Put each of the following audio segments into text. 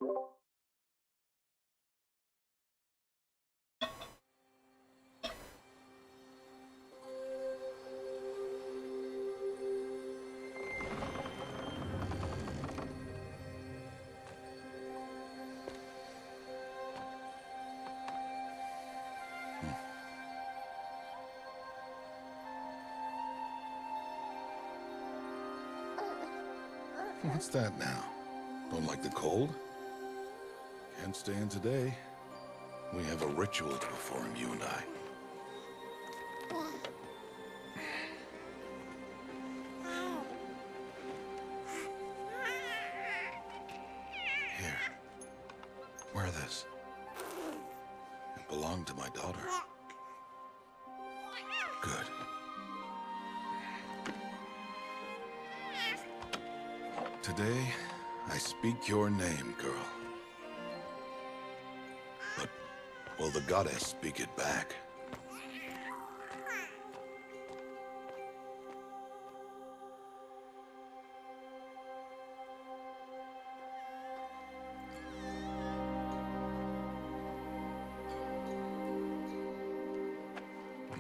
What's that now? Don't like the cold? Can't stay in today. We have a ritual to perform, you and I. Here. Wear this. It belonged to my daughter. Good. Today, I speak your name, girl. But will the goddess speak it back?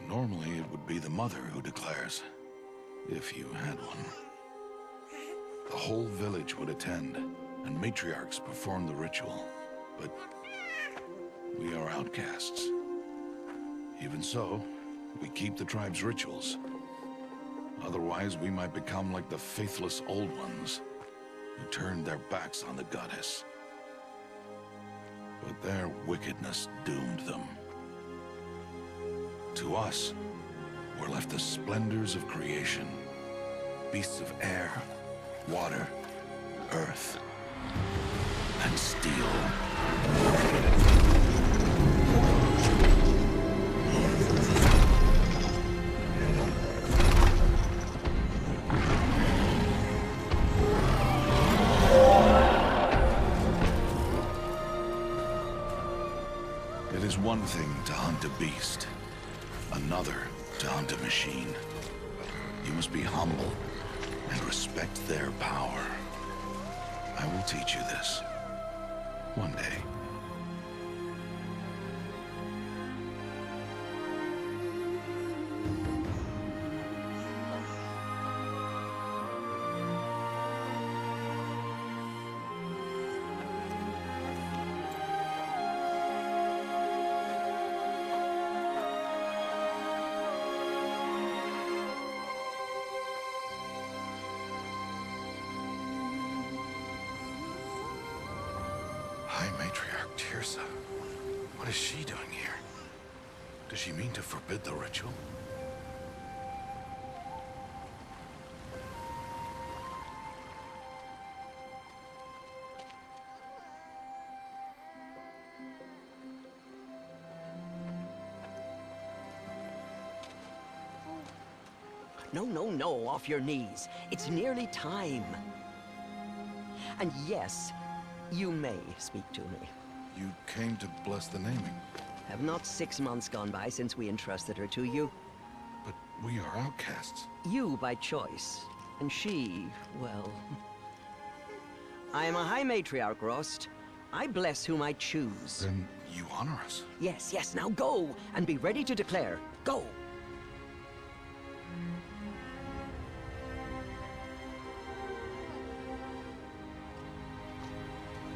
Normally, it would be the mother who declares, if you had one. The whole village would attend, and matriarchs perform the ritual. But we are outcasts. Even so, we keep the tribe's rituals. Otherwise, we might become like the faithless old ones, who turned their backs on the goddess. But their wickedness doomed them. To us, were left the splendors of creation, beasts of air, water, earth, and steel. It is one thing to hunt a beast, another to hunt a machine. You must be humble and respect their power. I will teach you this. One day. High Matriarch Tirsa. What is she doing here? Does she mean to forbid the ritual? No, no, no, off your knees. It's nearly time. And yes, you may speak to me. You came to bless the naming. Have not 6 months gone by since we entrusted her to you? But we are outcasts. You by choice, and she, well... I am a High Matriarch, Rost. I bless whom I choose. Then you honor us. Yes, yes, now go, and be ready to declare. Go!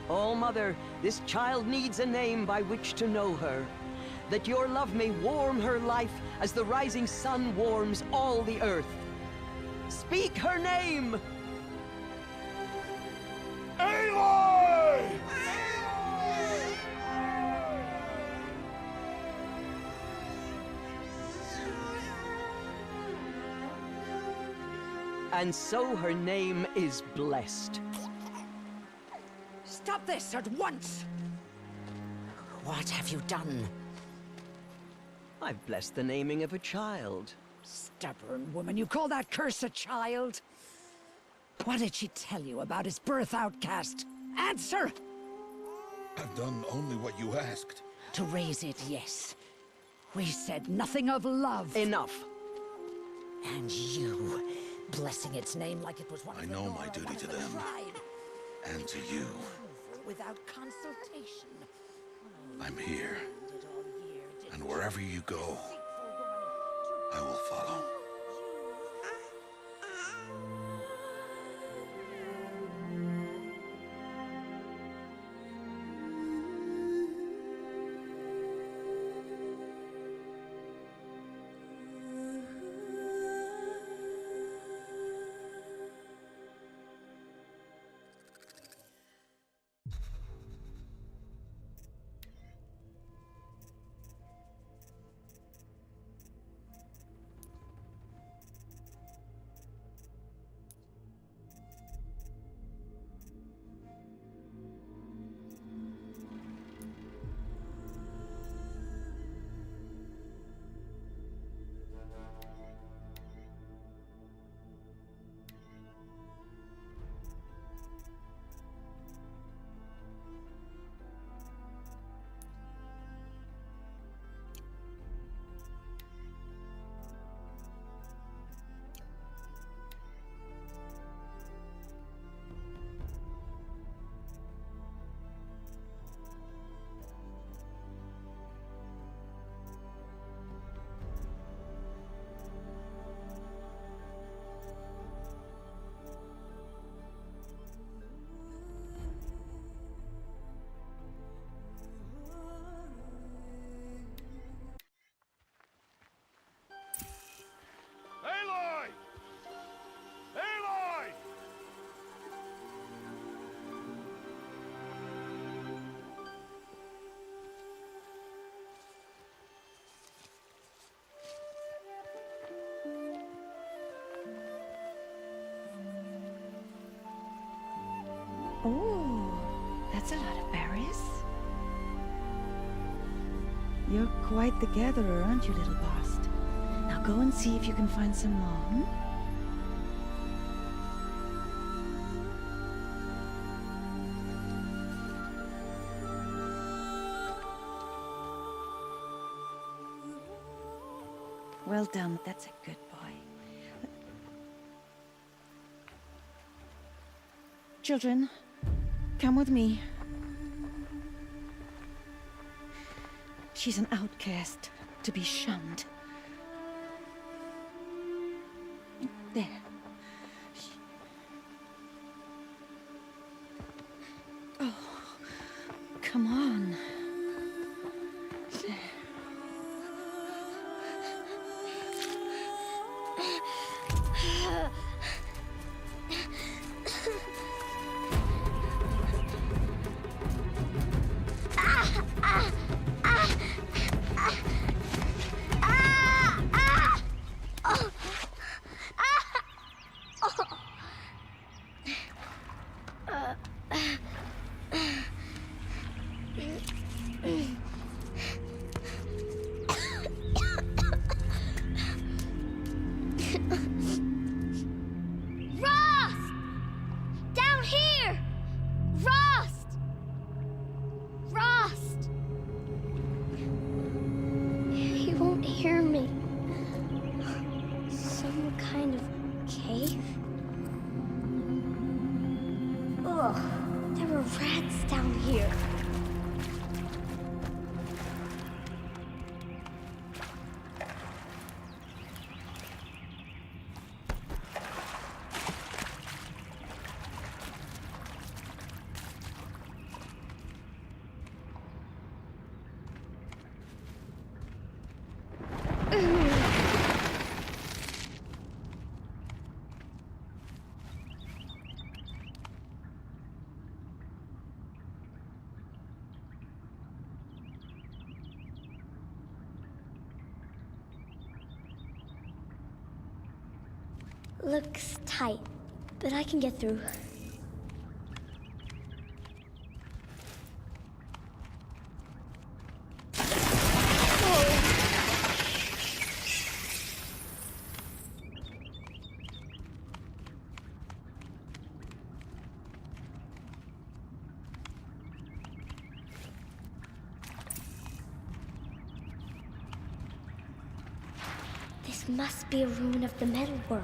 Oh, Mother, this child needs a name by which to know her. That your love may warm her life as the rising sun warms all the earth. Speak her name! Aloy! And so her name is blessed. Stop this at once! What have you done? I've blessed the naming of a child. Stubborn woman, you call that curse a child? What did she tell you about his birth, outcast? Answer! I've done only what you asked. To raise it, yes. We said nothing of love. Enough. And you, blessing its name like it was one I of know the my duty to them. tribe. And to you. without consultation. I'm here. And wherever you go, I will follow. Aloy! Aloy! Oh, that's a lot of berries. You're quite the gatherer, aren't you, little Bast? Now go and see if you can find some more, hmm? Well done, that's a good boy. Children, come with me. She's an outcast, to be shunned. There. Oh, come on. There. Rost! Down here! Rost! Rost! He won't hear me. Some kind of cave? Ugh, there were rats down here. Looks tight, but I can get through. This must be a ruin of the metal world.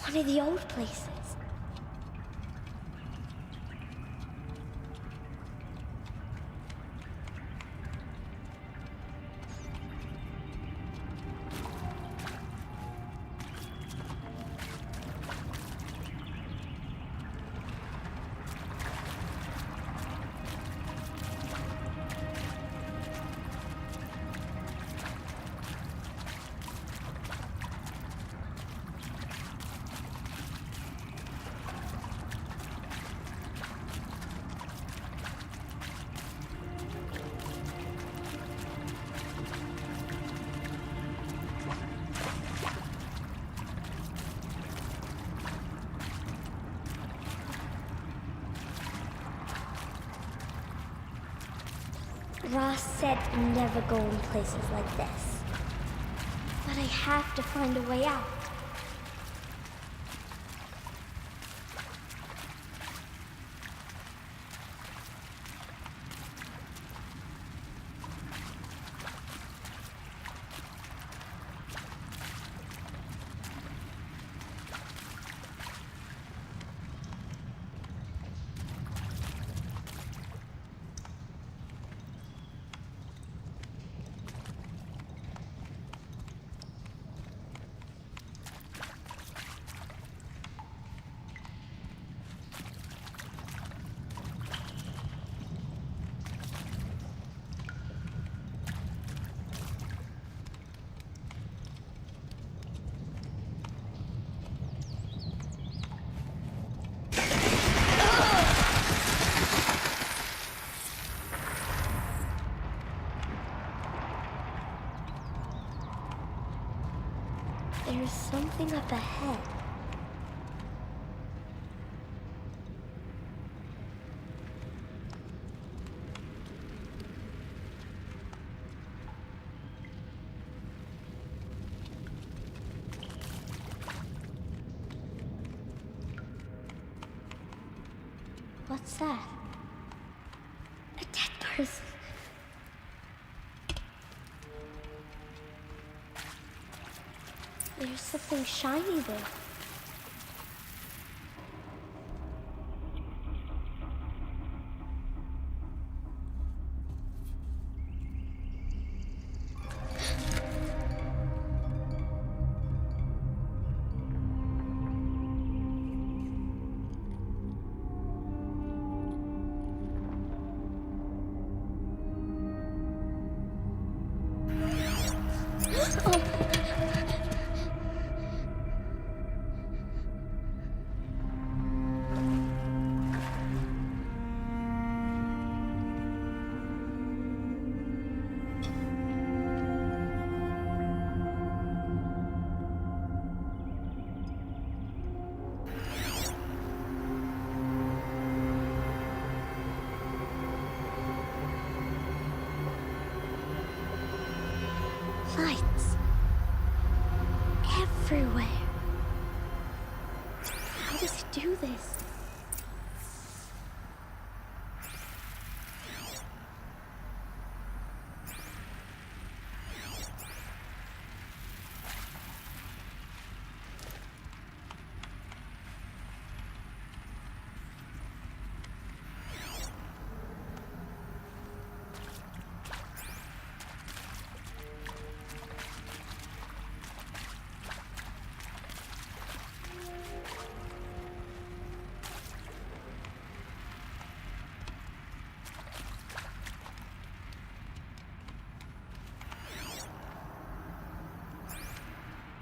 One of the old places. Ross said never go in places like this. But I have to find a way out. There's something up ahead. What's that? A dead person. There's something shiny there. Lights. Everywhere. How does he do this?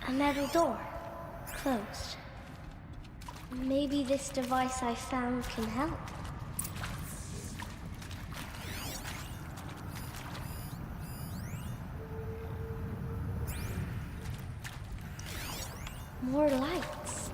A metal door. Closed. Maybe this device I found can help. More lights.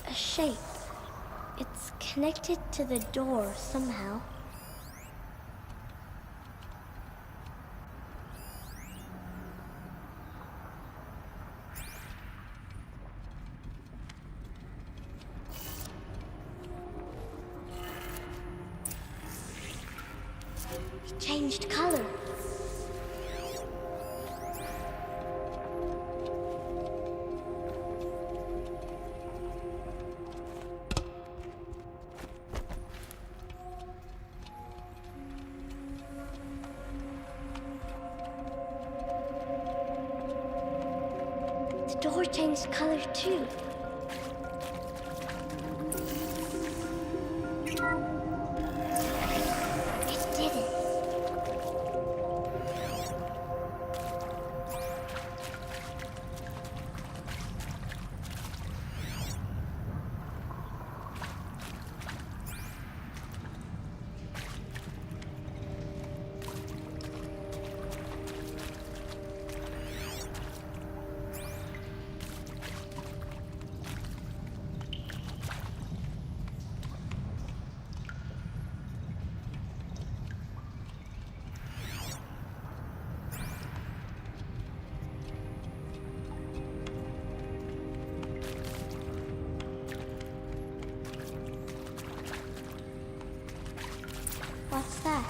A shape. It's connected to the door somehow. It changed color. door changed color too. It did it. What's that?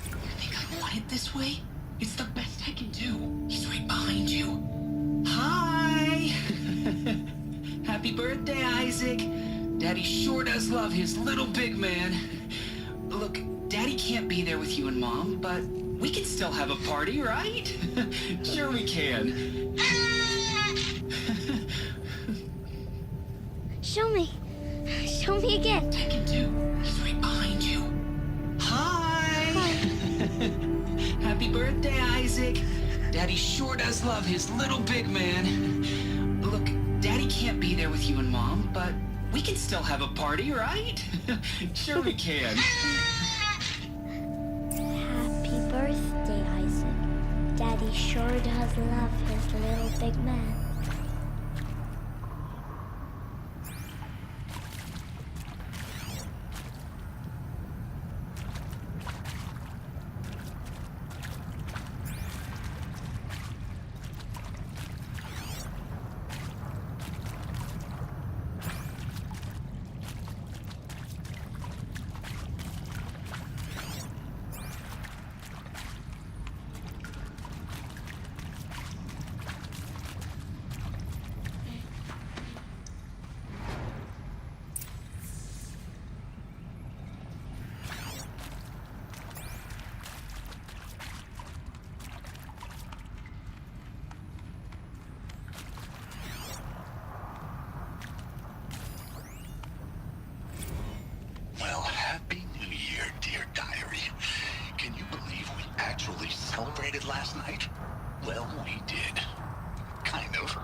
You think I want it this way? It's the best I can do. He's right behind you. Hi! Happy birthday, Isaac. Daddy sure does love his little big man. Look, Daddy can't be there with you and Mom, but we can still have a party, right? Sure we can. Show me. Show me again. I can do. He's right behind you. Hi! Happy birthday, Isaac. Daddy sure does love his little big man. Look, Daddy can't be there with you and Mom, but we can still have a party, right? Sure we can. Happy birthday, Isaac. Daddy sure does love his little big man. Well, Happy New Year, dear diary. Can you believe we actually celebrated last night? Well, we did. Kind of.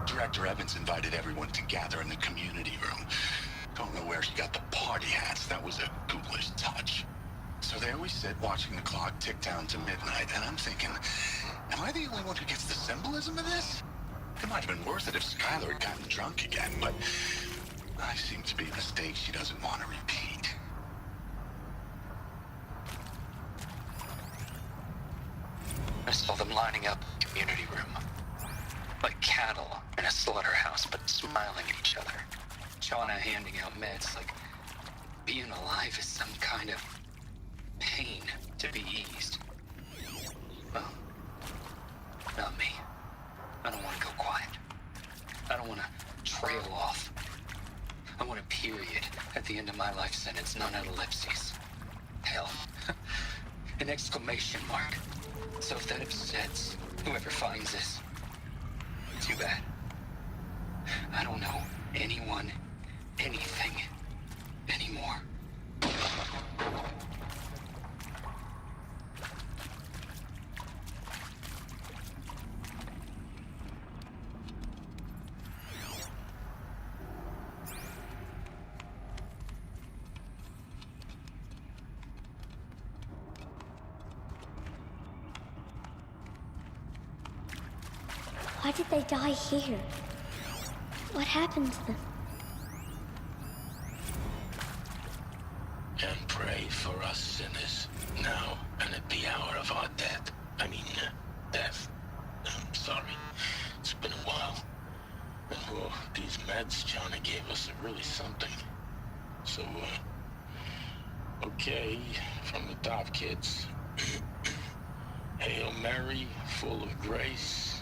Director Evans invited everyone to gather in the community room. Don't know where she got the party hats. That was a ghoulish touch. So there we sit, watching the clock tick down to midnight, and I'm thinking, am I the only one who gets the symbolism of this? It might have been worth it if Skylar had gotten drunk again, but I seem to be a mistake she doesn't want to repeat. I saw them lining up in the community room. Like cattle in a slaughterhouse, but smiling at each other. Shauna handing out meds, like being alive is some kind of pain to be eased. Well, not me. I don't want to go quiet. I don't want to trail off. I want a period at the end of my life sentence, not an ellipses. Hell, an exclamation mark. So if that upsets whoever finds this, too bad. I don't know anyone, anything, anymore. Why did they die here? What happened to them? And pray for us sinners, now and at the hour of our death. Death. I'm sorry. It's been a while. And well, these meds Johnny gave us are really something. So, okay, from the top, kids. Hail Mary, full of grace.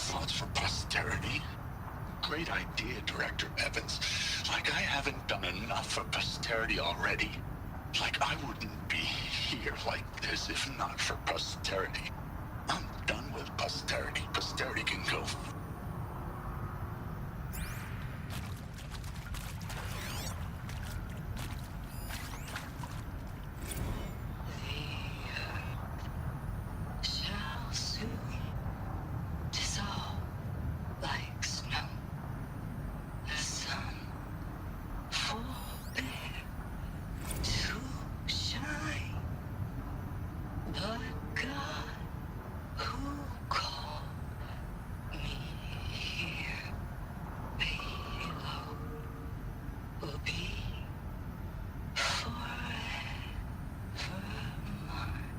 thoughts for posterity? Great idea, Director Evans. Like I haven't done enough for posterity already. Like I wouldn't be here like this if not for posterity. I'm done with posterity. Posterity can go. Shall soon dissolve like snow. The sun forbear to shine. But God who called me here below will be forever mine.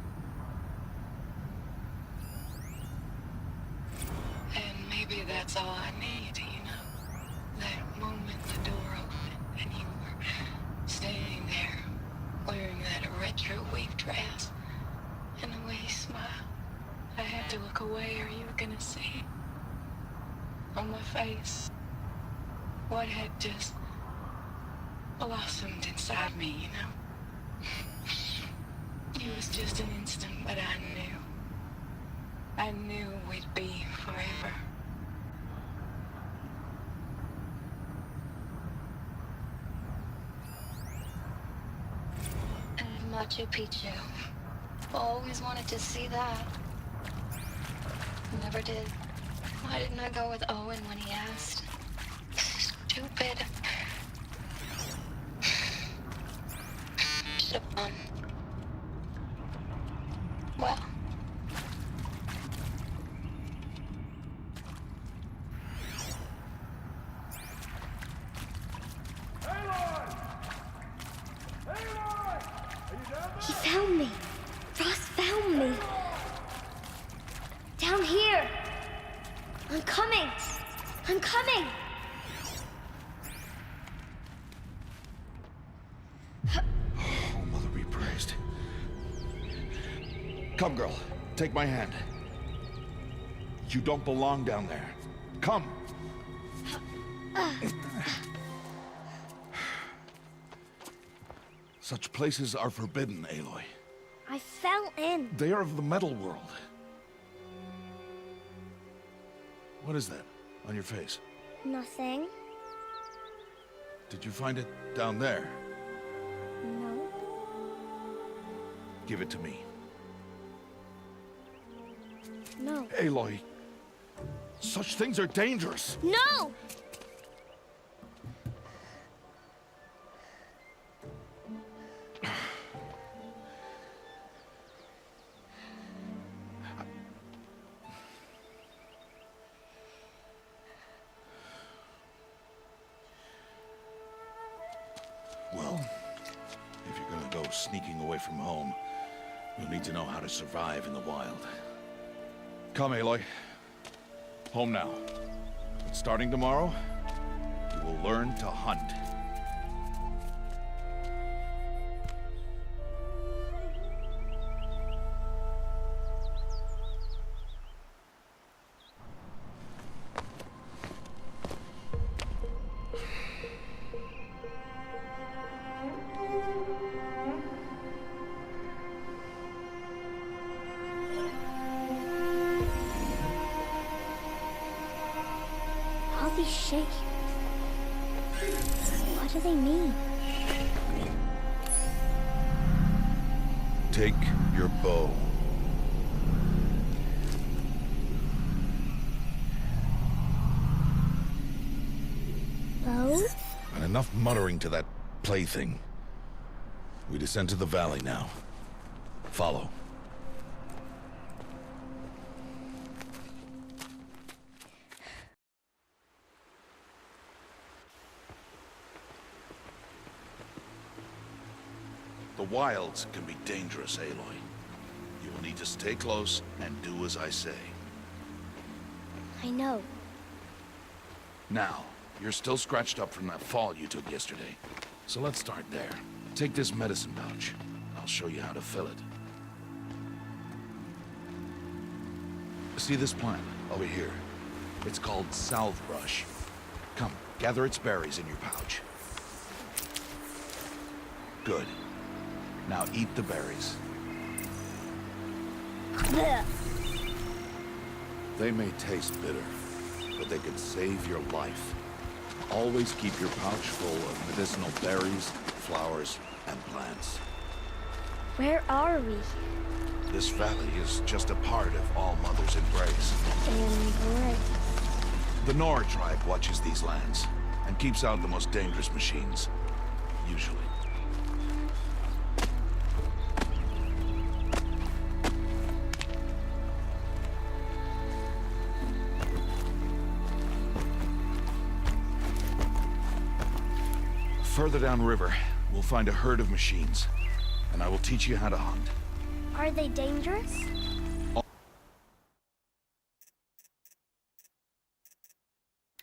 And maybe that's all I need, you know? That moment the door opened and you were standing there wearing that retro wave dress and the way you smiled. I had to look away or you were gonna see on my face what had just blossomed inside me, you know? It was just an instant, but I knew we'd be forever. And Machu Picchu. Always wanted to see that. Never did. Why didn't I go with Owen when he asked? Stupid. Should have gone. Well. He found me. Ross found me. Down here. I'm coming. I'm coming. Oh, Mother be praised. Come, girl. Take my hand. You don't belong down there. Come. Such places are forbidden, Aloy. I fell in. They are of the metal world. What is that on your face? Nothing. Did you find it down there? No. Give it to me. No. Aloy, such things are dangerous. No! Well, if you're gonna go sneaking away from home, you'll need to know how to survive in the wild. Come, Aloy. Home now. But starting tomorrow, you will learn to hunt. All these shapes. What do they mean? Take your bow. Bow? And enough muttering to that plaything. We descend to the valley now. Follow. The wilds can be dangerous, Aloy. You will need to stay close and do as I say. I know. Now, you're still scratched up from that fall you took yesterday. So let's start there. Take this medicine pouch. I'll show you how to fill it. See this plant over here? It's called salve brush. Come, gather its berries in your pouch. Good. Now eat the berries. Blech. They may taste bitter, but they could save your life. Always keep your pouch full of medicinal berries, flowers, and plants. Where are we? This valley is just a part of All Mother's embrace. Embrace. The Nora tribe watches these lands and keeps out the most dangerous machines. Usually. Further downriver, we'll find a herd of machines, and I will teach you how to hunt. Are they dangerous?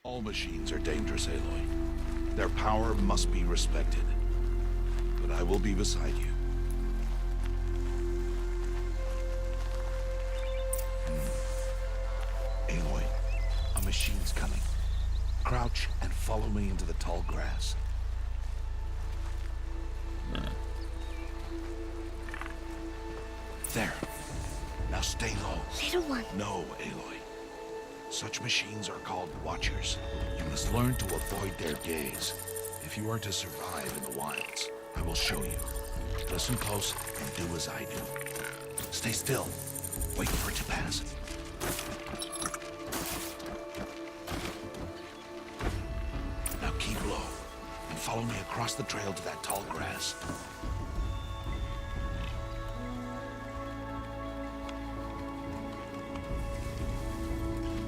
All machines are dangerous, Aloy. Their power must be respected. But I will be beside you. Aloy, a machine's coming. Crouch and follow me into the tall grass. There. Now stay low. Little one. No, Aloy. Such machines are called Watchers. You must learn to avoid their gaze. If you are to survive in the wilds, I will show you. Listen close and do as I do. Stay still. Wait for it to pass. Now keep low and follow me across the trail to that tall grass.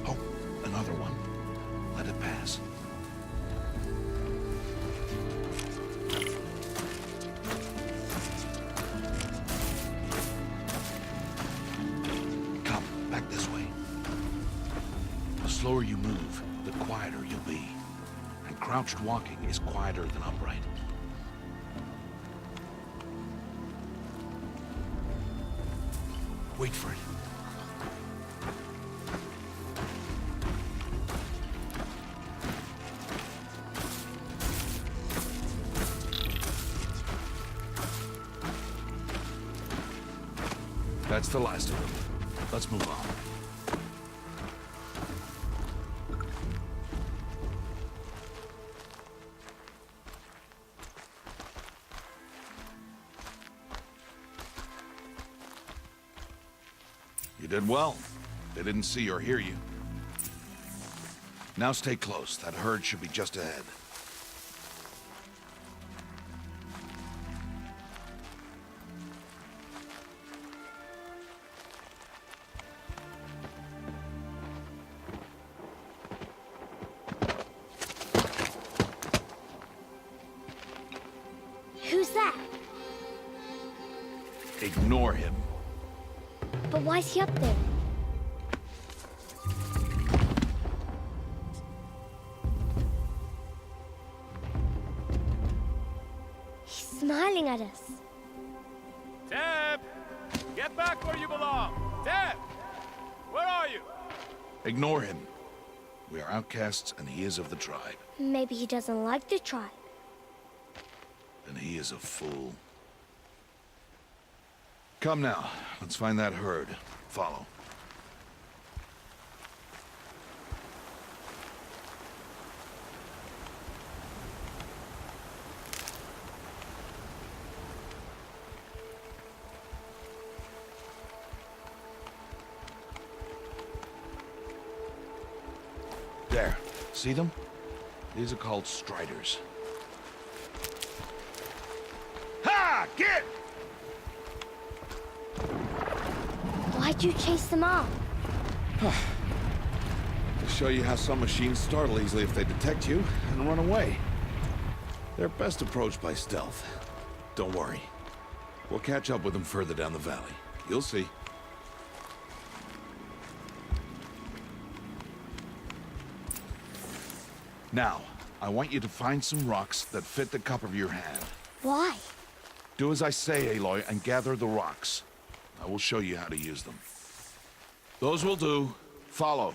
Oh, another one. Let it pass. Come, back this way. The slower you move, the quieter you'll be. And crouched walking is quieter than upright. Wait for it. That's the last of them. Let's move on. You did well. They didn't see or hear you. Now stay close. That herd should be just ahead. Who's that? Ignore him. But why's he up there? He's smiling at us. Teb! Get back where you belong! Teb! Where are you? Ignore him. We are outcasts, and he is of the tribe. Maybe he doesn't like the tribe. And he is a fool. Come now, let's find that herd. Follow. There. See them? These are called striders. Ha! Get! Why'd you chase them off? To show you how some machines startle easily if they detect you and run away. They're best approached by stealth. Don't worry. We'll catch up with them further down the valley. You'll see. Now, I want you to find some rocks that fit the cup of your hand. Why? Do as I say, Aloy, and gather the rocks. I will show you how to use them. Those will do. Follow.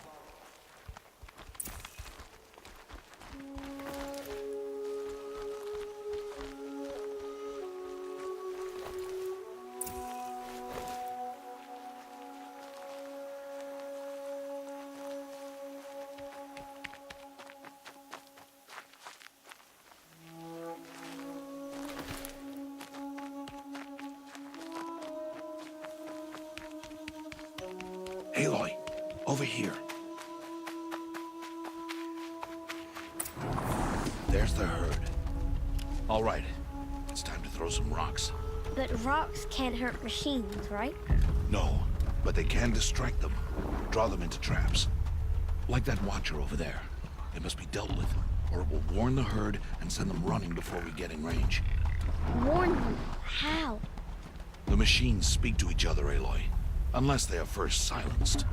Aloy, over here. There's the herd. All right, it's time to throw some rocks. But rocks can't hurt machines, right? No, but they can distract them. Draw them into traps. Like that watcher over there. It must be dealt with, or it will warn the herd and send them running before we get in range. Warn them? How? The machines speak to each other, Aloy. Unless they are first silenced.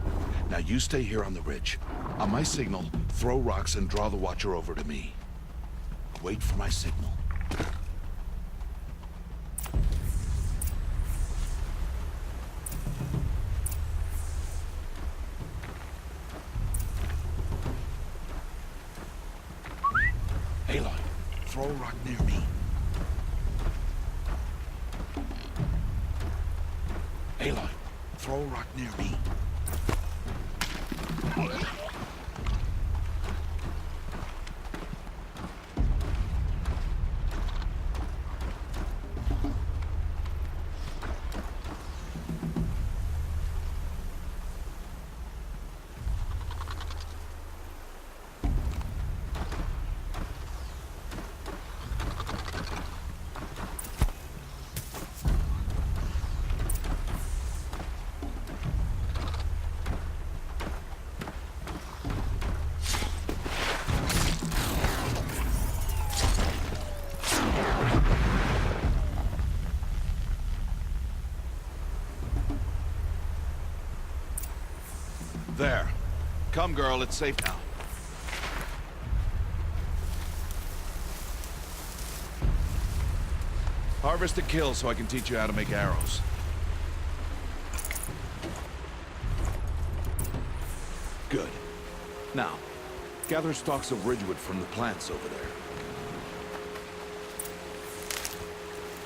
Now you stay here on the ridge. On my signal, throw rocks and draw the watcher over to me. Wait for my signal. Aloy, throw a rock near me. Aloy, throw a rock near me. There. Come, girl, it's safe now. Harvest a kill so I can teach you how to make arrows. Good. Now, gather stalks of ridgewood from the plants over there.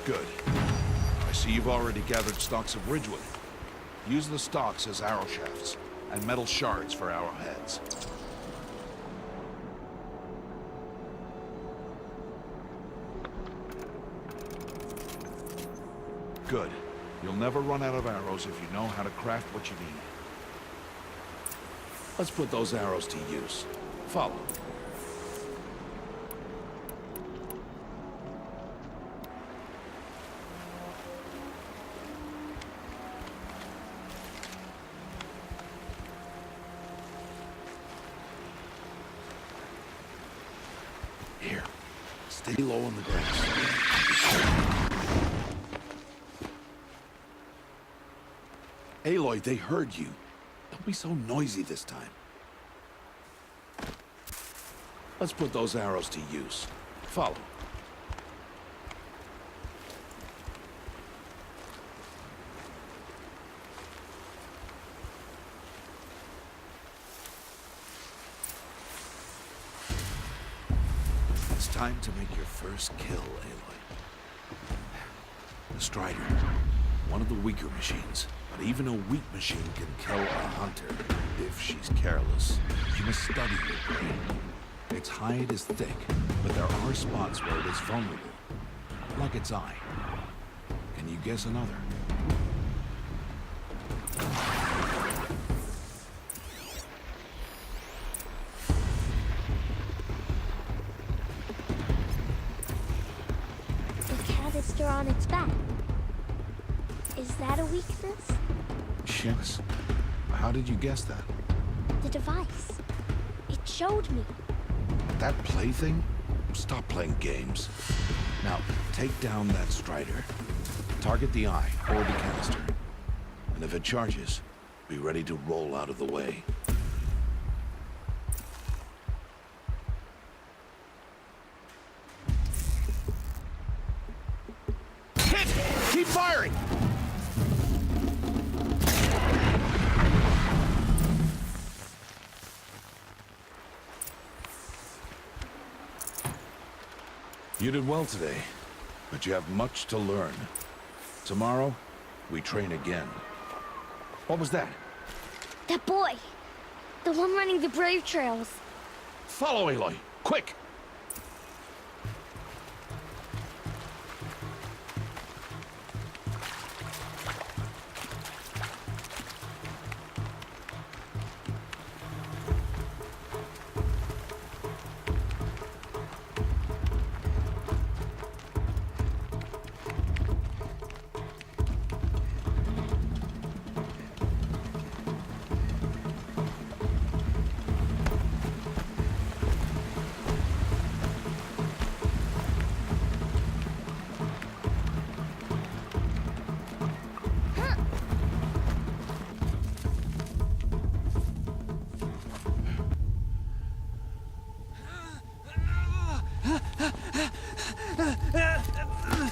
Good. I see you've already gathered stalks of ridgewood. Use the stalks as arrow shafts, and metal shards for arrowheads. Good. You'll never run out of arrows if you know how to craft what you need. Let's put those arrows to use. Follow. Here, stay low on the grass. Aloy, they heard you. Don't be so noisy this time. Let's put those arrows to use. Follow. It's time to make your first kill, Aloy. The Strider. One of the weaker machines. But even a weak machine can kill a hunter if she's careless. You must study your prey. Its hide is thick, but there are spots where it is vulnerable. Like its eye. Can you guess another? The canister on its back. Is that a weakness? Yes. How did you guess that? The device. It showed me. That plaything? Stop playing games. Now, take down that Strider. Target the eye or the canister. And if it charges, be ready to roll out of the way. Hit! Keep firing! You did well today, but you have much to learn. Tomorrow, we train again. What was that? That boy. The one running the brave trails. Follow Aloy, quick!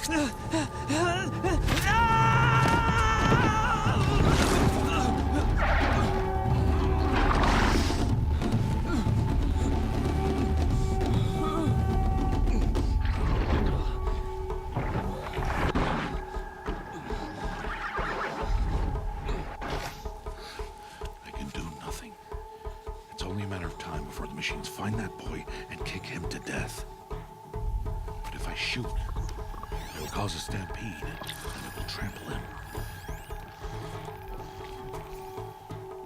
I can do nothing. It's only a matter of time before the machines find that boy and kick him to death. But if I shoot, it'll cause a stampede, and it will trample him.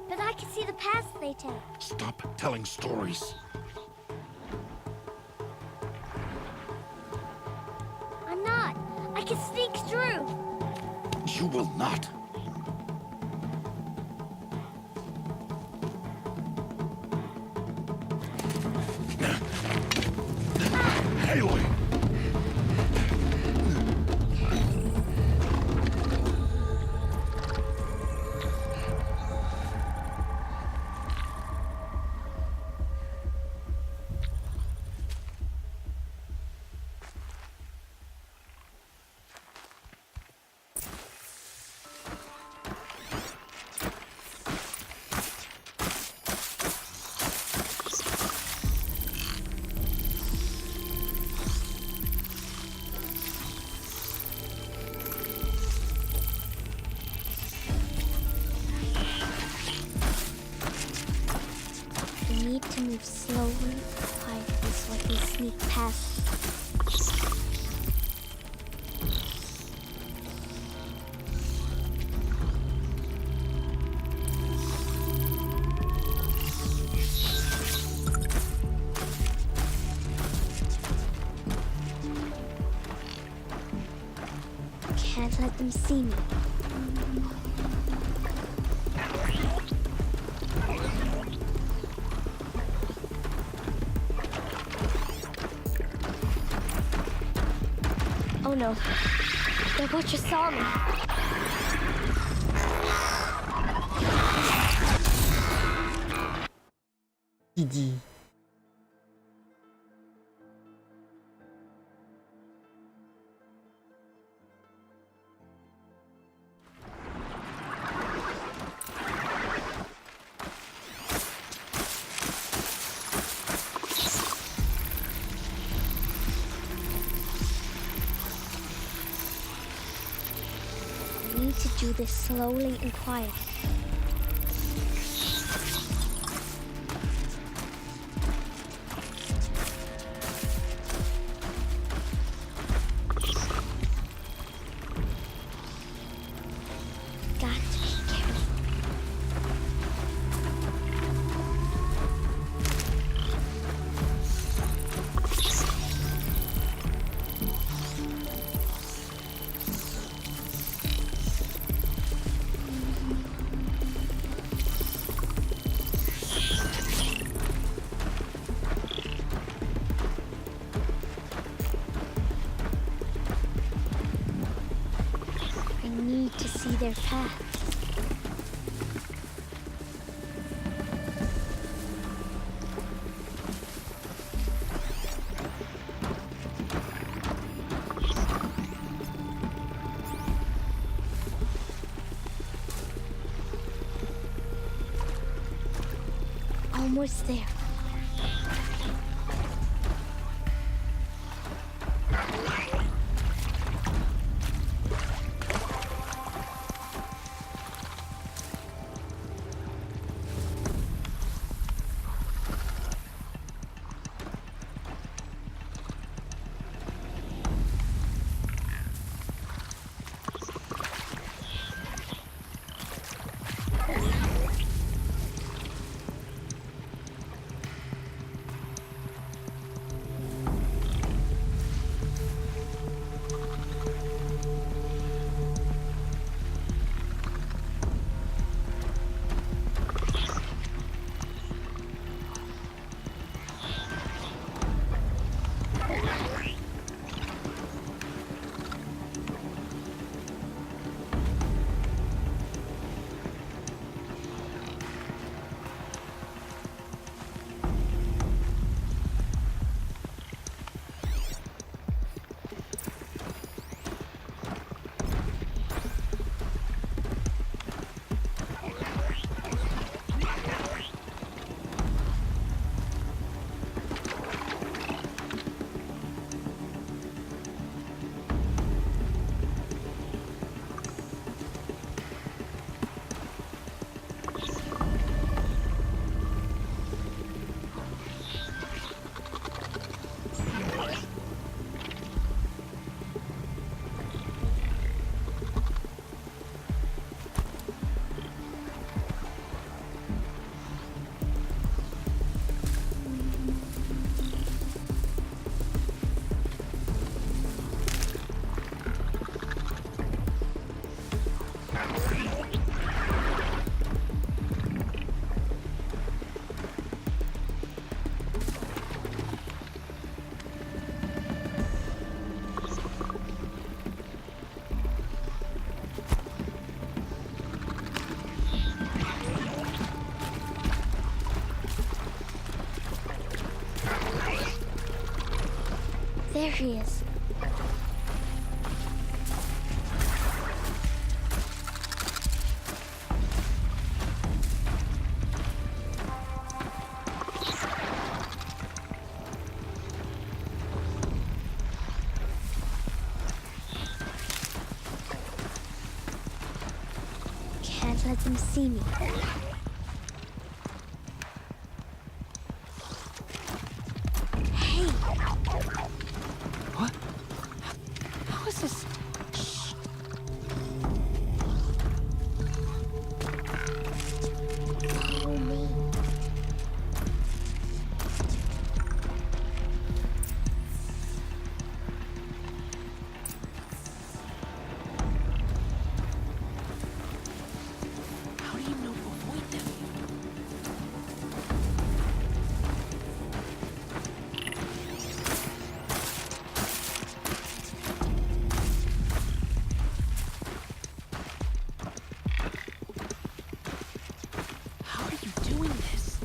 But I can see the paths they take. Stop telling stories. I'm not. I can sneak through. You will not. Aloy! We need to move slowly, quietly, so I can sneak past. Can't let them see me. Oh no. The Butcher saw me. GG. I need to do this slowly and quietly. Got to be careful. I need to see their path. Almost there. There he is. Can't let them see me. Hey! What? How is this? Shh. Follow me. How do you know to avoid them? How are you doing this?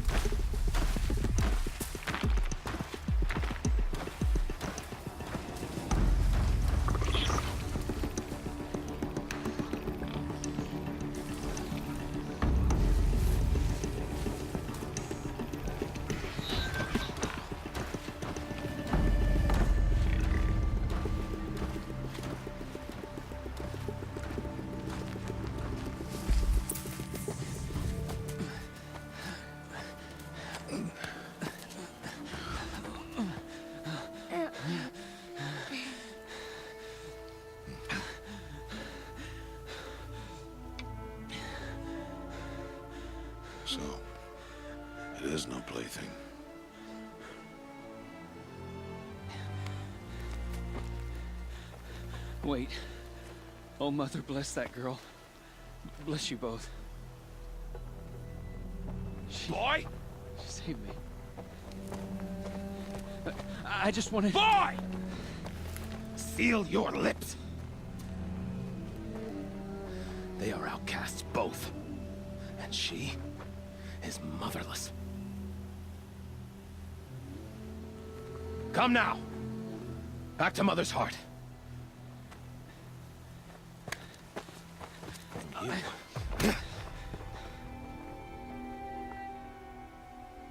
So, it is no plaything. Wait. Oh, Mother, bless that girl. Bless you both. Boy! She saved me. I just wanted... Boy! Seal your lips! They are outcasts, both. And she is motherless. Come now! Back to Mother's heart. And you...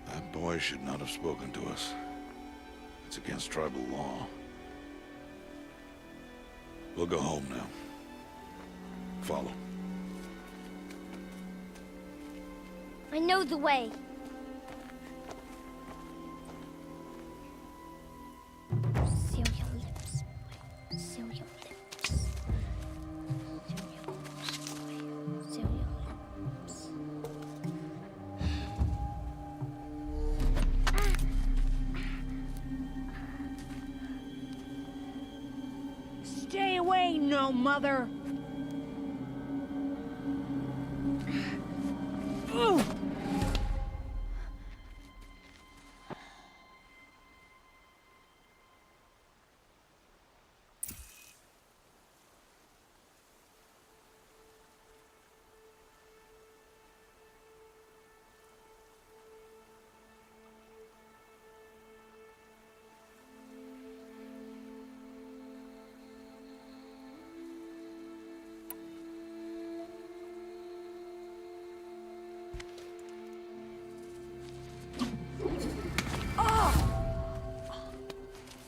That boy should not have spoken to us. It's against tribal law. We'll go home now. Follow. I know the way. Seal your lips, boy. Seal your lips. Seal your lips, boy. Seal your lips. Stay away, no mother! Ooh.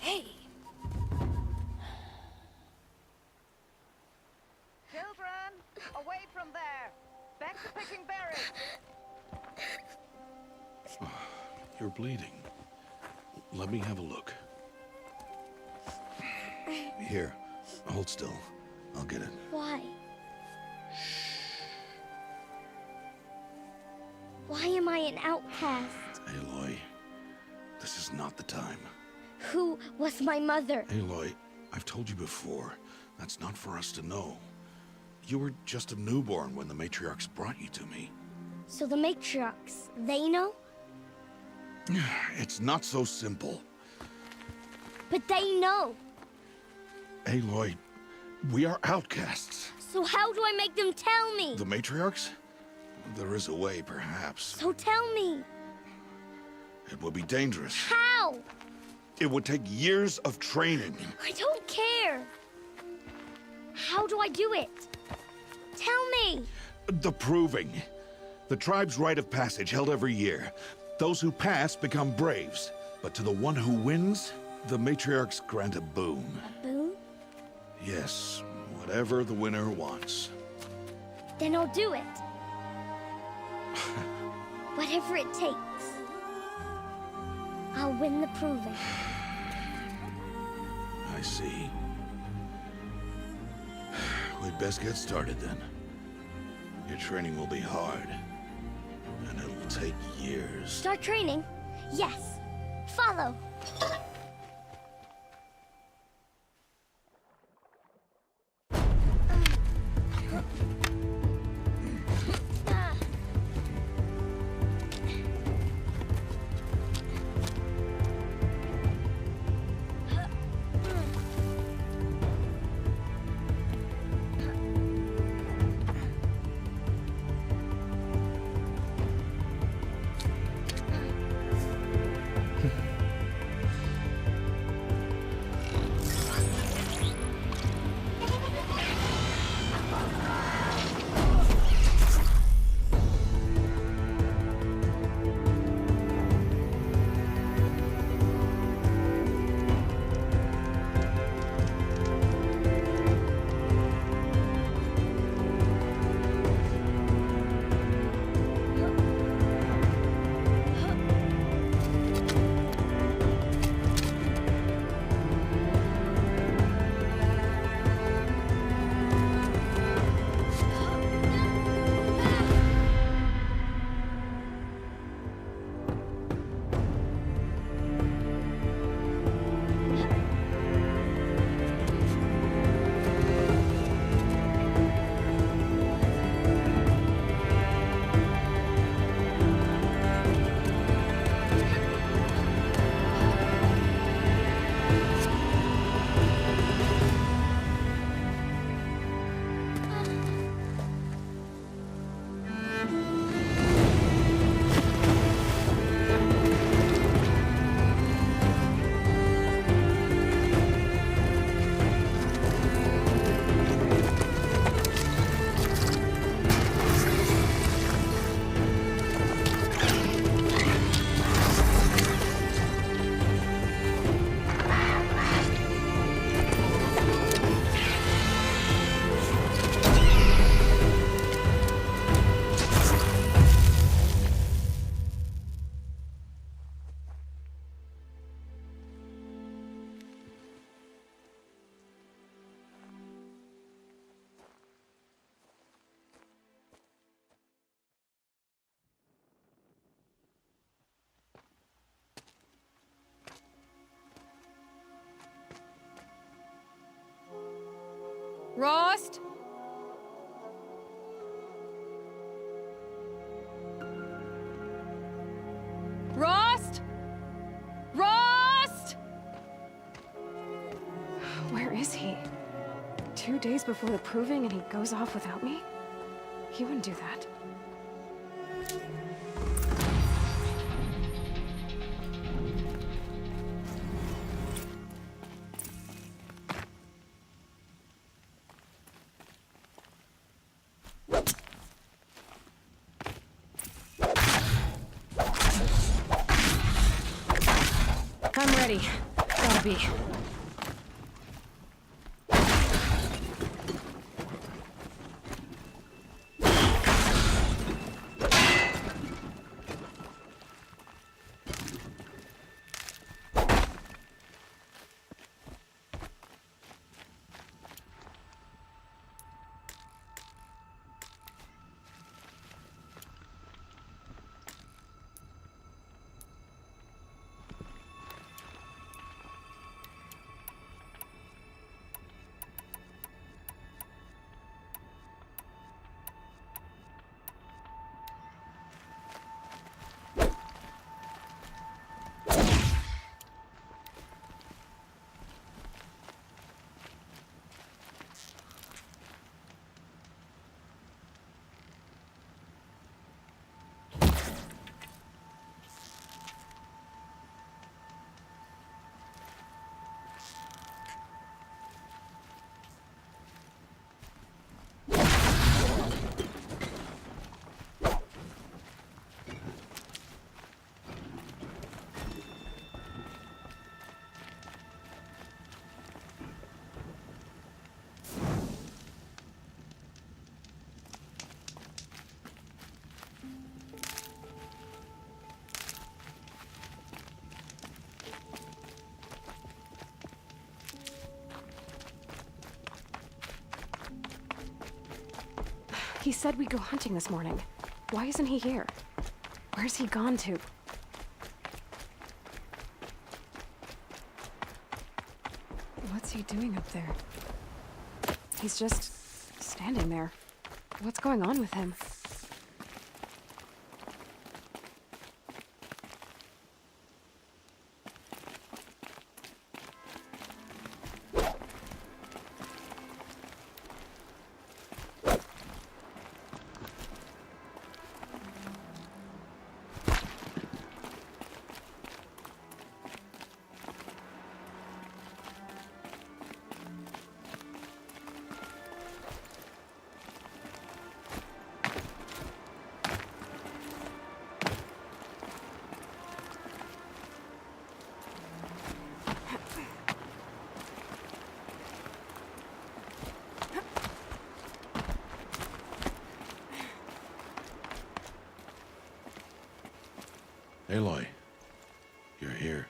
Hey! Children, away from there! Back to picking berries! You're bleeding. Let me have a look. Here, hold still. I'll get it. Why? Why am I an outcast? Aloy, this is not the time. Who was my mother? Aloy, I've told you before, that's not for us to know. You were just a newborn when the matriarchs brought you to me. So the matriarchs, they know? It's not so simple. But they know. Aloy, we are outcasts. So how do I make them tell me? The matriarchs? There is a way, perhaps. So tell me. It would be dangerous. How? It would take years of training. I don't care. How do I do it? Tell me. The proving. The tribe's rite of passage held every year. Those who pass become braves. But to the one who wins, the matriarchs grant a boon. A boon? Yes, whatever the winner wants. Then I'll do it. Whatever it takes. I'll win the proving. I see. We'd best get started then. Your training will be hard. And it'll take years. Start training? Yes. Follow. Rost? Rost? Rost? Where is he? 2 days before the proving and he goes off without me? He wouldn't do that. I'm ready. Gotta be. He said we'd go hunting this morning. Why isn't he here? Where's he gone to? What's he doing up there? He's just standing there. What's going on with him? Aloy, you're here.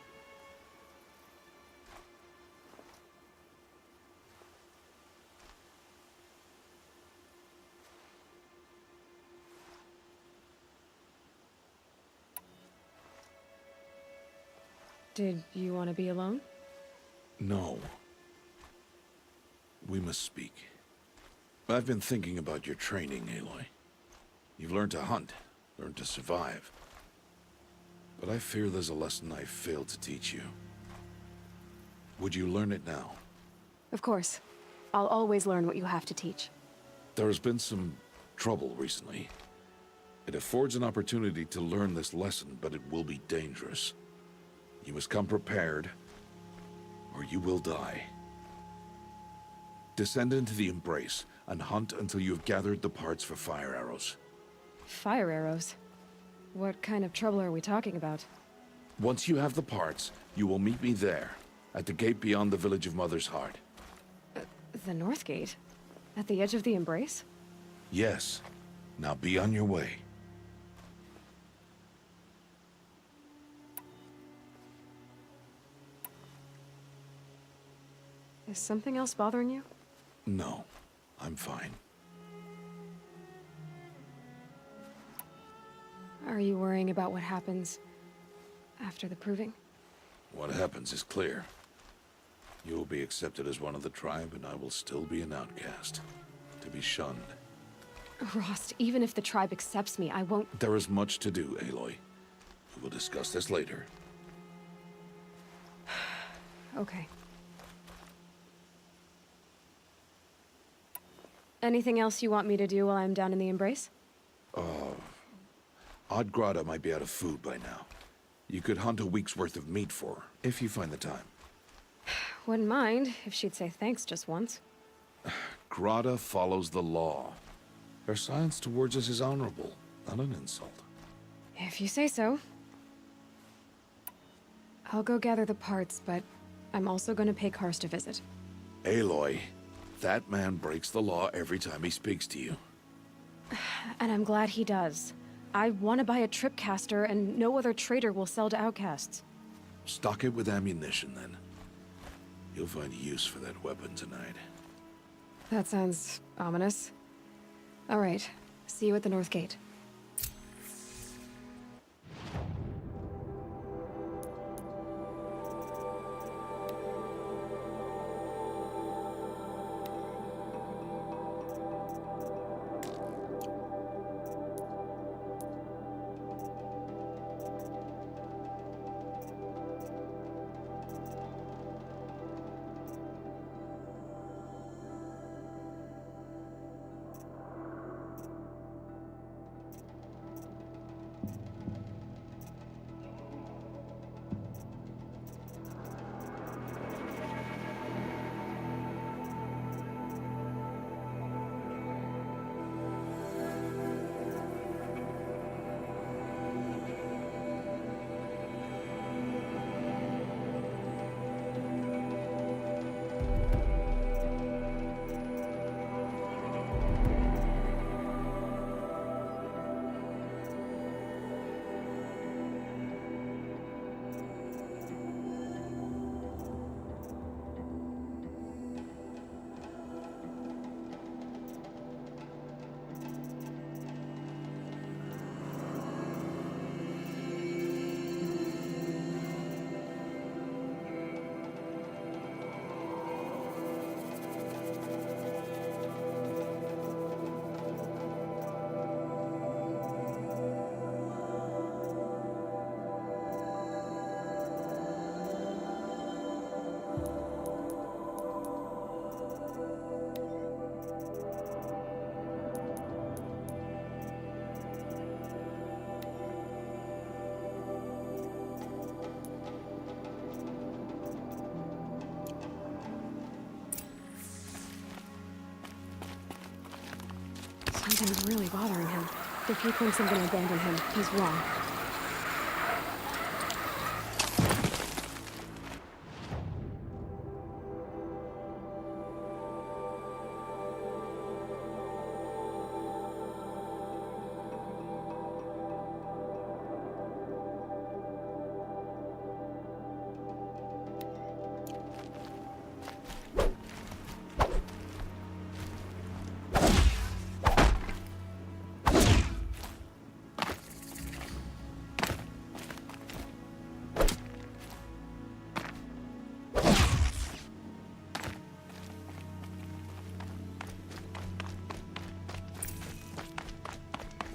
Did you want to be alone? No. We must speak. I've been thinking about your training, Aloy. You've learned to hunt, learned to survive. But I fear there's a lesson I failed to teach you. Would you learn it now? Of course. I'll always learn what you have to teach. There has been some trouble recently. It affords an opportunity to learn this lesson, but it will be dangerous. You must come prepared, or you will die. Descend into the Embrace, and hunt until you have gathered the parts for fire arrows. Fire arrows? What kind of trouble are we talking about? Once you have the parts, you will meet me there, at the gate beyond the village of Mother's Heart. The North Gate? At the edge of the Embrace? Yes. Now be on your way. Is something else bothering you? No, I'm fine. Are you worrying about what happens after the proving? What happens is clear. You will be accepted as one of the tribe, and I will still be an outcast, to be shunned. Rost, even if the tribe accepts me, I won't... There is much to do, Aloy. We will discuss this later. Okay. Anything else you want me to do while I'm down in the Embrace? Odd might be out of food by now. You could hunt a week's worth of meat for her, if you find the time. Wouldn't mind if she'd say thanks just once. Grada follows the law. Her silence towards us is honorable, not an insult. If you say so. I'll go gather the parts, but I'm also going to pay Karst a visit. Aloy, that man breaks the law every time he speaks to you. And I'm glad he does. I want to buy a tripcaster, and no other trader will sell to outcasts. Stock it with ammunition, then. You'll find use for that weapon tonight. That sounds ominous. All right. See you at the North Gate. Something's really bothering him. If he thinks I'm gonna abandon him, he's wrong.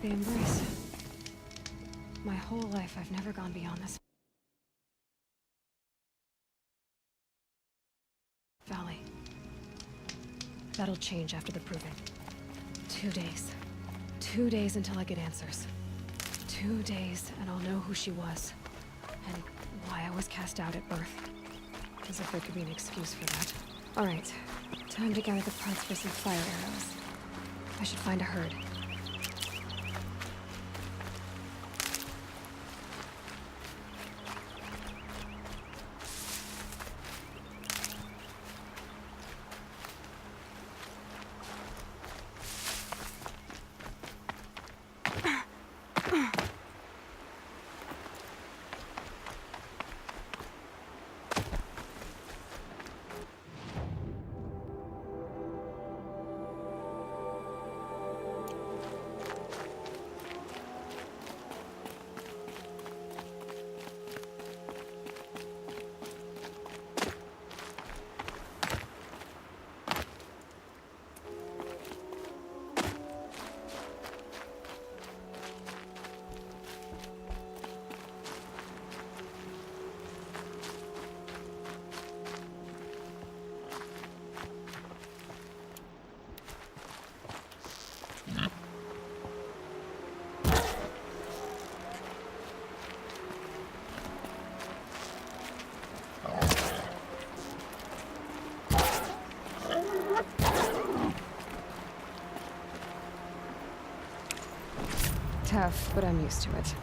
The embrace. My whole life, I've never gone beyond this valley. That'll change after the proving. 2 days. 2 days until I get answers. 2 days, and I'll know who she was. And why I was cast out at birth. As if there could be an excuse for that. Alright. Time to gather the parts for some fire arrows. I should find a herd. Tough, but I'm used to it.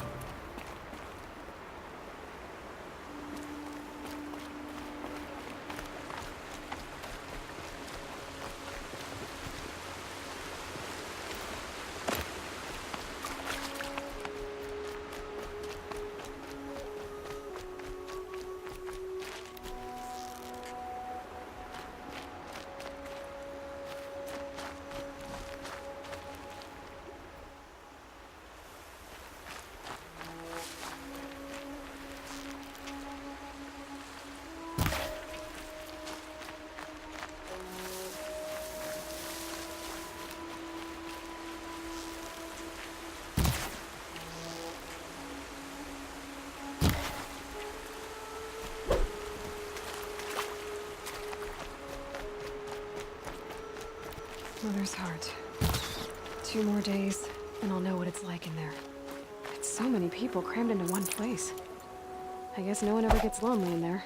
Mother's heart. 2 more days, and I'll know what it's like in there. It's so many people crammed into one place. I guess no one ever gets lonely in there.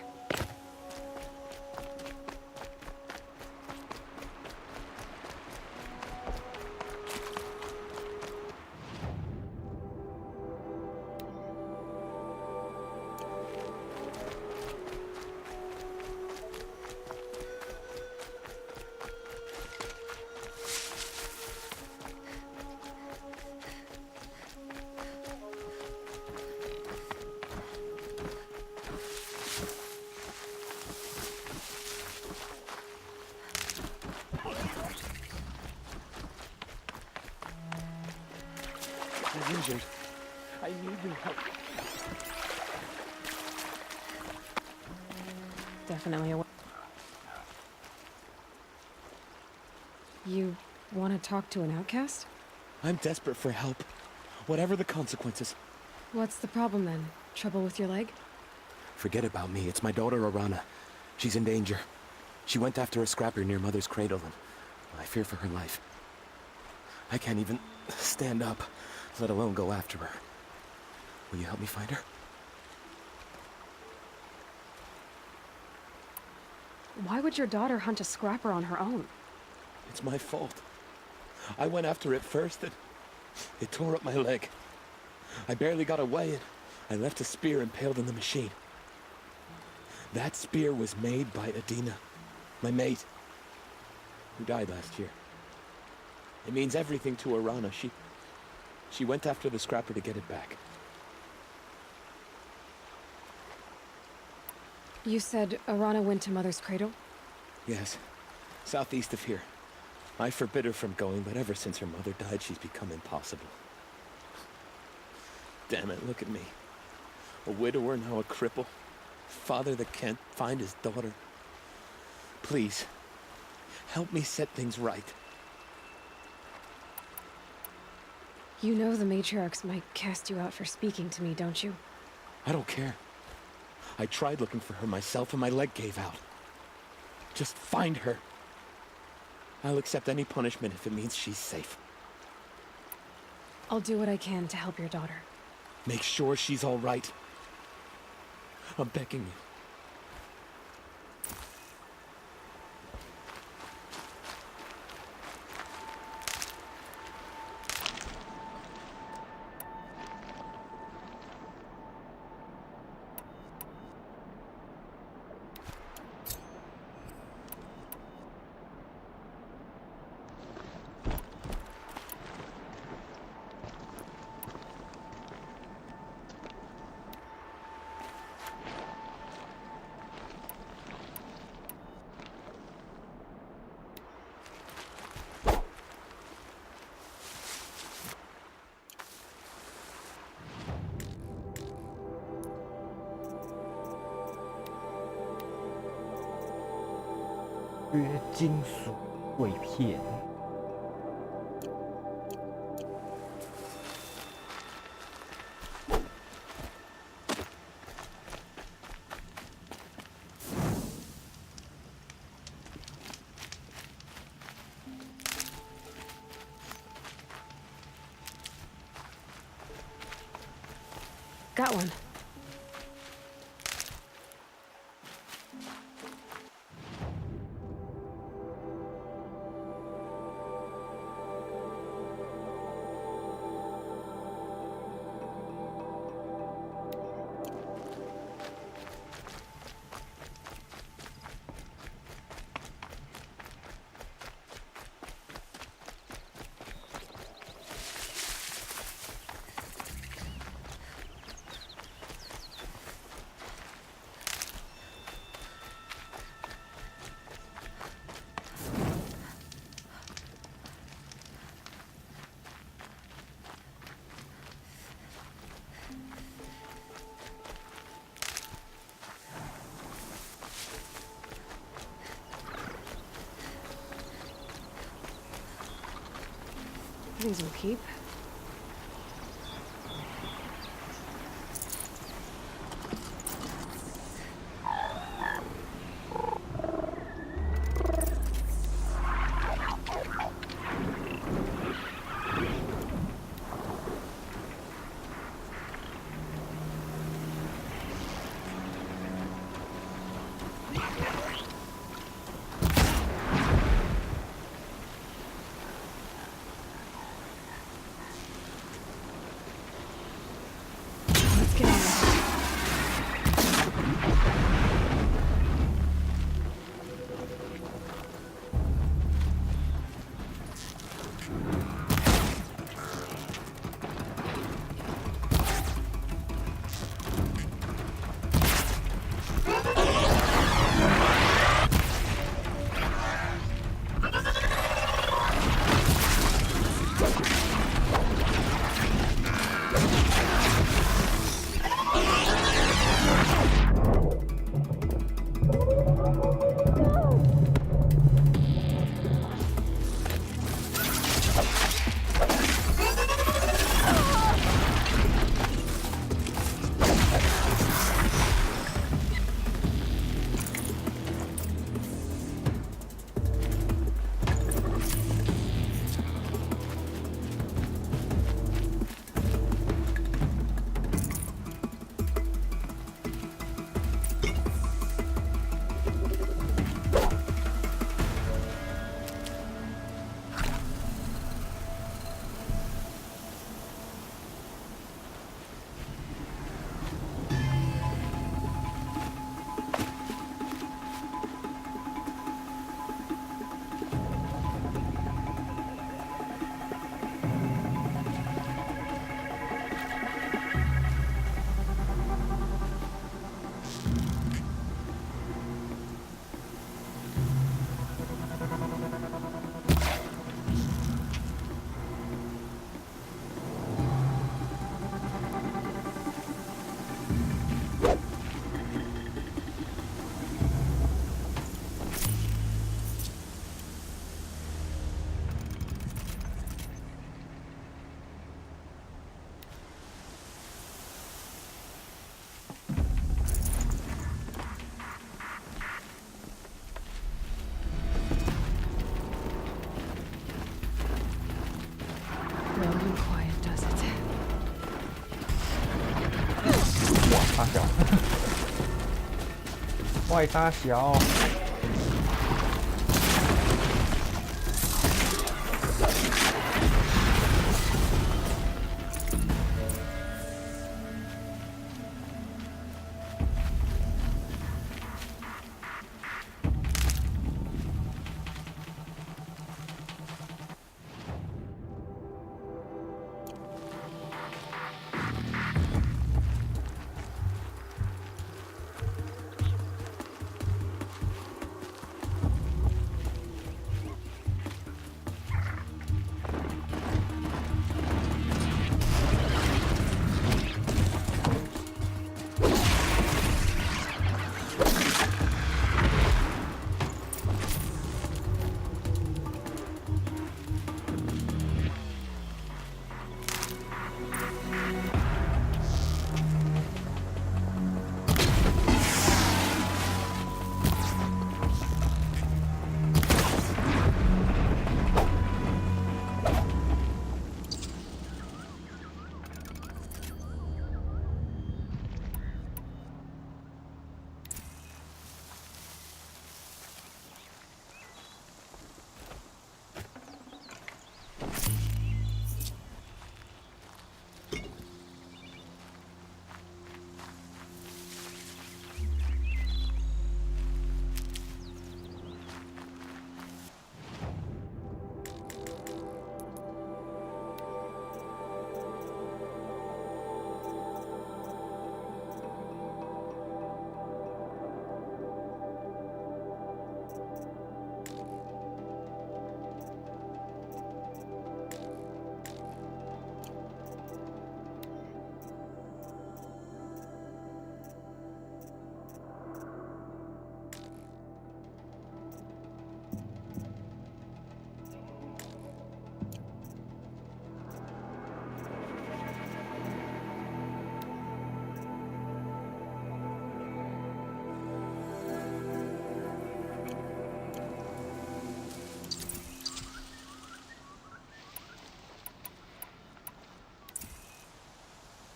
I'm injured. I need your help. Definitely a... You want to talk to an outcast? I'm desperate for help. Whatever the consequences. What's the problem then? Trouble with your leg? Forget about me. It's my daughter, Arana. She's in danger. She went after a scrapper near Mother's cradle, and I fear for her life. I can't even stand up, let alone go after her. Will you help me find her? Why would your daughter hunt a scrapper on her own? It's my fault. I went after it first, and it tore up my leg. I barely got away, and I left a spear impaled in the machine. That spear was made by Adina, my mate, who died last year. It means everything to Arana. She went after the scrapper to get it back. You said Arana went to Mother's cradle? Yes, southeast of here. I forbid her from going, but ever since her mother died, she's become impossible. Damn it, look at me. A widower, now a cripple. Father that can't find his daughter. Please, help me set things right. You know the matriarchs might cast you out for speaking to me, don't you? I don't care. I tried looking for her myself and my leg gave out. Just find her. I'll accept any punishment if it means she's safe. I'll do what I can to help your daughter. Make sure she's all right. I'm begging you.金属碎片。Got one. These will keep. 外沙小。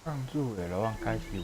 放住的咯，解釋。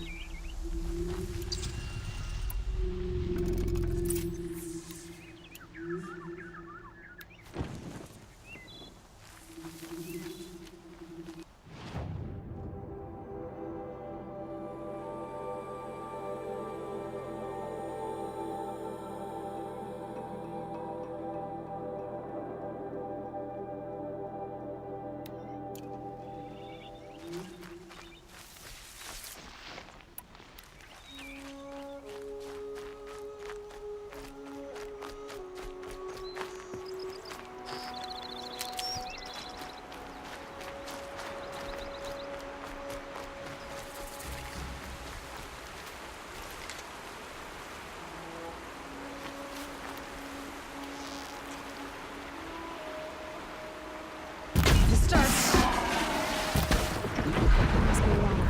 Must be Lana.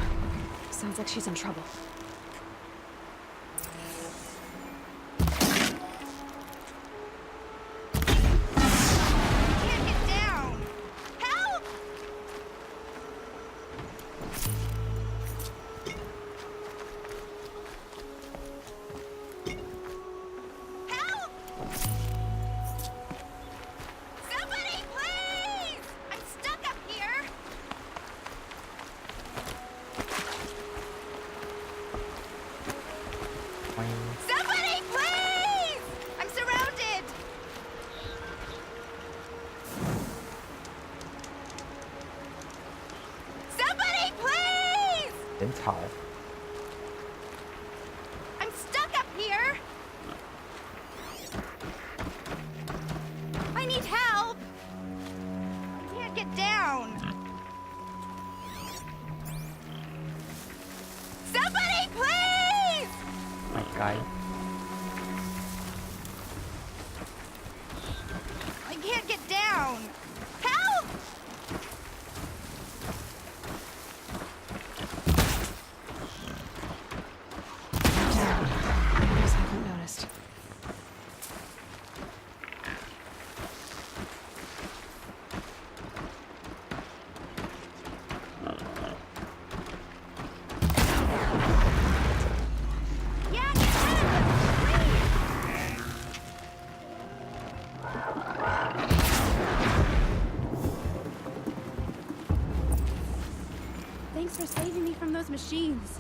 Sounds like she's in trouble. Can't get down! Help! Help! Somebody, please! I'm stuck up here! Somebody, please! I'm surrounded! Somebody, please! 很吵。I'm stuck up here! I need help! I can't get down! Somebody, please! ไม่ไกล I can't get down! Help! Others haven't noticed. Yeah, get rid of them, please! Thanks for saving me from those machines.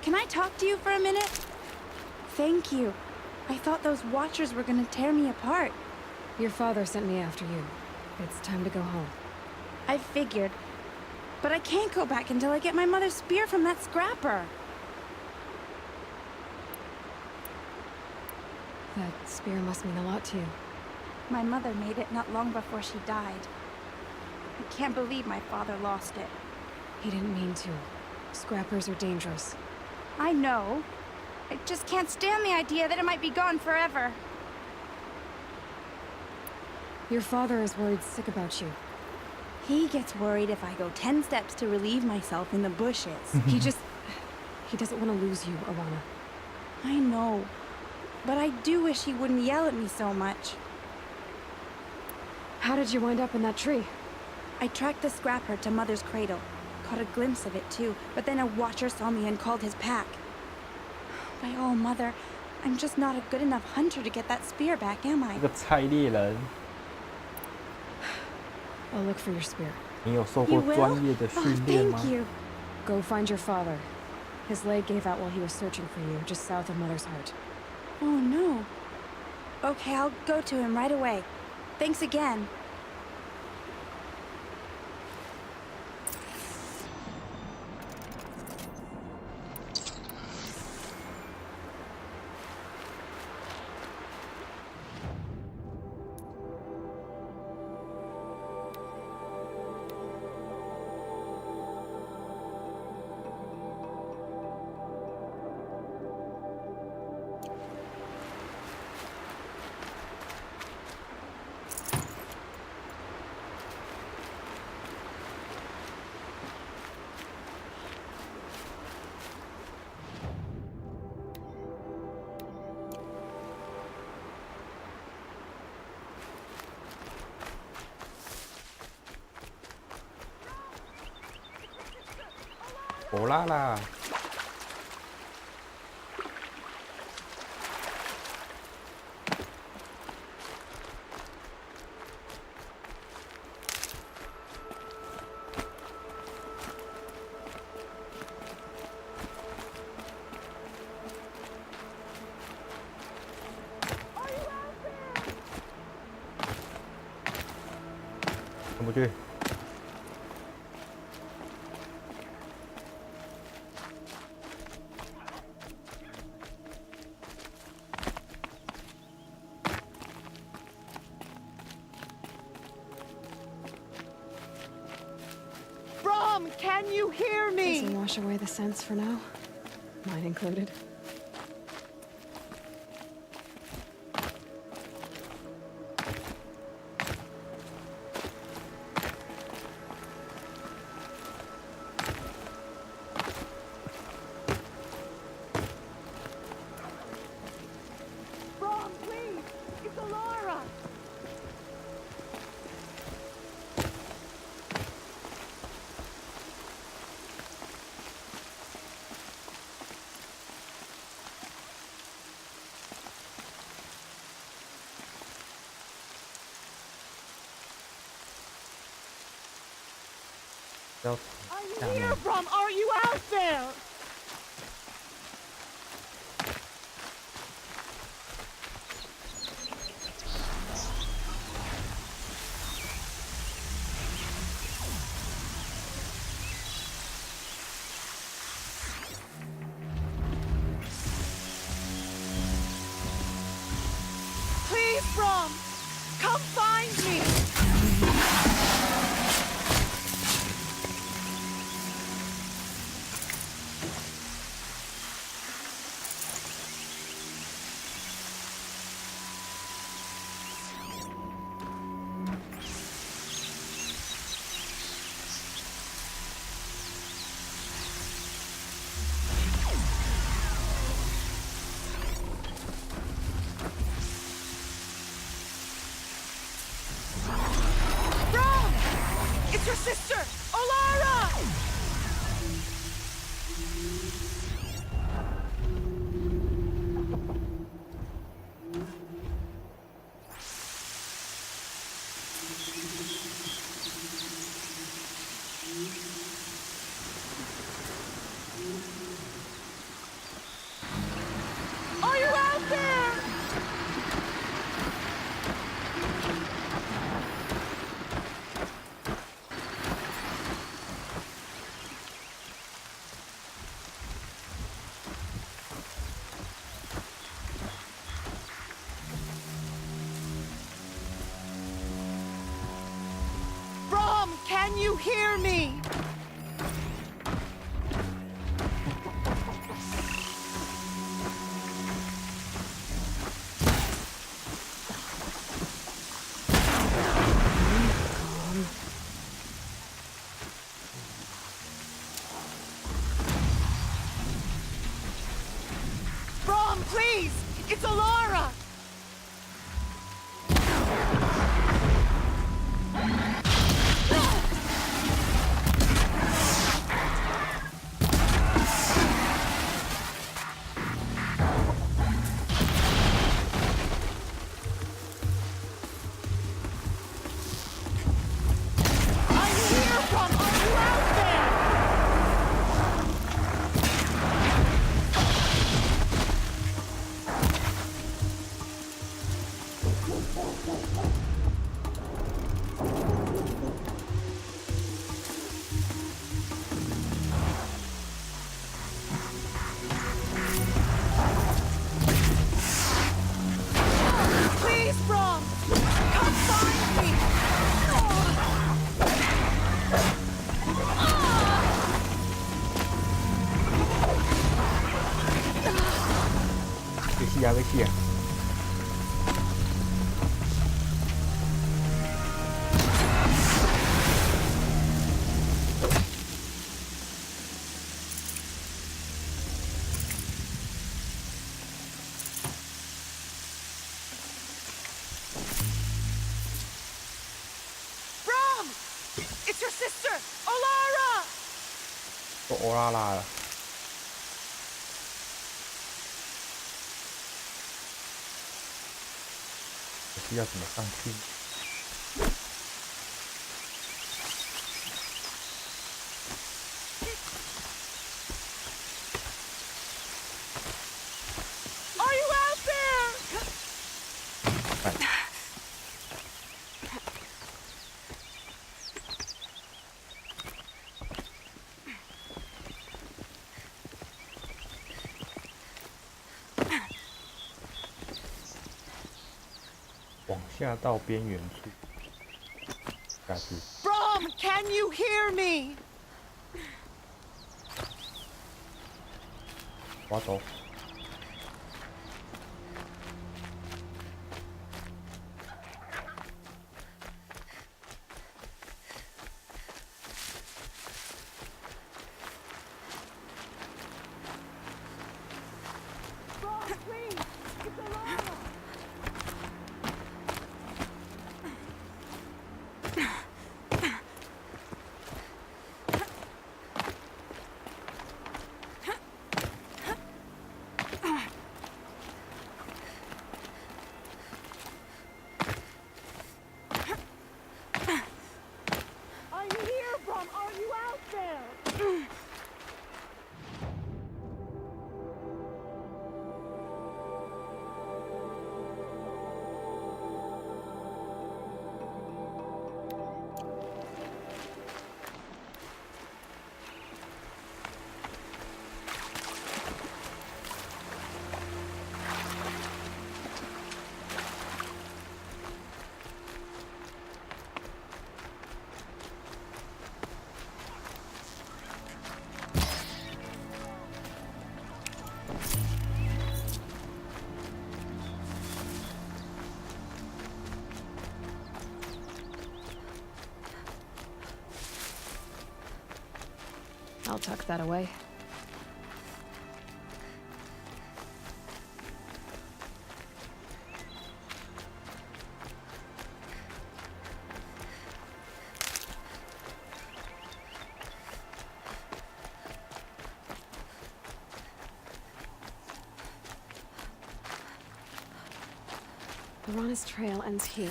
Can I talk to you for a minute? Thank you. I thought those Watchers were gonna tear me apart. Your father sent me after you. It's time to go home. I figured. But I can't go back until I get my mother's spear from that scrapper. That spear must mean a lot to you. My mother made it not long before she died. I can't believe my father lost it. He didn't mean to. Scrappers are dangerous. I know. I just can't stand the idea that it might be gone forever. Your father is worried sick about you. He gets worried if I go 10 steps to relieve myself in the bushes. He doesn't want to lose you, Arana. I know. But I do wish he wouldn't yell at me so much. How did you wind up in that tree? I tracked the scrapper to Mother's cradle. Caught a glimpse of it too, but then a Watcher saw me and called his pack. By all, Mother, I'm just not a good enough hunter to get that spear back, am I? 这个菜地人， I'll look for your spear. 你有受过专业的训练吗？ Thank you. Go find your father. His leg gave out while he was searching for you, just south of Mother's Heart. Oh no. Okay, I'll go to him right away. Thanks again. Oh la la！ 上不去。 Can you hear me? Does it wash away the scents for now? Mine included. Brom, please! It's Alara! Are you here, Brom? Are you out there? Please, Brom! Come find me! you hear me? Brom, please! It's Alara! Please, Brom! Come find me! 危险啊！危险！Brom! It's your sister, Alara! 都欧拉拉了。可是要怎么上去？ Are you out there? 往下到边缘处，下去。 Brom, can you hear me? 滑走。 Brom, please! It's Alara! I'm here, Brom! Are you out there? I'll tuck that away. Lorana's trail ends here.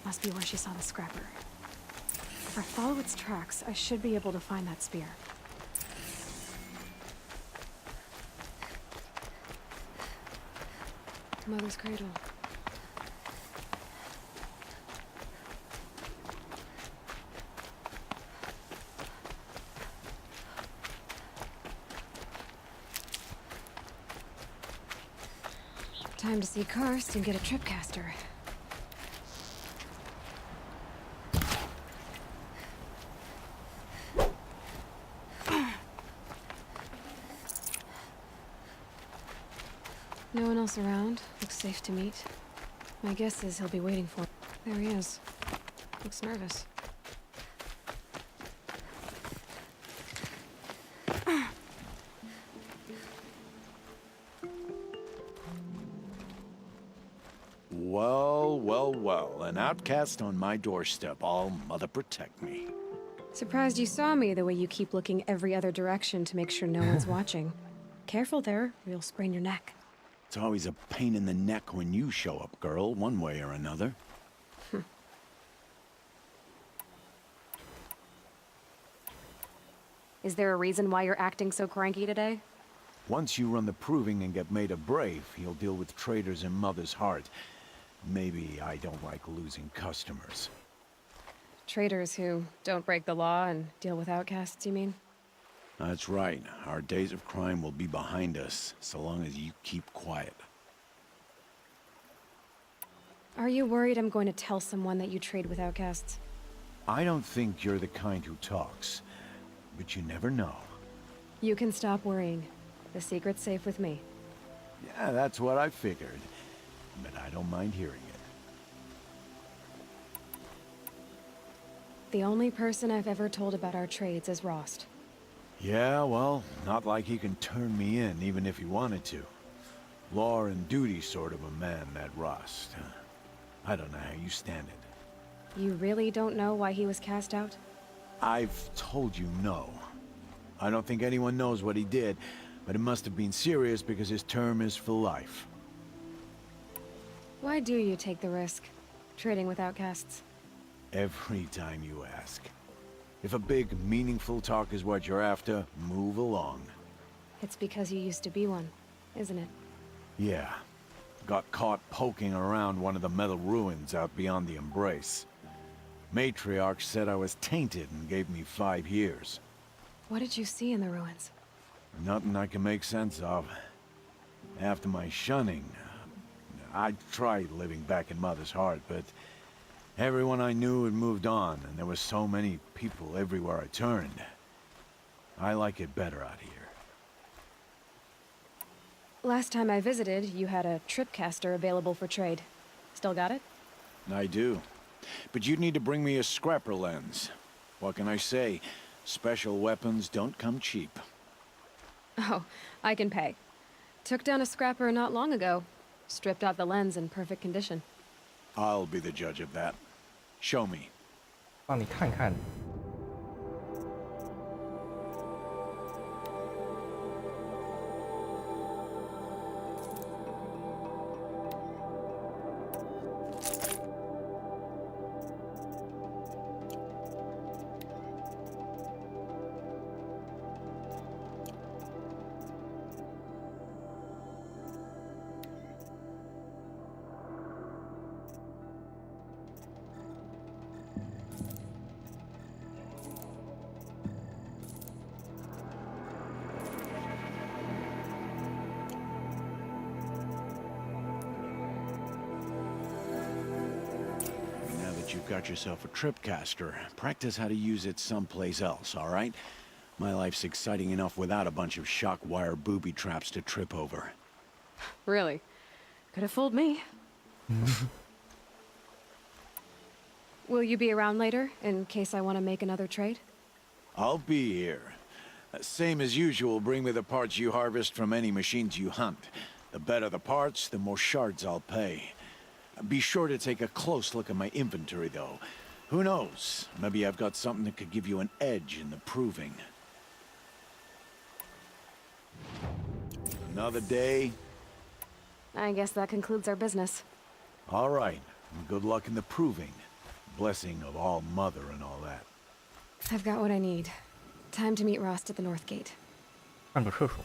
Must be where she saw the scrapper. If I follow its tracks, I should be able to find that spear. Mother's cradle. Time to see Karst and get a tripcaster. No one else around. Looks safe to meet. My guess is he'll be waiting for me. There he is. Looks nervous. Well, well, well. An outcast on my doorstep. All mother protect me. Surprised you saw me the way you keep looking every other direction to make sure no one's watching. Careful there, or you'll sprain your neck. It's always a pain in the neck when you show up, girl, one way or another. Is there a reason why you're acting so cranky today? Once you run the proving and get made a brave, you'll deal with traitors in Mother's heart. Maybe I don't like losing customers. Traitors who don't break the law and deal with outcasts, you mean? That's right. Our days of crime will be behind us, so long as you keep quiet. Are you worried I'm going to tell someone that you trade with outcasts? I don't think you're the kind who talks, but you never know. You can stop worrying. The secret's safe with me. Yeah, that's what I figured, but I don't mind hearing it. The only person I've ever told about our trades is Rost. Yeah, well, not like he can turn me in, even if he wanted to. Law and duty sort of a man, that Rost. I don't know how you stand it. You really don't know why he was cast out? I've told you no. I don't think anyone knows what he did, but it must have been serious because his term is for life. Why do you take the risk, trading with outcasts? Every time you ask. If a big, meaningful talk is what you're after, move along. It's because you used to be one, isn't it? Yeah. Got caught poking around one of the metal ruins out beyond the Embrace. Matriarch said I was tainted and gave me 5 years. What did you see in the ruins? Nothing I can make sense of. After my shunning, I tried living back in Mother's heart, but everyone I knew had moved on, and there were so many people everywhere I turned. I like it better out here. Last time I visited, you had a tripcaster available for trade. Still got it? I do. But you'd need to bring me a scrapper lens. What can I say? Special weapons don't come cheap. Oh, I can pay. Took down a scrapper not long ago. Stripped out the lens in perfect condition. I'll be the judge of that. Show me. 让你看看。You've got yourself a tripcaster. Practice how to use it someplace else, all right? My life's exciting enough without a bunch of shock wire booby traps to trip over. Really? Could have fooled me. Will you be around later, in case I want to make another trade? I'll be here. Same as usual, bring me the parts you harvest from any machines you hunt. The better the parts, the more shards I'll pay. Be sure to take a close look at my inventory, though. Who knows? Maybe I've got something that could give you an edge in the proving. Another day? I guess that concludes our business. All right. Good luck in the proving. Blessing of All Mother and all that. I've got what I need. Time to meet Rost at the North Gate. 上个厕所。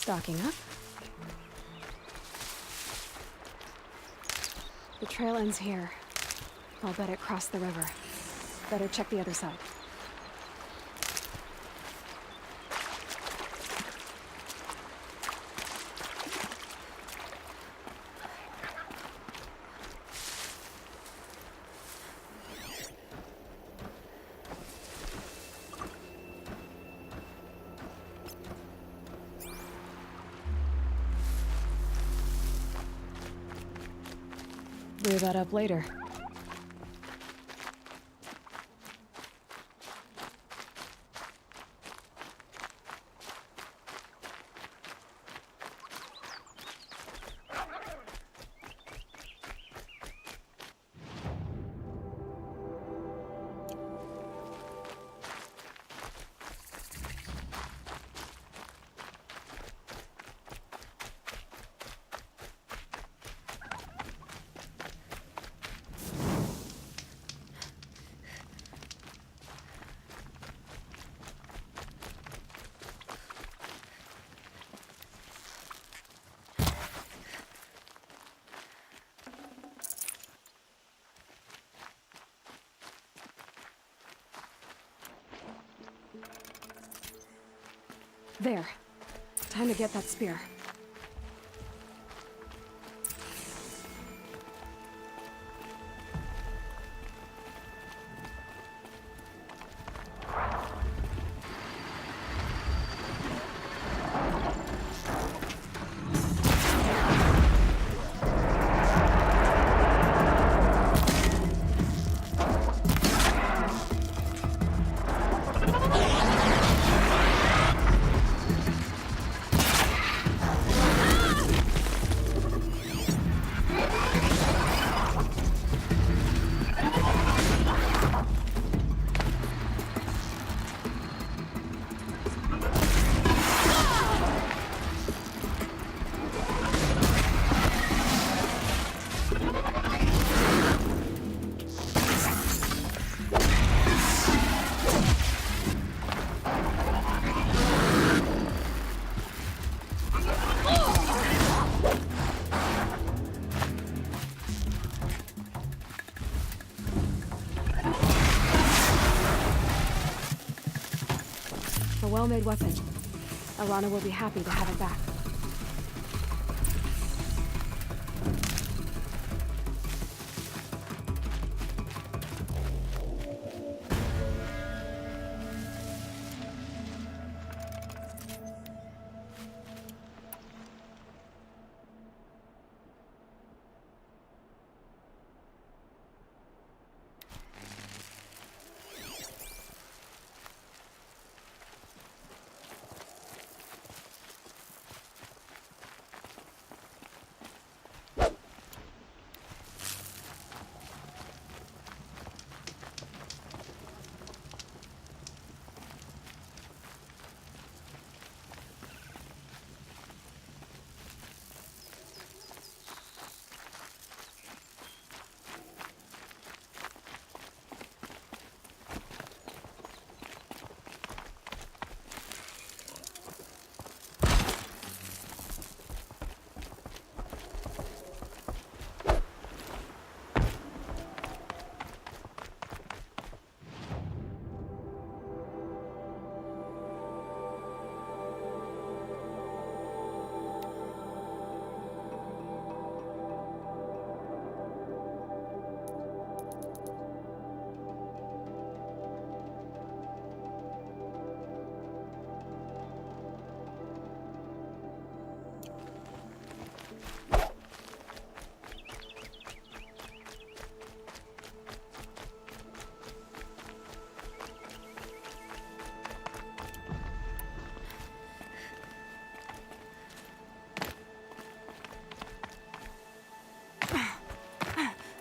Stocking up. The trail ends here. I'll bet it crossed the river. Better check the other side. Weigh that up later. There. Time to get that spear. A well-made weapon. Alana will be happy to have it back.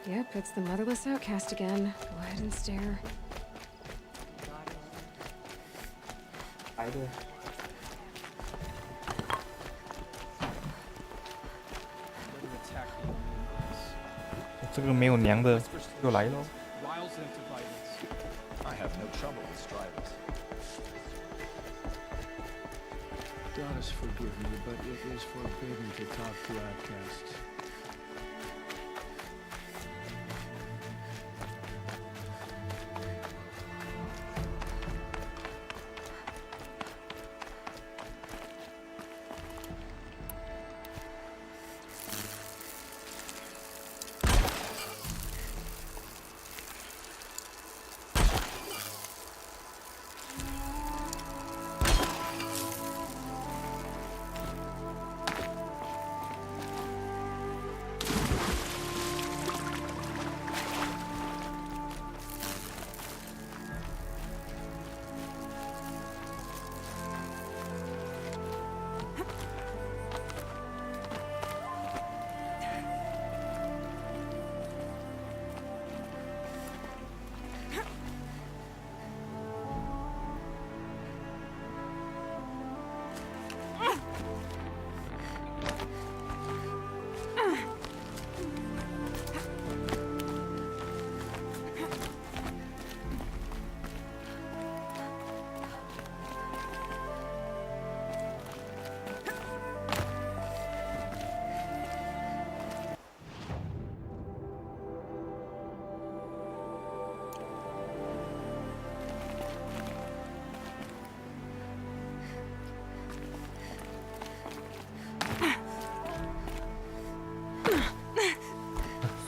Yep, it's the motherless outcast again. Go ahead and stare. Either. 这个没有娘的又来喽。 I have no trouble with strivers. Goddess forgive me, but it is forbidden to talk to outcasts.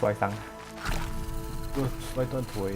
Xoay xăng xoay tuần tuổi.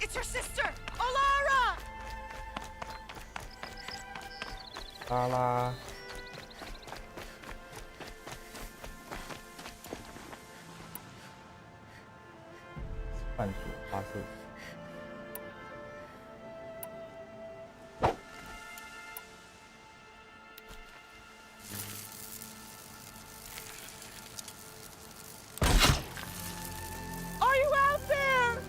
It's your sister, Alara! 拉拉，探索发射。Are you out there?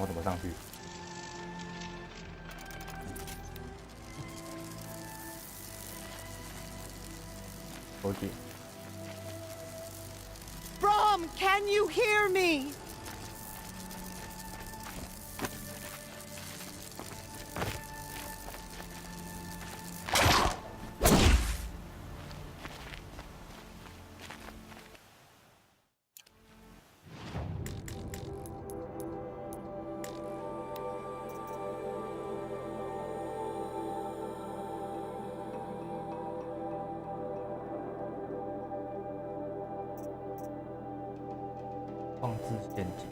我怎么上去？手机。 Brom, can you hear me?《放置陷阱》。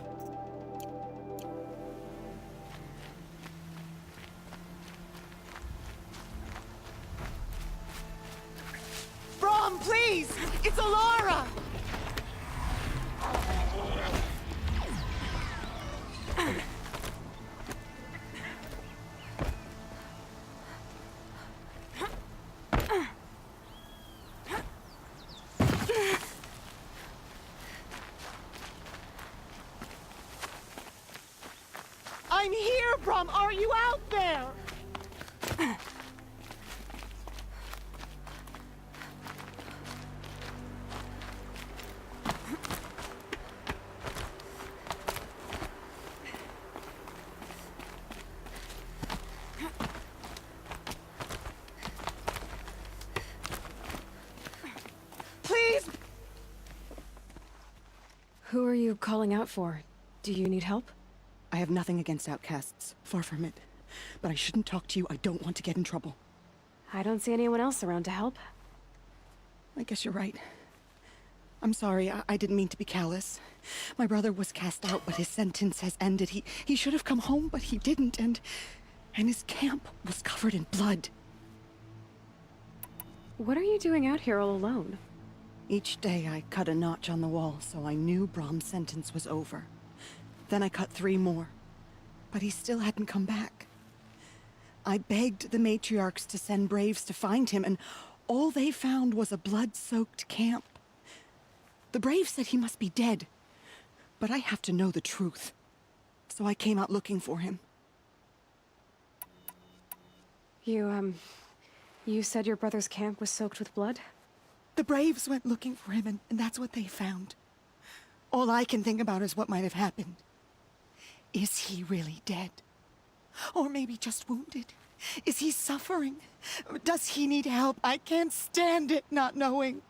Brom, please! It's Alara! I'm here, Brom! Are you out there? Please! Who are you calling out for? Do you need help? I have nothing against outcasts. Far from it. But I shouldn't talk to you. I don't want to get in trouble. I don't see anyone else around to help. I guess you're right. I'm sorry, I didn't mean to be callous. My brother was cast out, but his sentence has ended. He should have come home, but he didn't, and his camp was covered in blood. What are you doing out here all alone? Each day I cut a notch on the wall, so I knew Brom's sentence was over. Then I cut 3 more, but he still hadn't come back. I begged the matriarchs to send braves to find him, and all they found was a blood-soaked camp. The braves said he must be dead, but I have to know the truth. So I came out looking for him. You said your brother's camp was soaked with blood? The braves went looking for him, and that's what they found. All I can think about is what might have happened. Is he really dead? Or maybe just wounded? Is he suffering? Does he need help? I can't stand it not knowing.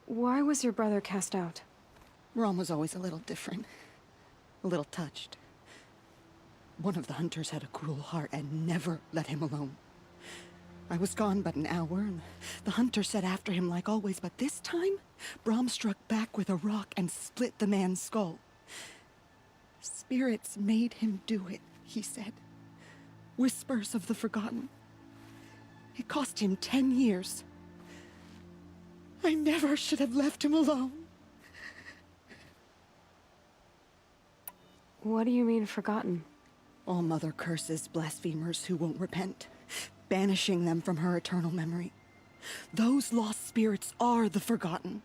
Why was your brother cast out? Rom was always a little different. A little touched. One of the hunters had a cruel heart and never let him alone. I was gone but an hour, and the hunter set after him like always, but this time, Brom struck back with a rock and split the man's skull. Spirits made him do it, he said. Whispers of the forgotten. It cost him 10 years. I never should have left him alone. What do you mean, forgotten? All Mother curses blasphemers who won't repent, banishing them from her eternal memory. Those lost spirits are the forgotten.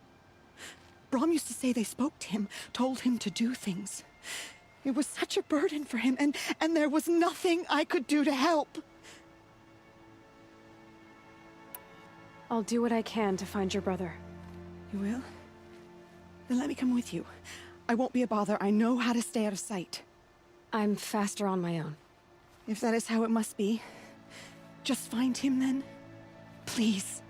Brom used to say they spoke to him, told him to do things. It was such a burden for him, and there was nothing I could do to help. I'll do what I can to find your brother. You will? Then let me come with you. I won't be a bother. I know how to stay out of sight. I'm faster on my own. If that is how it must be, just find him then. Please.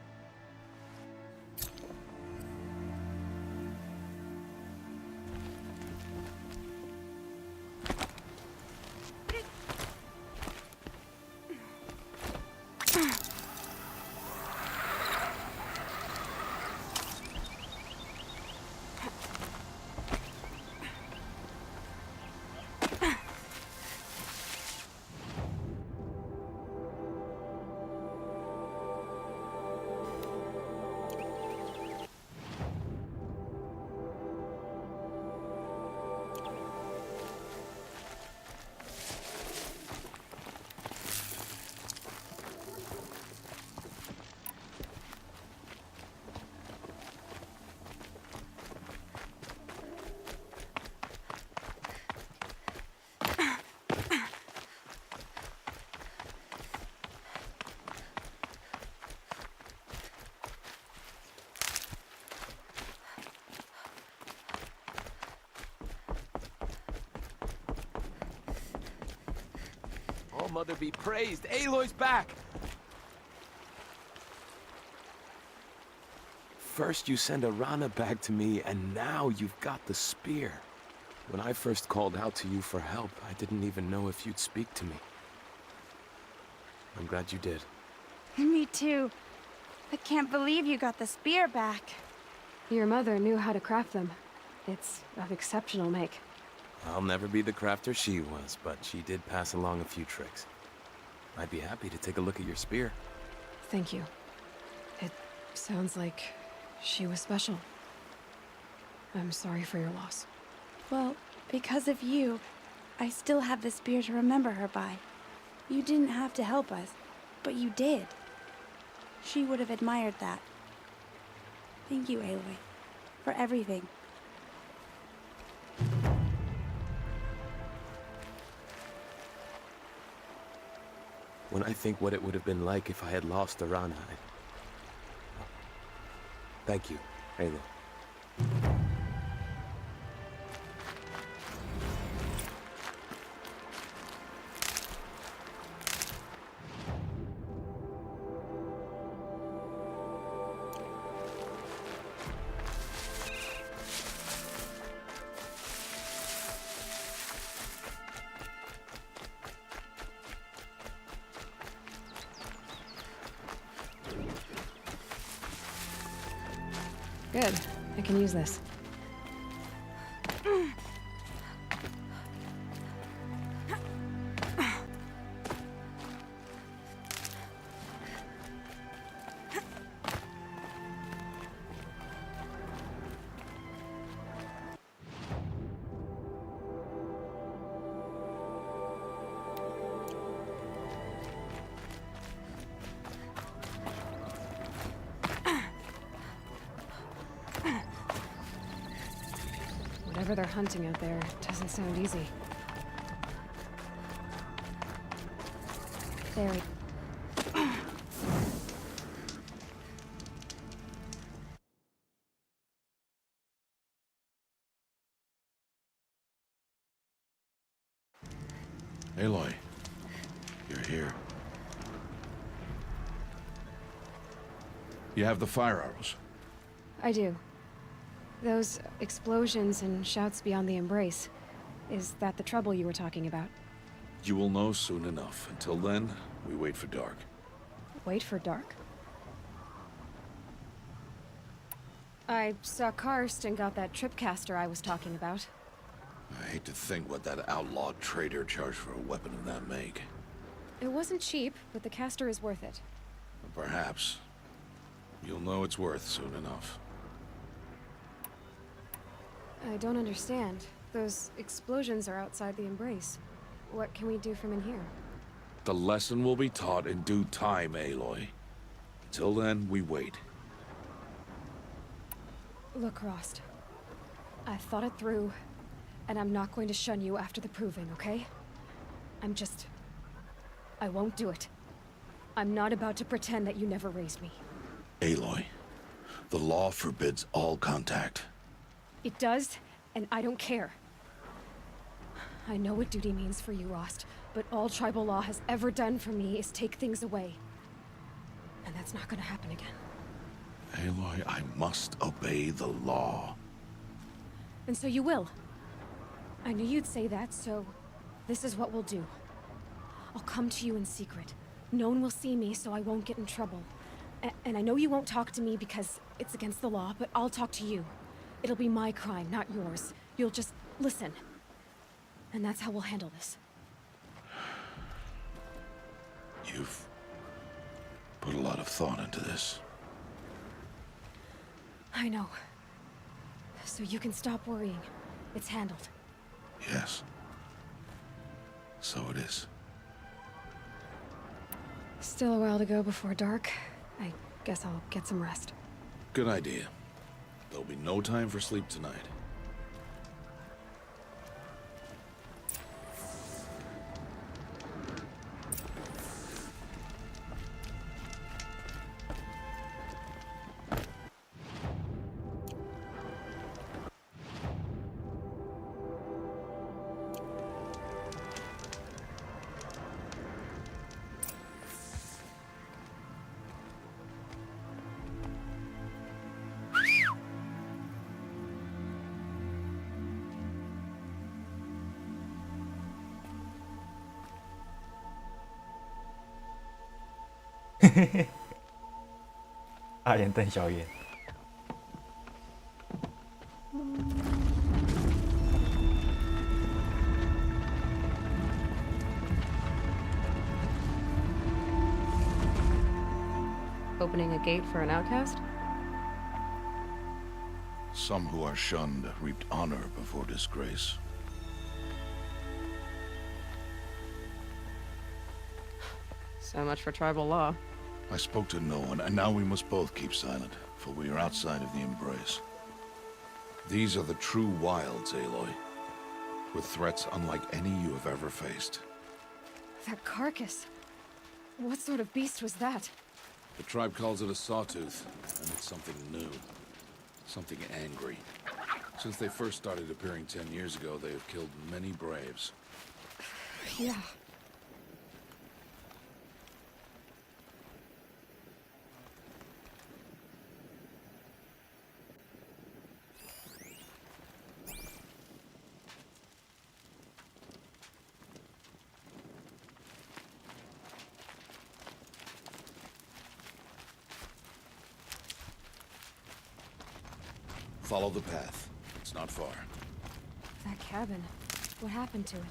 Oh, Mother be praised! Aloy's back! First you send Arana back to me, and now you've got the spear. When I first called out to you for help, I didn't even know if you'd speak to me. I'm glad you did. Me too. I can't believe you got the spear back. Your mother knew how to craft them. It's of exceptional make. I'll never be the crafter she was, but she did pass along a few tricks. I'd be happy to take a look at your spear. Thank you. It sounds like she was special. I'm sorry for your loss. Well, because of you, I still have the spear to remember her by. You didn't have to help us, but you did. She would have admired that. Thank you, Aloy, for everything. When I think what it would have been like if I had lost Arana, Thank you, Aloy. Good. I can use this. Whatever they're hunting out there doesn't sound easy. There we... Aloy, you're here. You have the fire arrows. I do. Those explosions and shouts beyond the embrace. Is that the trouble you were talking about? You will know soon enough. Until then, we wait for dark. Wait for dark? I saw Karst and got that tripcaster I was talking about. I hate to think what that outlawed trader charged for a weapon of that make. It wasn't cheap, but the caster is worth it. Perhaps. You'll know it's worth soon enough. I don't understand. Those explosions are outside the embrace. What can we do from in here? The lesson will be taught in due time, Aloy. Till then, we wait. Look, Rost. I thought it through, and I'm not going to shun you after the proving, okay? I won't do it. I'm not about to pretend that you never raised me. Aloy, the law forbids all contact. It does, and I don't care. I know what duty means for you, Rost, but all tribal law has ever done for me is take things away. And that's not gonna happen again. Aloy, I must obey the law. And so you will. I knew you'd say that, so this is what we'll do. I'll come to you in secret. No one will see me, so I won't get in trouble. And I know you won't talk to me because it's against the law, but I'll talk to you. It'll be my crime, not yours. You'll just listen. And that's how we'll handle this. You've put a lot of thought into this. I know. So you can stop worrying. It's handled. Yes. So it is. Still a while to go before dark. I guess I'll get some rest. Good idea. There'll be no time for sleep tonight.大眼瞪小眼。Opening a gate for an outcast? Some who are shunned reaped honor before disgrace. So much for tribal law. I spoke to no one, and now we must both keep silent, for we are outside of the embrace. These are the true wilds, Aloy, with threats unlike any you have ever faced. That carcass. What sort of beast was that? The tribe calls it a sawtooth, and it's something new. Something angry. Since they first started appearing 10 years ago, they have killed many braves. Yeah. Follow the path. It's not far. That cabin. What happened to it?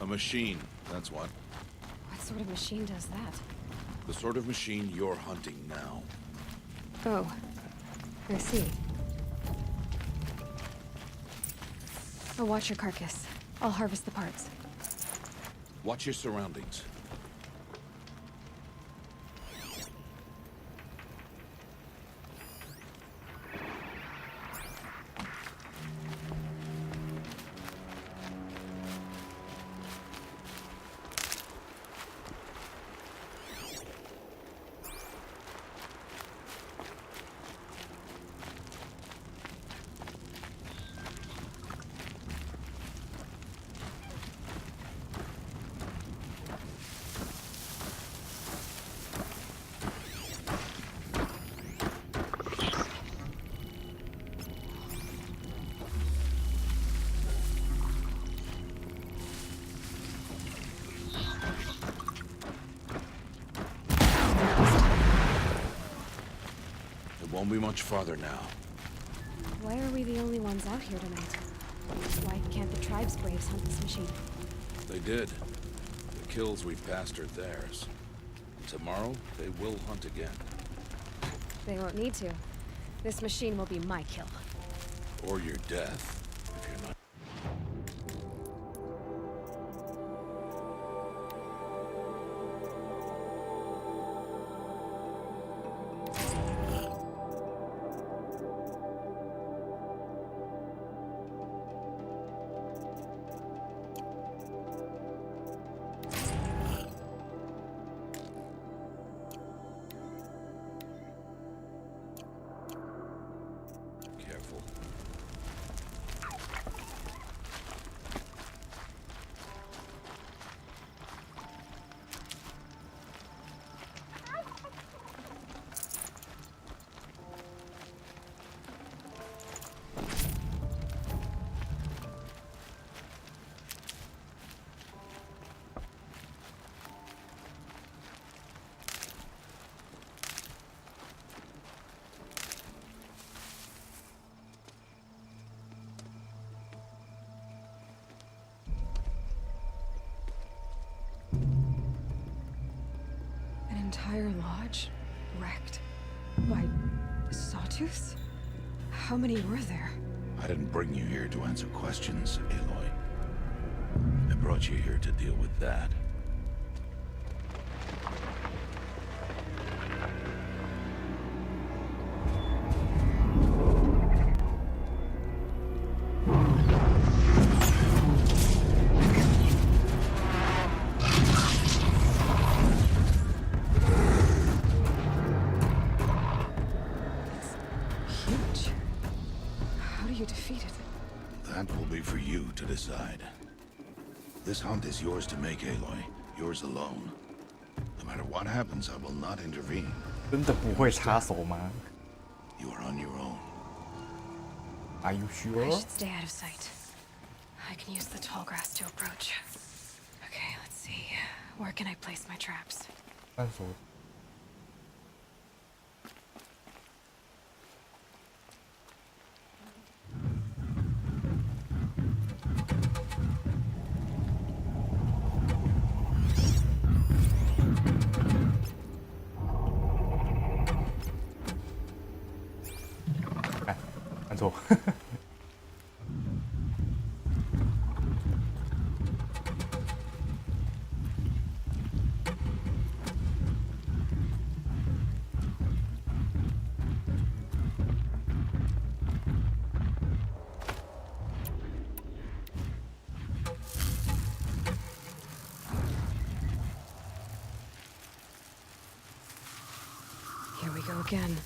A machine, that's what. What sort of machine does that? The sort of machine you're hunting now. Oh. I see. I'll watch your carcass. I'll harvest the parts. Watch your surroundings. Won't be much farther now. Why are we the only ones out here tonight? Why can't the tribe's braves hunt this machine? They did. The kills we passed are theirs. Tomorrow, they will hunt again. They won't need to. This machine will be my kill. Or your death, if you're not. Careful. An entire lodge wrecked by sawtooths? How many were there? I didn't bring you here to answer questions, Aloy. I brought you here to deal with that. Huge. How do you defeat it? That will be for you to decide. This hunt is yours to make, Aloy. Yours alone. No matter what happens, I will not intervene. 真的不会插手吗 You are on your own.？Are you I sure? should stay out of sight. I can use the tall grass to approach. Okay, let's see. Where can I place my traps? 探索 哎，按错。Here we go again.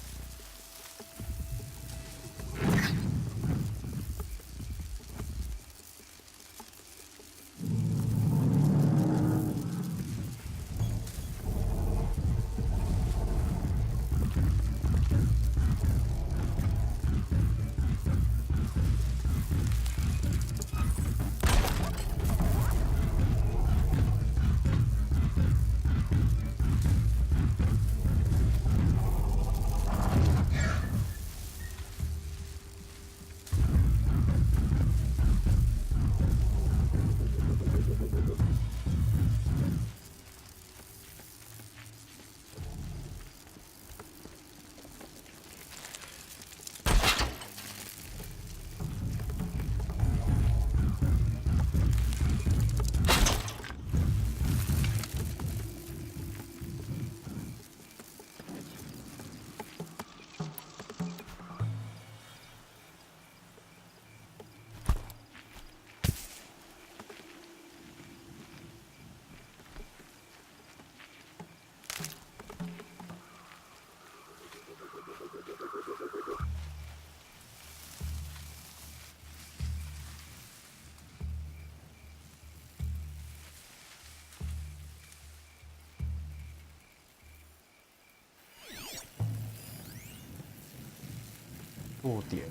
弱点，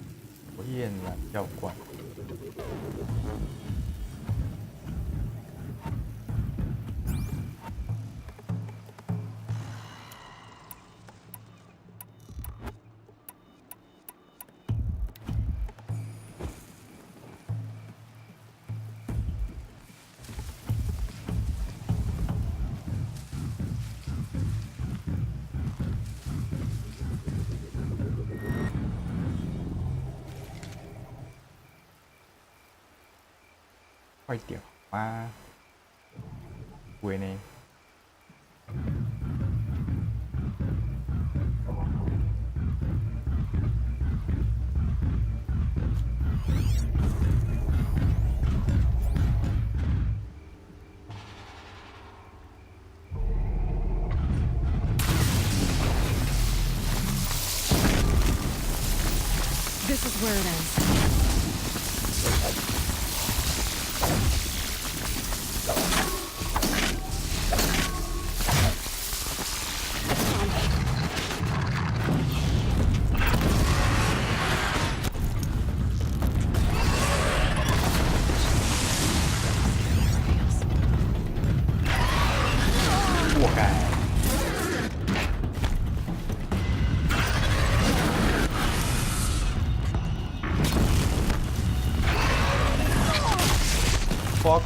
火焰燃料罐。快点好吗？喂呢？This is where it ends. Fuck.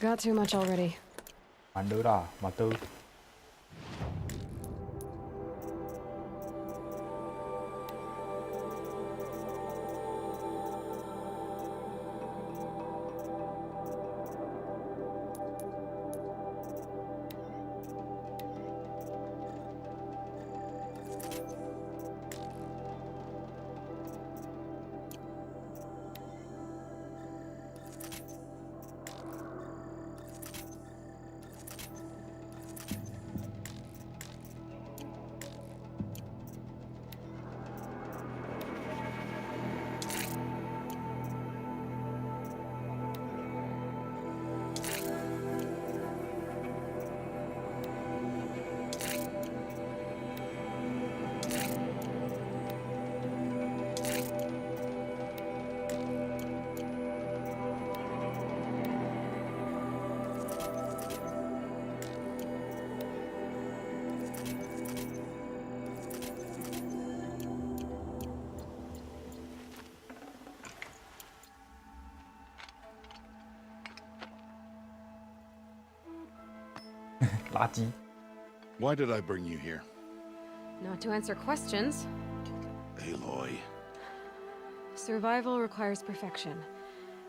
Got too much already. 慢倒啦，慢倒。垃圾。Why did I bring you here? Not to answer questions. Aloy. Survival requires perfection.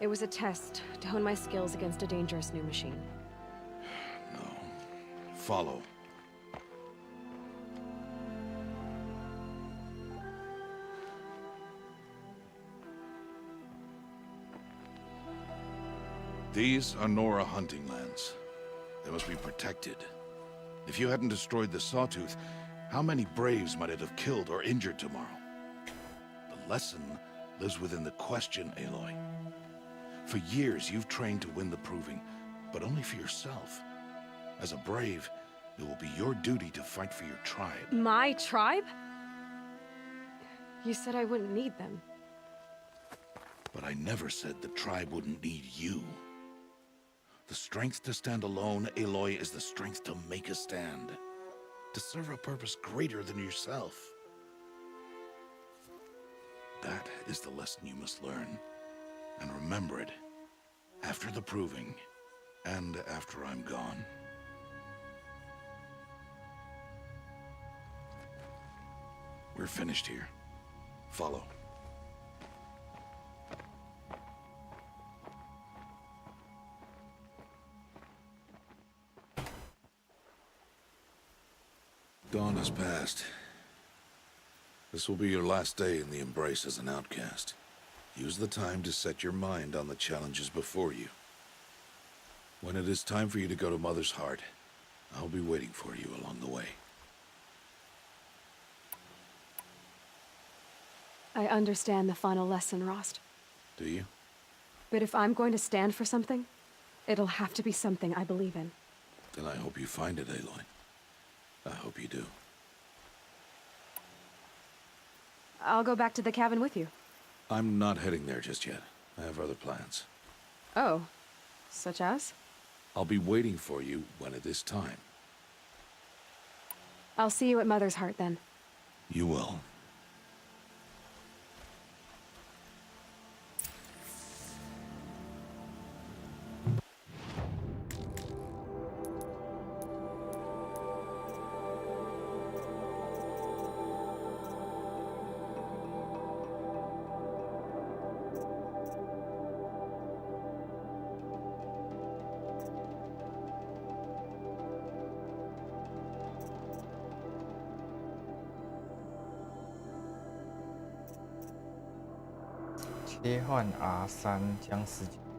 It was a test to hone my skills against a dangerous new machine. No. Follow. These are Nora hunting lands. They must be protected. If you hadn't destroyed the Sawtooth, how many Braves might it have killed or injured tomorrow? The lesson lives within the question, Aloy. For years, you've trained to win the Proving, but only for yourself. As a Brave, it will be your duty to fight for your tribe. My tribe? You said I wouldn't need them. But I never said the tribe wouldn't need you. The strength to stand alone, Aloy, is the strength to make a stand. To serve a purpose greater than yourself. That is the lesson you must learn. And remember it. After the Proving. And after I'm gone. We're finished here. Follow. Dawn has passed. This will be your last day in the Embrace as an outcast. Use the time to set your mind on the challenges before you. When it is time for you to go to Mother's Heart, I'll be waiting for you along the way. I understand the final lesson, Rost. Do you? But if I'm going to stand for something, it'll have to be something I believe in. Then I hope you find it, Aloy. I hope you do. I'll go back to the cabin with you. I'm not heading there just yet. I have other plans. Oh. Such as? I'll be waiting for you when it is time. I'll see you at Mother's Heart, then. You will.切换 R3将时间。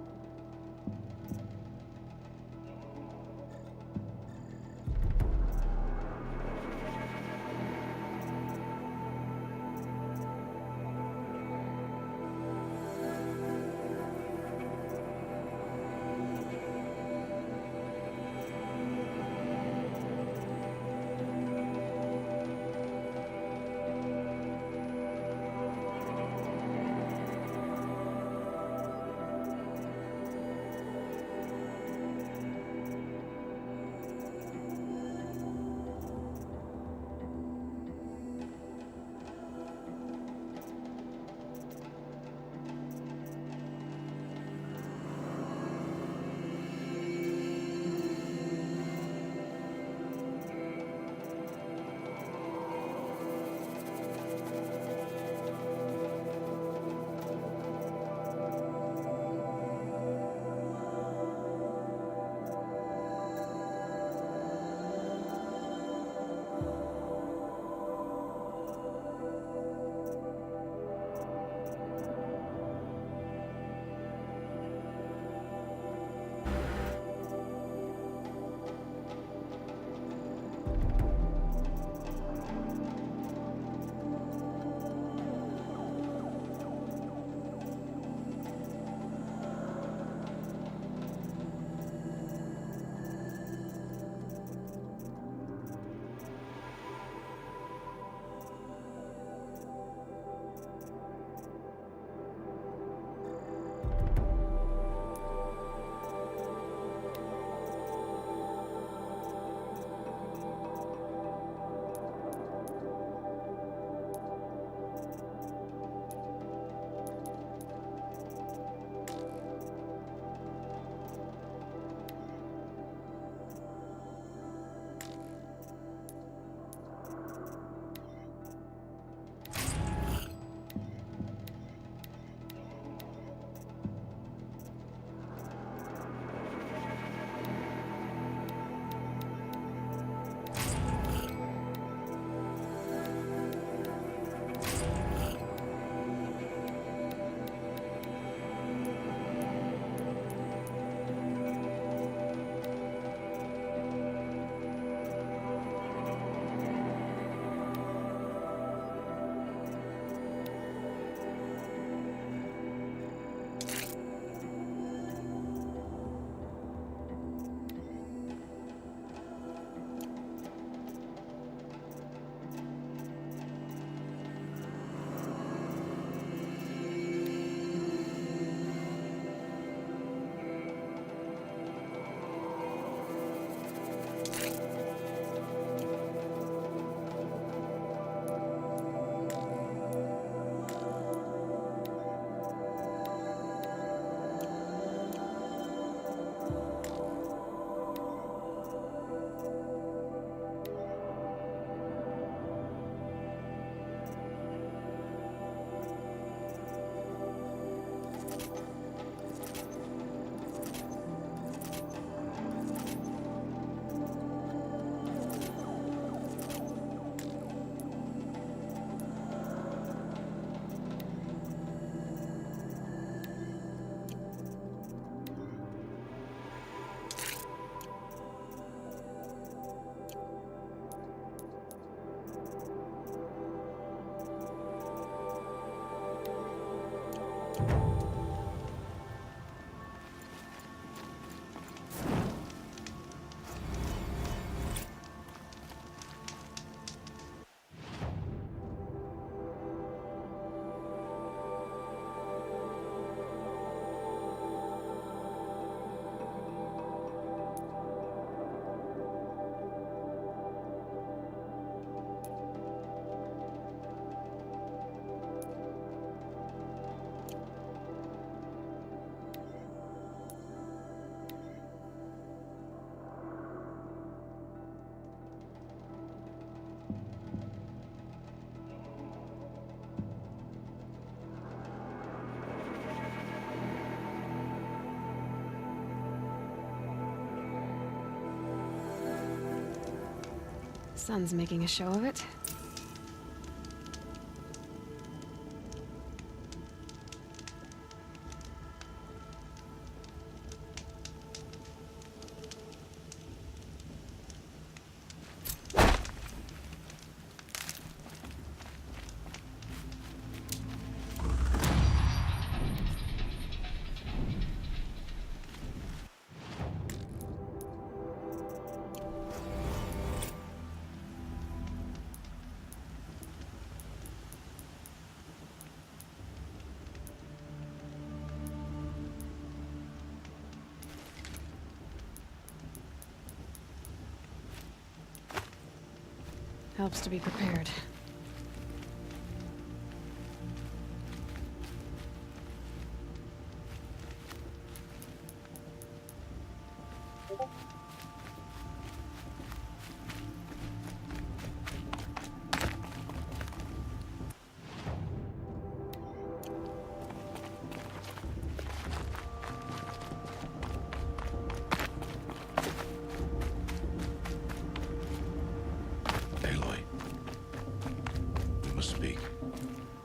Son's making a show of it. Helps to be prepared. Speak.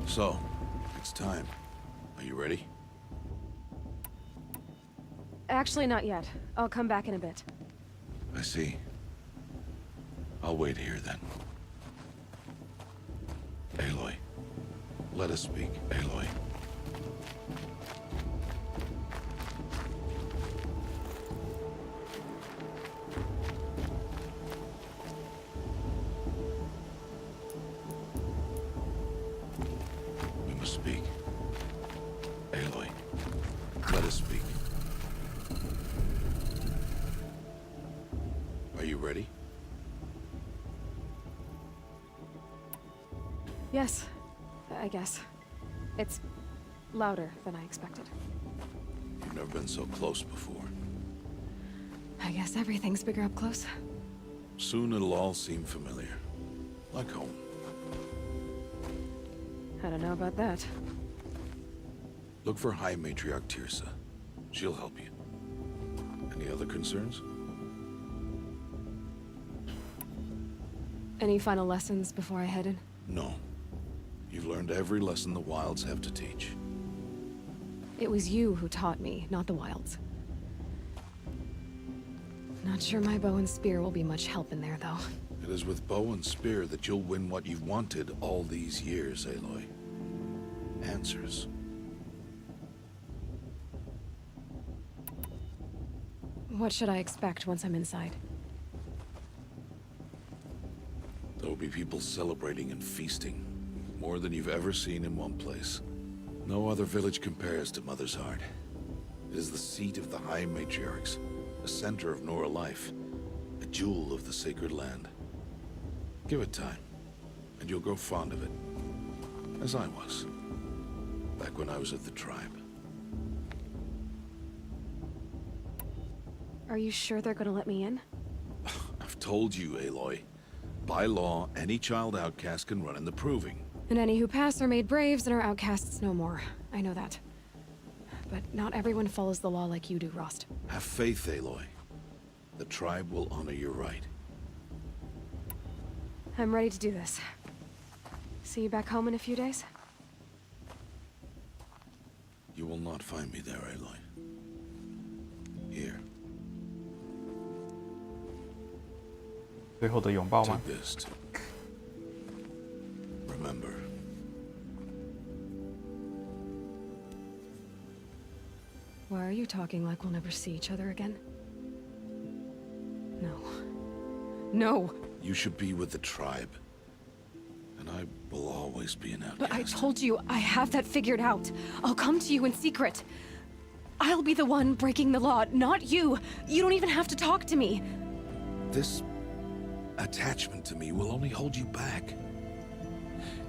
So, it's time. Are you ready? Actually, not yet. I'll come back in a bit. I see. I'll wait here then. Aloy. Let us speak, Aloy. Speak. Aloy, let us speak. Are you ready? Yes, I guess. It's louder than I expected. You've never been so close before. I guess everything's bigger up close. Soon it'll all seem familiar. Like home. I don't know about that. Look for High Matriarch Tirsa. She'll help you. Any other concerns? Any final lessons before I head in? No. You've learned every lesson the Wilds have to teach. It was you who taught me, not the Wilds. Not sure my bow and spear will be much help in there, though. It is with bow and spear that you'll win what you've wanted all these years, Aloy. Answers. What should I expect once I'm inside? There will be people celebrating and feasting. More than you've ever seen in one place. No other village compares to Mother's Heart. It is the seat of the High Matriarchs, a center of Nora life, a jewel of the sacred land. Give it time, and you'll grow fond of it. As I was, back when I was at the tribe. Are you sure they're gonna let me in? I've told you, Aloy. By law, any child outcast can run in the proving. And any who pass are made braves and are outcasts no more. I know that. But not everyone follows the law like you do, Rost. Have faith, Aloy. The tribe will honor your right. I'm ready to do this. See you back home in a few days? You will not find me there, Aloy. Here. 最后的拥抱吗？ Take this. Remember. Why are you talking like we'll never see each other again? No. No! You should be with the tribe. And I will always be an outcast. But I told you, I have that figured out. I'll come to you in secret. I'll be the one breaking the law, not you. You don't even have to talk to me. This attachment to me will only hold you back.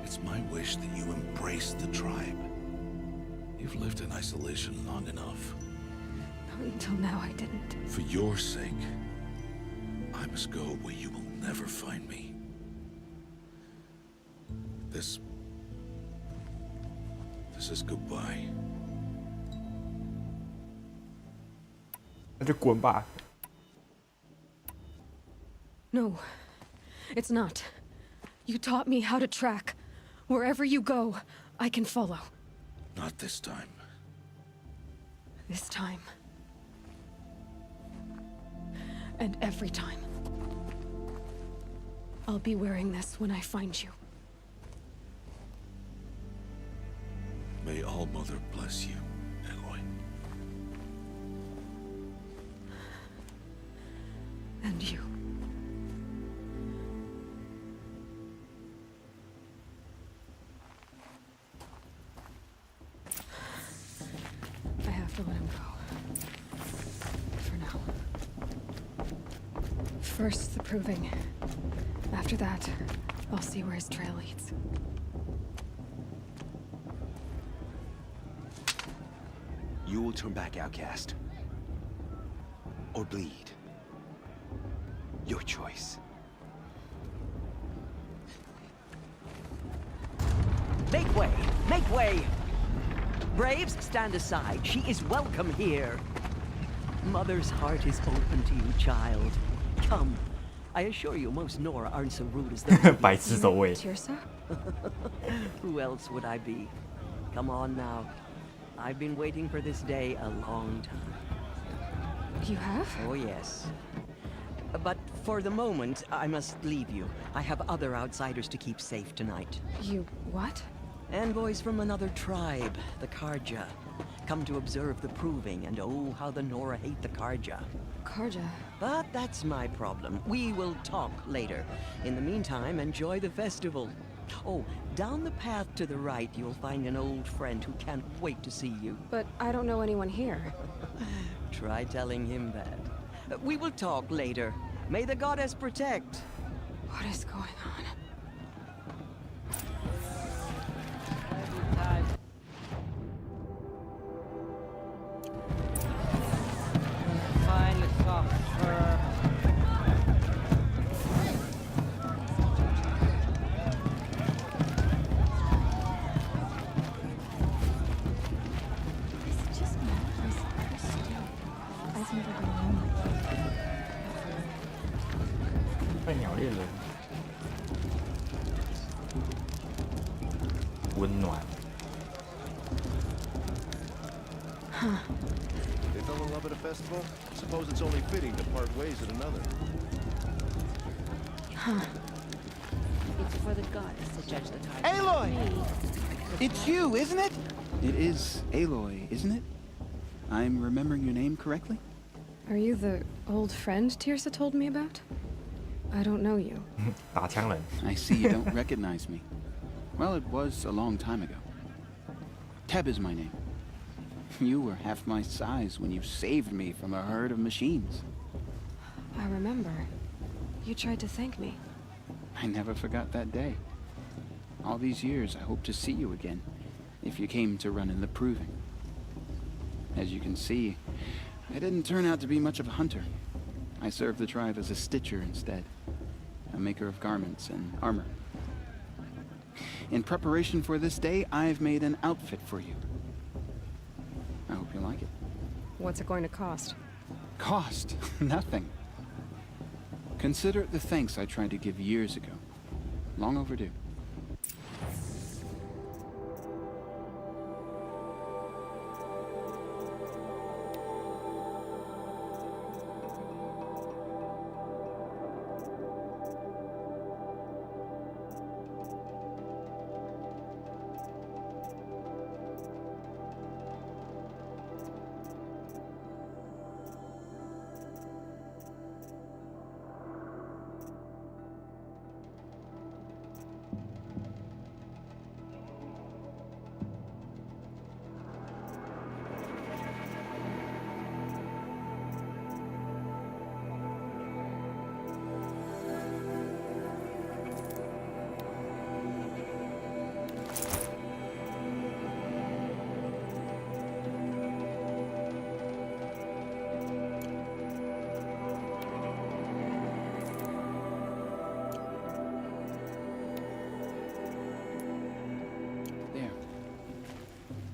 It's my wish that you embrace the tribe. You've lived in isolation long enough. Until now, I didn't. For your sake, I must go where you will never find me. This is goodbye. 那就滚吧。 No. It's not. You taught me how to track. Wherever you go, I can follow. Not this time. This time. And every time. I'll be wearing this when I find you. May All-Mother bless you, Aloy. And you. I have to let him go. For now. First, the proving. After that, I'll see where his trail leads. You will turn back, outcast. Or bleed. Your choice. Make way! Make way! Braves, stand aside. She is welcome here. Mother's heart is open to you, child. Come. I assure you, most Nora aren't so rude as those. 白痴走位。 Tirsa? Who else would I be? Come on now. I've been waiting for this day a long time. You have? Oh, yes. But for the moment, I must leave you. I have other outsiders to keep safe tonight. You what? Envoys from another tribe, the Karja. Come to observe the proving, and oh, how the Nora hate the Karja. Karja? But that's my problem. We will talk later. In the meantime, enjoy the festival. Oh, down the path to the right, you'll find an old friend who can't wait to see you. But I don't know anyone here. Try telling him that. We will talk later. May the goddess protect. What is going on? Finally soft fur. It's just not a place for still. I've never been alone like this. 菜鸟猎人，温暖。 Huh. They fell in love at a festival? Suppose it's only fitting to part ways at another. Huh. It's for the goddess to judge the time. Aloy! It's you, isn't it? It is Aloy, isn't it? I'm remembering your name correctly? Are you the old friend Tirsa told me about? I don't know you. 打枪人。 I see you don't recognize me. Well, it was a long time ago. Teb is my name. You were half my size when you saved me from a herd of machines. I remember. You tried to thank me. I never forgot that day. All these years, I hope to see you again, if you came to run in the proving. As you can see, I didn't turn out to be much of a hunter. I served the tribe as a stitcher instead, a maker of garments and armor. In preparation for this day, I've made an outfit for you. I hope you like it. What's it going to cost? Cost? Nothing. Consider it the thanks I tried to give years ago. Long overdue.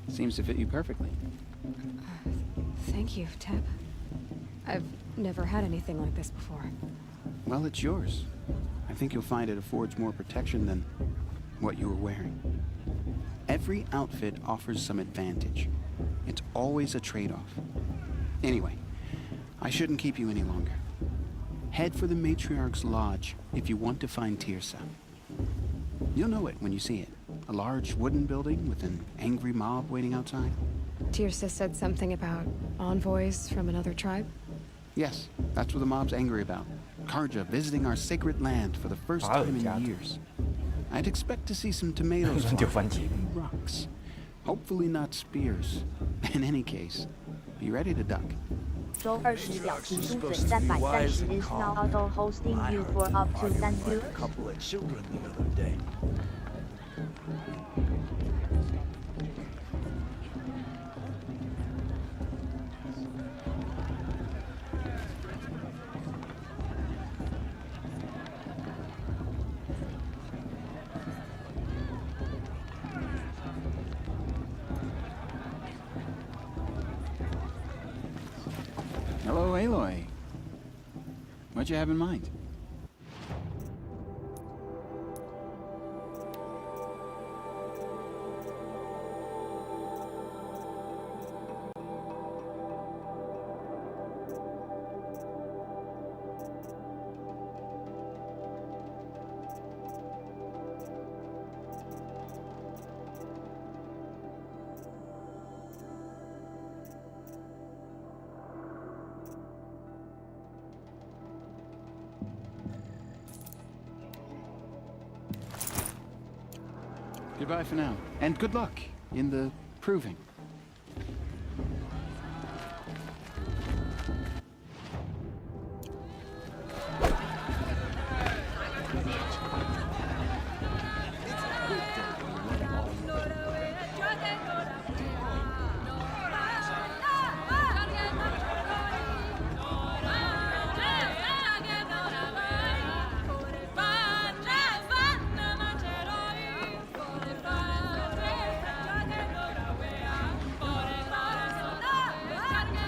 Seems to fit you perfectly. Thank you, Teb. I've never had anything like this before. well, it's yours. I think you'll find it affords more protection than what you were wearing. Every outfit offers some advantage. It's always a trade-off. Anyway, I shouldn't keep you any longer. Head for the Matriarch's Lodge if you want to find Tirsa. You'll know it when you see it. A large wooden building with an angry mob waiting outside. Tirsa said something about envoys from another tribe? Yes, that's what the mob's angry about. Karja visiting our sacred land for the first time in years. I'd expect to see some tomatoes flying, maybe rocks. Hopefully not spears. In any case, be ready to duck. 周20小时嘟嘴330 is now auto hosting you for up to 10 viewers. Couple of children the other day. Hello, Aloy. What'd you have in mind? Goodbye for now, and good luck in the proving.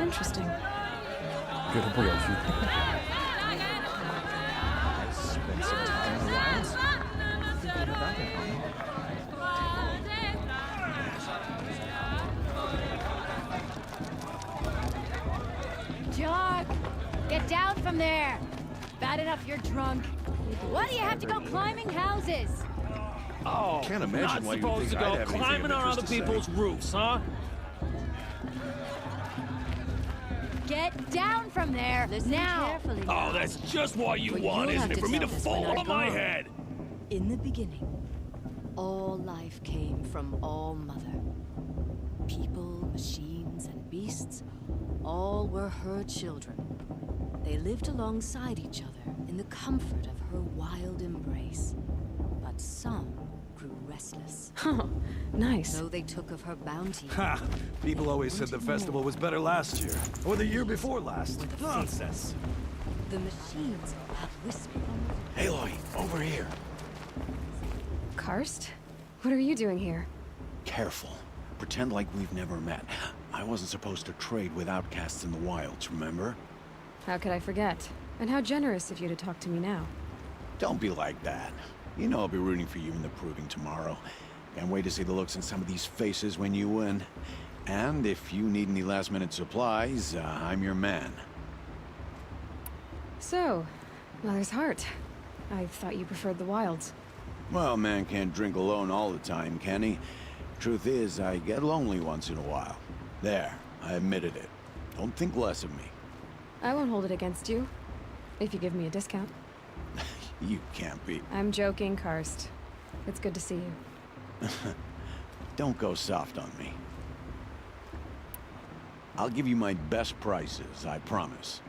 Interesting. 觉得不有趣。 Spent some time in the wilds. Thinking about it, Jock! Get down from there! Bad enough you're drunk. Why do you have to go climbing houses? Oh, can't imagine why you supposed think to I'd go have anything climbing of on interest other to say. people's roofs, huh? Get down from there! Listen now! carefully. Oh, that's just what you But want, you'll isn't have it? For me to tell this fall when on I'm my gone. head. In the beginning, all life came from All Mother. People, machines, and beasts, all were her children. They lived alongside each other in the comfort of her wild embrace. But some grew restless. Huh, nice. So they took of her bounty. Ha! People always said the festival was better last year. Or the year before last. Nonsense. The machines had whispered. Aloy, over here. Karst? What are you doing here? Careful. Pretend like we've never met. I wasn't supposed to trade with outcasts in the wilds, remember? How could I forget? And how generous of you to talk to me now. Don't be like that. You know I'll be rooting for you in the proving tomorrow. Can't wait to see the looks on some of these faces when you win. And if you need any last-minute supplies, I'm your man. So, Mother's Heart. I thought you preferred the wilds. Well, man can't drink alone all the time, can he? Truth is, I get lonely once in a while. There, I admitted it. Don't think less of me. I won't hold it against you. If you give me a discount. You can't be. I'm joking, Karst. It's good to see you. Don't go soft on me. I'll give you my best prices, I promise.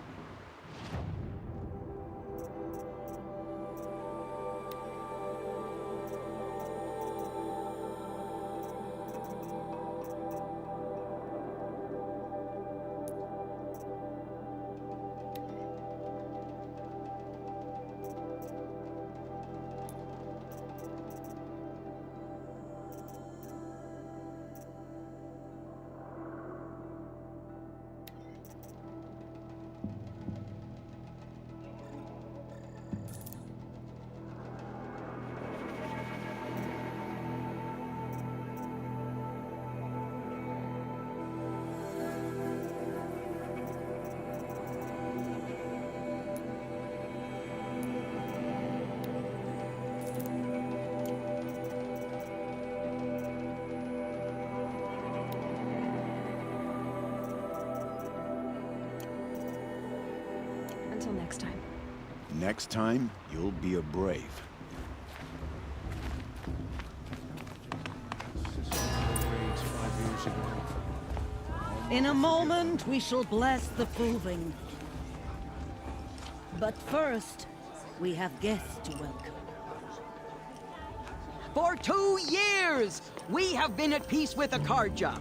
next time. Next time, you'll be a brave. In a moment, we shall bless the proving. But first, we have guests to welcome. For 2 years, we have been at peace with Akarja.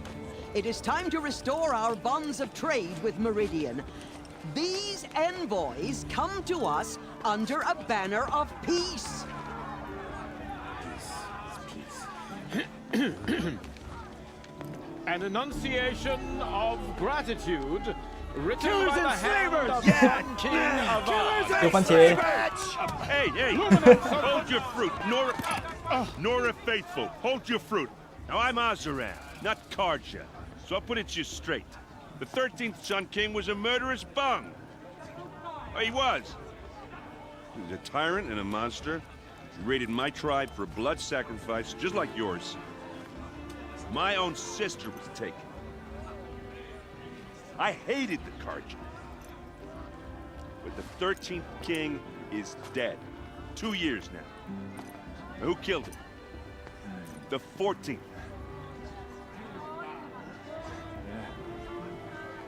It is time to restore our bonds of trade with Meridian. These envoys come to us under a banner of peace. An enunciation of gratitude written Killers by the and hand slavers! of Yeah! Sun King Yeah! of Killers Oz. and 丢番茄。 Hey, hey! Hold your fruit. Nora Faithful, hold your fruit. Now, I'm Azaran, not Karja. So I'll put it to you straight. The 13th Sun King was a murderous bung. Oh, he was. He was a tyrant and a monster. He raided my tribe for a blood sacrifice, just like yours. My own sister was taken. I hated the Karja. But the 13th king is dead. 2 years now. Now, who killed him? The 14th.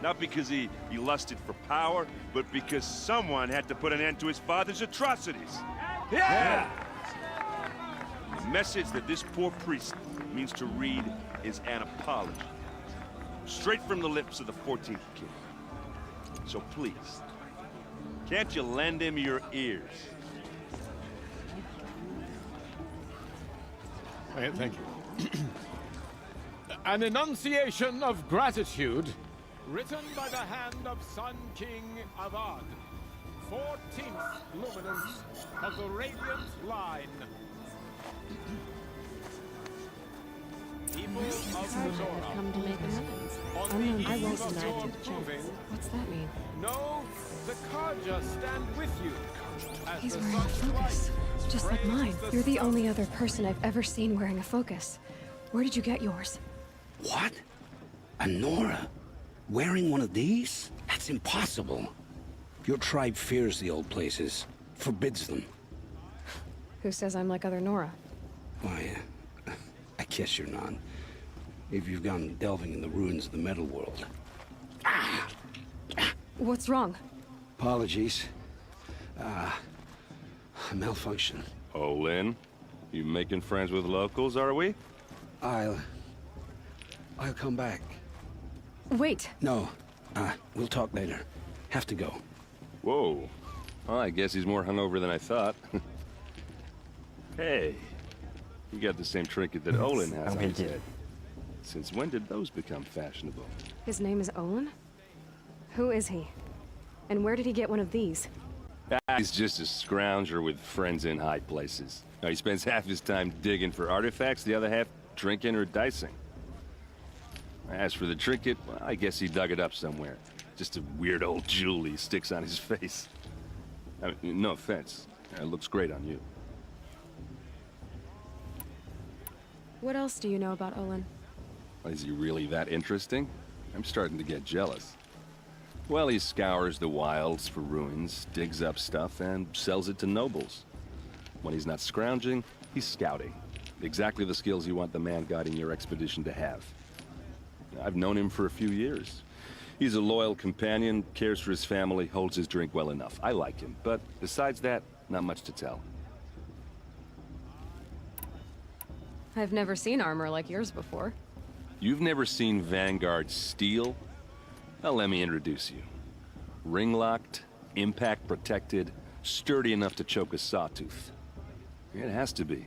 Not because he lusted for power, but because someone had to put an end to his father's atrocities. Yeah! The message that this poor priest means to read is an apology. Straight from the lips of the 14th king. So please, can't you lend him your ears? Thank you. An enunciation of gratitude written by the hand of Sun King Avad, 14th luminance of the Radiant Line. People of the Zora, Come to make amends. on the I eve won't of deny your it. proving, What's that mean? know the Karja stand with you. As He's the wearing a sun's focus, light just like praise mine. the You're the sun. only other person I've ever seen wearing a focus. Where did you get yours? What? A Nora? Wearing one of these? That's impossible. Your tribe fears the old places, forbids them. Who says I'm like other Nora? Why, I guess you're not. If you've gone delving in the ruins of the metal world. What's wrong? Apologies. A malfunction. Oh, Lynn, you making friends with locals, are we? I'll come back. Wait. No, we'll talk later. Have to go. Whoa. Well, I guess he's more hungover than I thought. Hey, you got the same trinket that Olin has on his head. Since when did those become fashionable? His name is Olin? Who is he? And where did he get one of these? He's just a scrounger with friends in high places. Now, he spends half his time digging for artifacts, the other half drinking or dicing. As for the trinket, well, I guess he dug it up somewhere. Just a weird old jewel he sticks on his face. I mean, no offense. It looks great on you. What else do you know about Olin? Is he really that interesting? I'm starting to get jealous. Well, he scours the wilds for ruins, digs up stuff, and sells it to nobles. When he's not scrounging, he's scouting. Exactly the skills you want the man guiding your expedition to have. I've known him for a few years. He's a loyal companion, cares for his family, holds his drink well enough. I like him, but besides that, not much to tell. I've never seen armor like yours before. You've never seen Vanguard steel? Well, let me introduce you. Ring-locked, impact-protected, sturdy enough to choke a sawtooth. It has to be.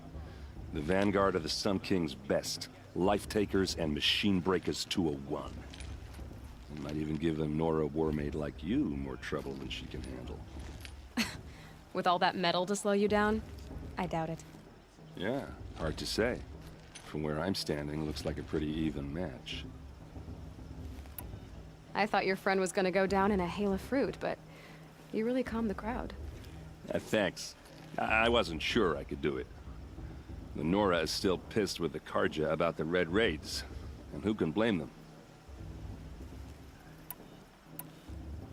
The Vanguard of the Sun King's best. Life-takers and machine-breakers to a one. It might even give a Nora warmaid like you more trouble than she can handle. With all that metal to slow you down? I doubt it. Yeah, hard to say. From where I'm standing, looks like a pretty even match. I thought your friend was gonna go down in a hail of fruit, but you really calmed the crowd. Thanks. I wasn't sure I could do it. The Nora is still pissed with the Karja about the Red Raids, and who can blame them?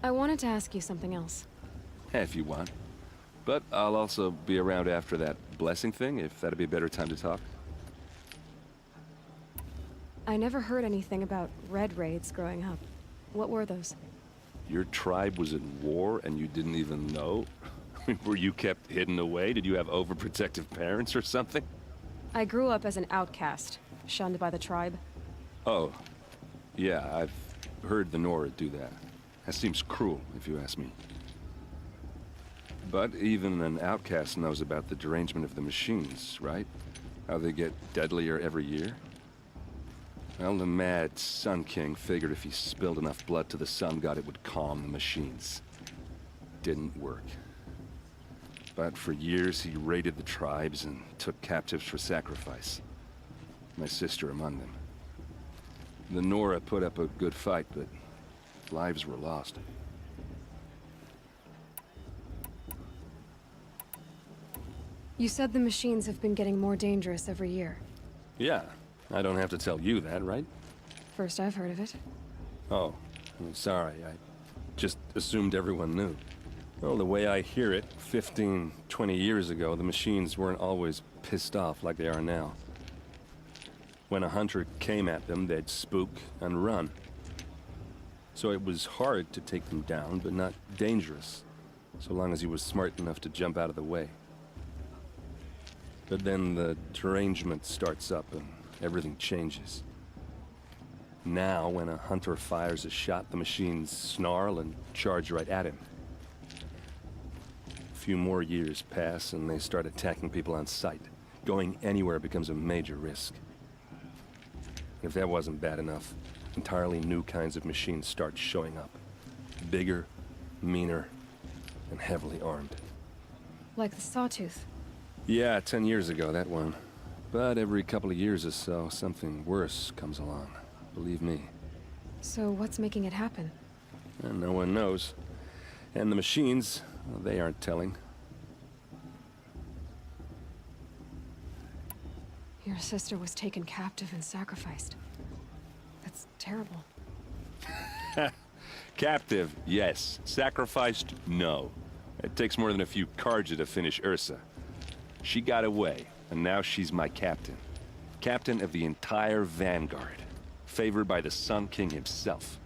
I wanted to ask you something else. if you want. But I'll also be around after that blessing thing, if that'd be a better time to talk. I never heard anything about red raids growing up. What were those? Your tribe was at war and you didn't even know? Were you kept hidden away? Did you have overprotective parents or something? I grew up as an outcast, shunned by the tribe. Oh, yeah, I've heard the Nora do that. That seems cruel, if you ask me. But even an outcast knows about the derangement of the machines, right? How they get deadlier every year? Well, the mad Sun King figured if he spilled enough blood to the Sun God, it would calm the machines. Didn't work. But for years, he raided the tribes and took captives for sacrifice. My sister among them. The Nora put up a good fight, but lives were lost. You said the machines have been getting more dangerous every year. Yeah, I don't have to tell you that, right? First I've heard of it. Oh, I'm sorry. I just assumed everyone knew. Well, the way I hear it, 15, 20 years ago, the machines weren't always pissed off like they are now. When a hunter came at them, they'd spook and run. So it was hard to take them down, but not dangerous, so long as he was smart enough to jump out of the way. But then the derangement starts up and everything changes. Now, when a hunter fires a shot, the machines snarl and charge right at him. A few more years pass and they start attacking people on sight. Going anywhere becomes a major risk. If that wasn't bad enough, entirely new kinds of machines start showing up. Bigger, meaner, and heavily armed. Like the Sawtooth. Yeah, 10 years ago, that one. But every couple of years or so, something worse comes along. Believe me. So what's making it happen? And no one knows. And the machines, well, they aren't telling. Your sister was taken captive and sacrificed. That's terrible. Captive, yes. Sacrificed, no. It takes more than a few Karja to finish Ursa. She got away, and now she's my captain. Captain of the entire Vanguard. Favored by the Sun King himself.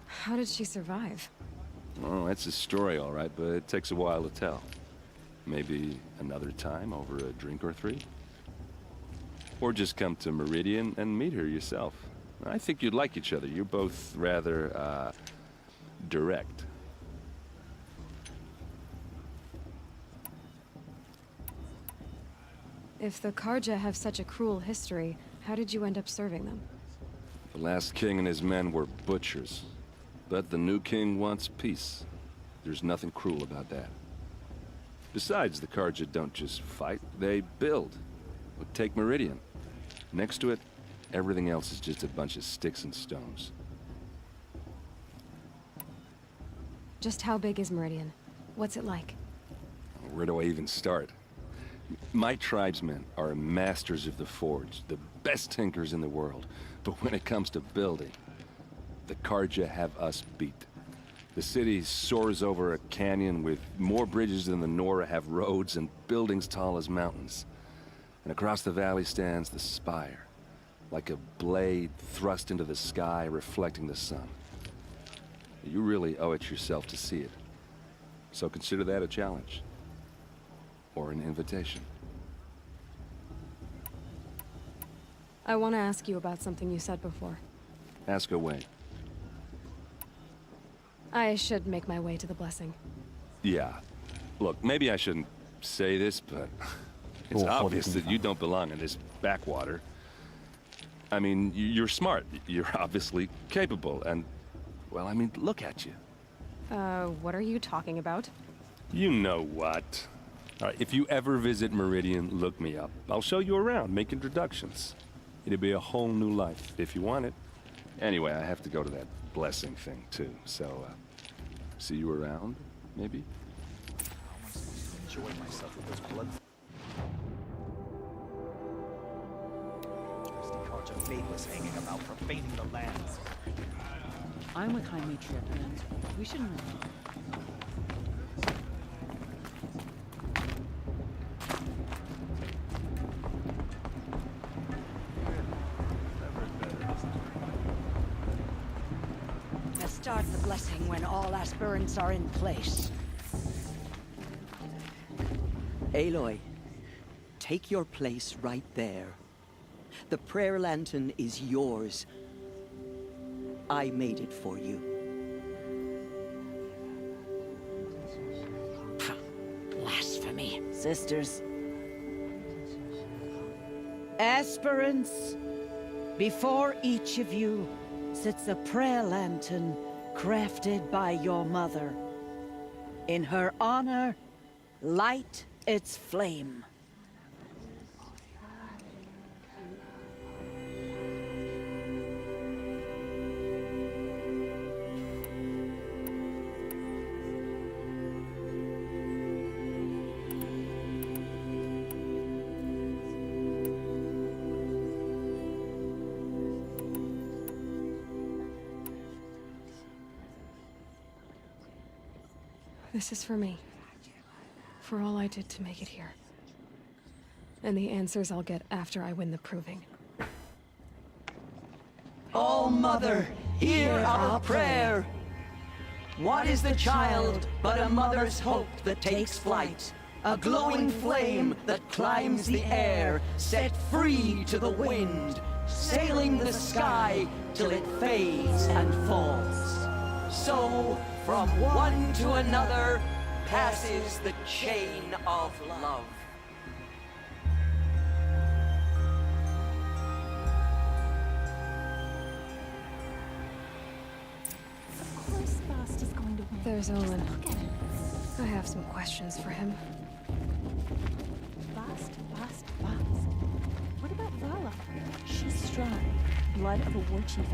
How did she survive? Oh, that's a story, all right, but it takes a while to tell. Maybe another time over a drink or three? Or just come to Meridian and meet her yourself. I think you'd like each other. You're both rather, direct. If the Karja have such a cruel history, how did you end up serving them? The last king and his men were butchers. But the new king wants peace. There's nothing cruel about that. Besides, the Karja don't just fight, they build. Take Meridian. Next to it, everything else is just a bunch of sticks and stones. Just how big is Meridian? What's it like? Where do I even start? My tribesmen are masters of the forge, the best tinkers in the world. But when it comes to building, the Karja have us beat. The city soars over a canyon with more bridges than the Nora have roads and buildings tall as mountains. And across the valley stands the spire, like a blade thrust into the sky reflecting the sun. You really owe it yourself to see it. So consider that a challenge. Or an invitation. I want to ask you about something you said before. Ask away. I should make my way to the blessing. Yeah. Look, maybe I shouldn't say this, but it's obvious that you don't belong in this backwater. I mean, you're smart. You're obviously capable, and, well, I mean, look at you. What are you talking about? You know what. All right, if you ever visit Meridian, look me up. I'll show you around, make introductions. It'll be a whole new life, if you want it. Anyway, I have to go to that blessing thing, too, so, see you around, maybe? Enjoy myself with those blood. Carja faithless hanging about profaning the lands. I'm with High Matriarch, and we should know. start the blessing when all aspirants are in place. Aloy, take your place right there. The prayer lantern is yours. I made it for you. Blasphemy. Sisters. Aspirants, before each of you sits a prayer lantern crafted by your mother. In her honor, light its flame. This is for me. For all I did to make it here. And the answers I'll get after I win the proving. Oh, Mother, hear our prayer. What is the child but a mother's hope that takes flight? A glowing flame that climbs the air, set free to the wind, sailing the sky till it fades and falls. So, from one to another, passes the chain of love. Of course Bast is going to win. There's Olin. Look at him. I have some questions for him. Bast. What about Vala? She's strong. Blood of a war chief.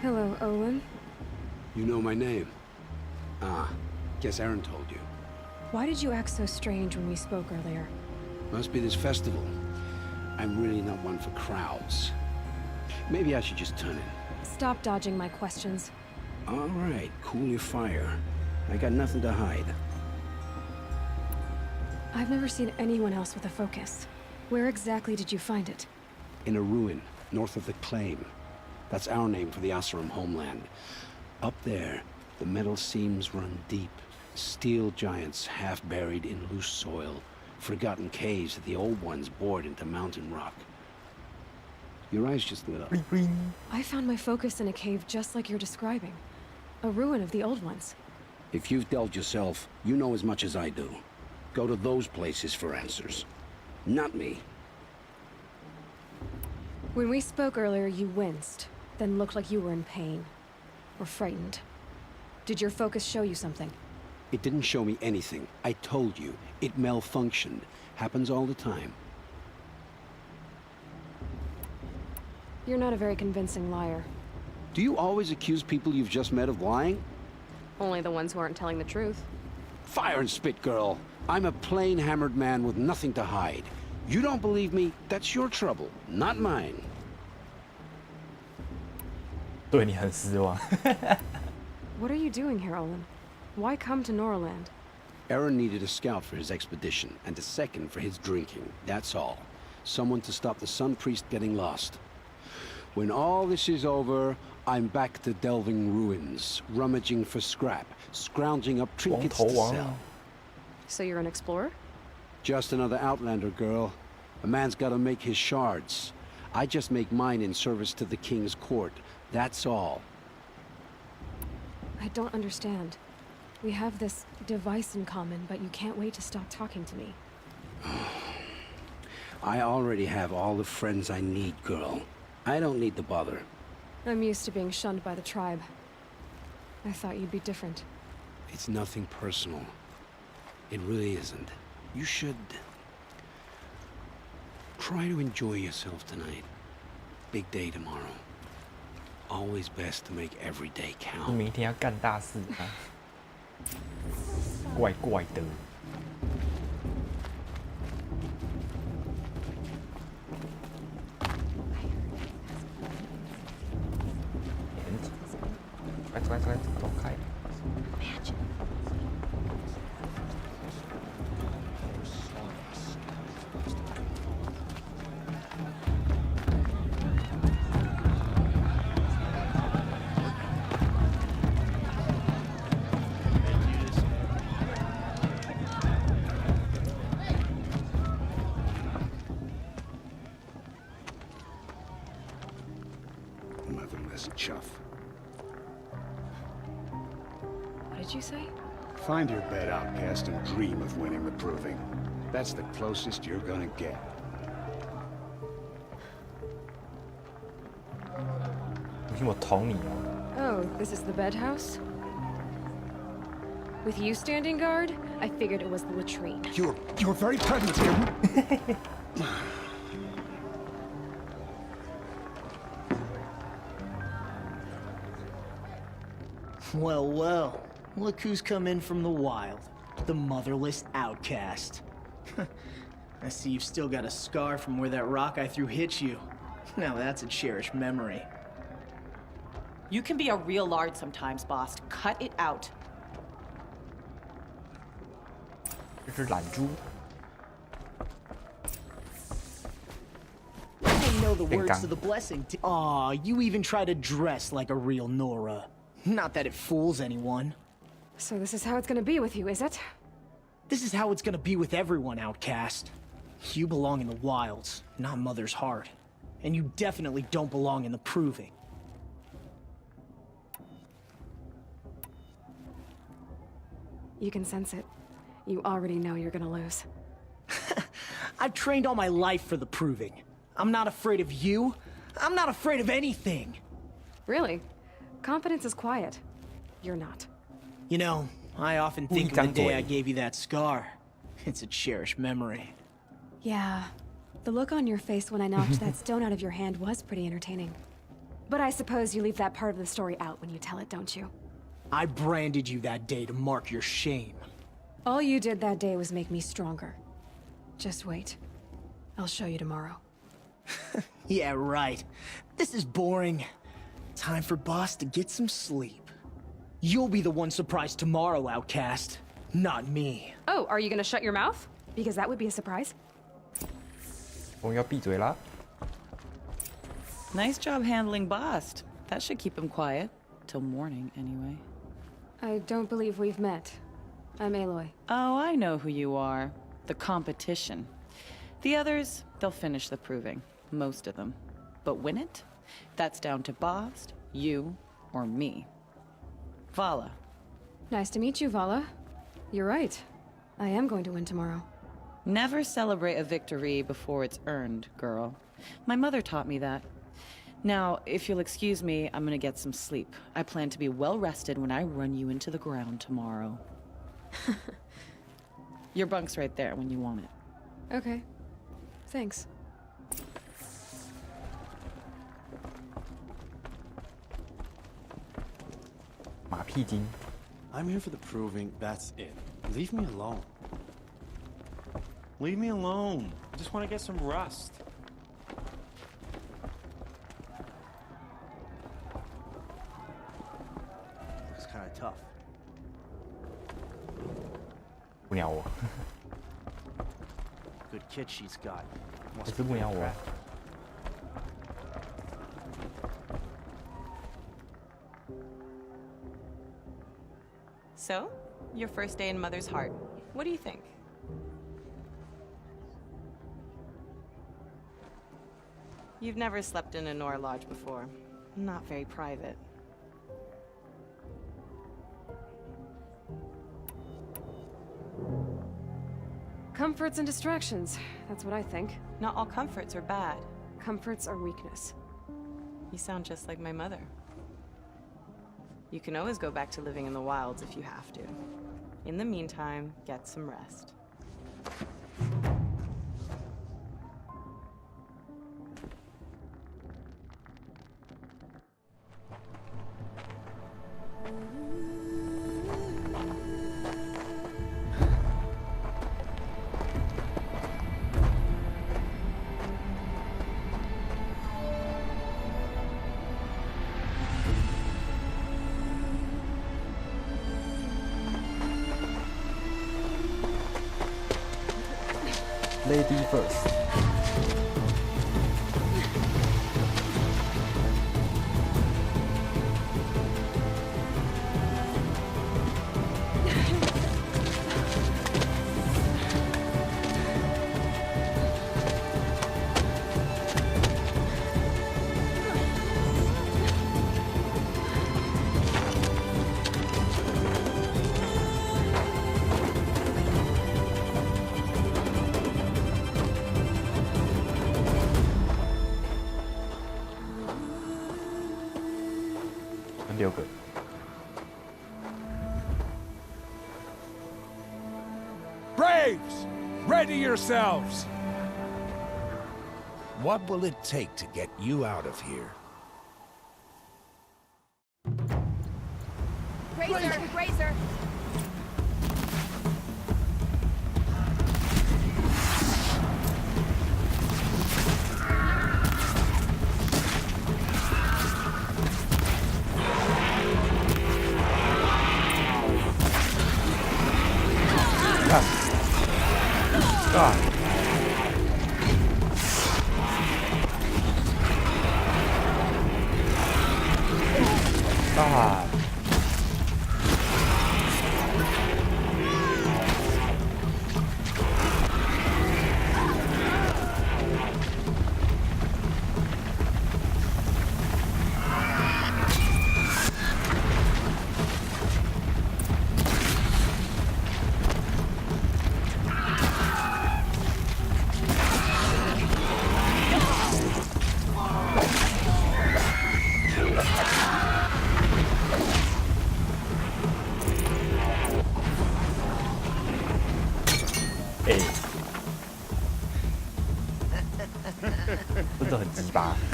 Hello, Olin. You know my name? Ah, guess Aaron told you. Why did you act so strange when we spoke earlier? Must be this festival. I'm really not one for crowds. Maybe I should just turn in. Stop dodging my questions. All right, cool your fire. I got nothing to hide. I've never seen anyone else with a focus. Where exactly did you find it? In a ruin, north of the Claim. That's our name for the Asuram homeland. Up there, the metal seams run deep. Steel giants half buried in loose soil. Forgotten caves that the old ones bored into mountain rock. Your eyes just lit up. I found my focus in a cave just like you're describing. A ruin of the old ones. If you've delved yourself, you know as much as I do. Go to those places for answers. Not me. When we spoke earlier, you winced, then looked like you were in pain. Or frightened. Did your focus show you something? It didn't show me anything. I told you. It malfunctioned. Happens all the time. You're not a very convincing liar. Do you always accuse people you've just met of lying? Only the ones who aren't telling the truth. Fire and spit, girl. I'm a plain hammered man with nothing to hide. You don't believe me? That's your trouble, not mine. 对你很失望。 What are you doing here, Olin? Why come to Norland? Aaron needed a scout for his expedition, and a second for his drinking. That's all. Someone to stop the Sun Priest getting lost. When all this is over, I'm back to delving ruins, rummaging for scrap, scrounging up trinkets to sell. So you're an explorer? Just another Outlander, girl. A man's gotta make his shards. I just make mine in service to the King's court. That's all. I don't understand. We have this device in common, but you can't wait to stop talking to me. I already have all the friends I need, girl. I don't need the bother. I'm used to being shunned by the tribe. I thought you'd be different. It's nothing personal. It really isn't. You should try to enjoy yourself tonight. Big day tomorrow. Always best to make every day count. 明天要干大事啊！怪怪的。来，走开。you say? Find your bed, outcast, and dream of winning the proving. That's the closest you're gonna get. Oh, this is the bed house? With you standing guard, I figured it was the latrine. You're very pregnant here. Well, well. Look who's come in from the wild. The motherless outcast. I see you've still got a scar from where that rock I threw hit you. Now that's a cherished memory. You can be a real lard sometimes, boss. Cut it out. 这是懒猪。 I know the words Gang. to the blessing. Aw, you even try to dress like a real Nora. Not that it fools anyone. So this is how it's gonna be with you, is it? This is how it's gonna be with everyone, outcast. You belong in the wilds, not Mother's heart. And you definitely don't belong in the proving. You can sense it. You already know you're gonna lose. I've trained all my life for the proving. I'm not afraid of you. I'm not afraid of anything. Really? Confidence is quiet. You're not. You know, I often think of the day I gave you that scar. It's a cherished memory. Yeah. The look on your face when I knocked that stone out of your hand was pretty entertaining. But I suppose you leave that part of the story out when you tell it, don't you? I branded you that day to mark your shame. All you did that day was make me stronger. Just wait. I'll show you tomorrow. Yeah, right. This is boring. Time for Boss to get some sleep. You'll be the one surprised tomorrow, outcast. Not me. Oh, are you gonna shut your mouth? Because that would be a surprise. 我要闭嘴啦。 Nice job handling Bast. That should keep him quiet. Till morning, anyway. I don't believe we've met. I'm Aloy. Oh, I know who you are. The competition. The others, they'll finish the proving. Most of them. But win it? That's down to Bast, you, or me. Vala. Nice to meet you, Vala. You're right. I am going to win tomorrow. Never celebrate a victory before it's earned, girl. My mother taught me that. Now, if you'll excuse me, I'm gonna get some sleep. I plan to be well rested when I run you into the ground tomorrow. Your bunk's right there when you want it. Okay. Thanks. I'm here for the proving, that's it. Leave me alone. Leave me alone. I just want to get some rest. Looks kind of tough. 不鸟我。 Good kid she's got. 还是不鸟我。 So, your first day in Mother's heart. What do you think? You've never slept in a Nora lodge before. Not very private. Comforts and distractions. That's what I think. Not all comforts are bad. Comforts are weakness. You sound just like my mother. You can always go back to living in the wilds if you have to. In the meantime, get some rest. Lady first. 6个。Braves! Ready yourselves! What will it take to get you out of here? Grazer! Grazer!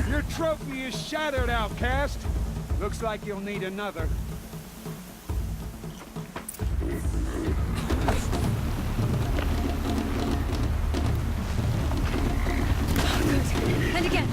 Your trophy is shattered, outcast. Looks like you'll need another. Good. And again.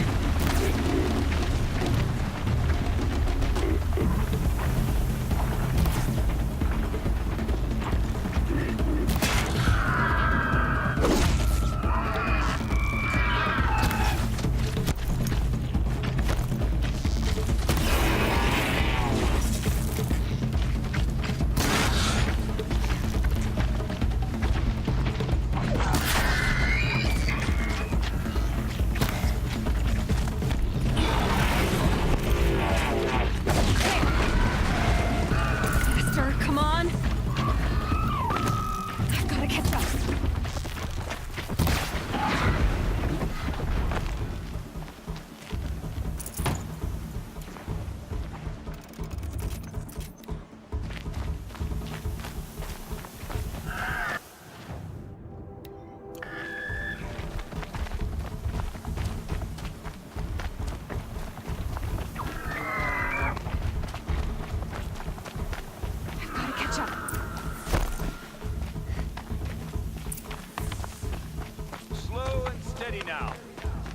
Now.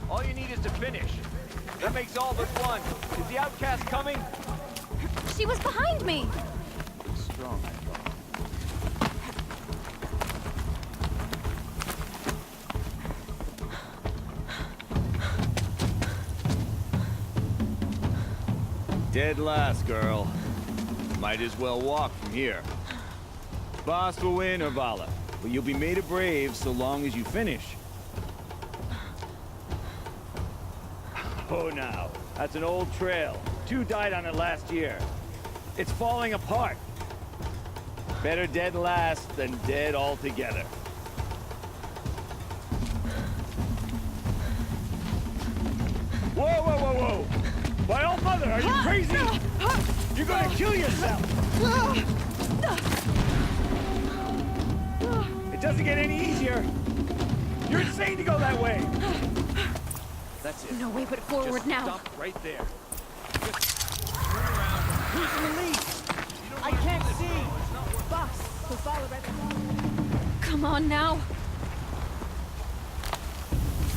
All you need is to finish. That makes all but one. Is the outcast coming? She was behind me! It's strong, I thought. Dead last, girl. Might as well walk from here. Boss will win, or Vala, but you'll be made a brave so long as you finish. Oh, now. That's an old trail. 2 died on it last year. It's falling apart. Better dead last than dead altogether. Whoa, whoa, whoa, whoa! By all mother, are you crazy? You're gonna kill yourself! It doesn't get any easier. You're insane to go that way. That's it. No way but forward Just now. Stop right there. Just turn around. Who's in the lead? I can't see. Boss, we'll follow right. Come on now.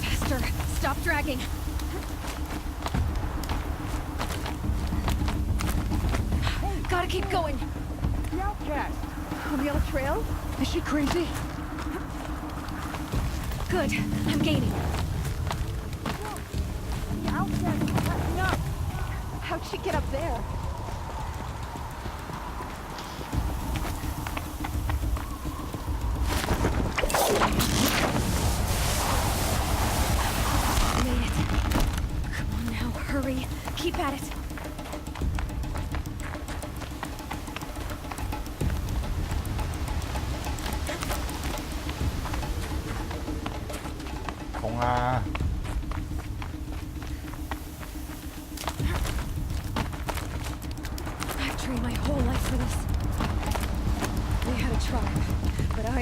Faster. Stop dragging. Gotta keep going. The outcast. On the other trail? Is she crazy? Good. I'm gaining. The outcast is catching up. How'd she get up there? Made it. Come on now, hurry. Keep at it.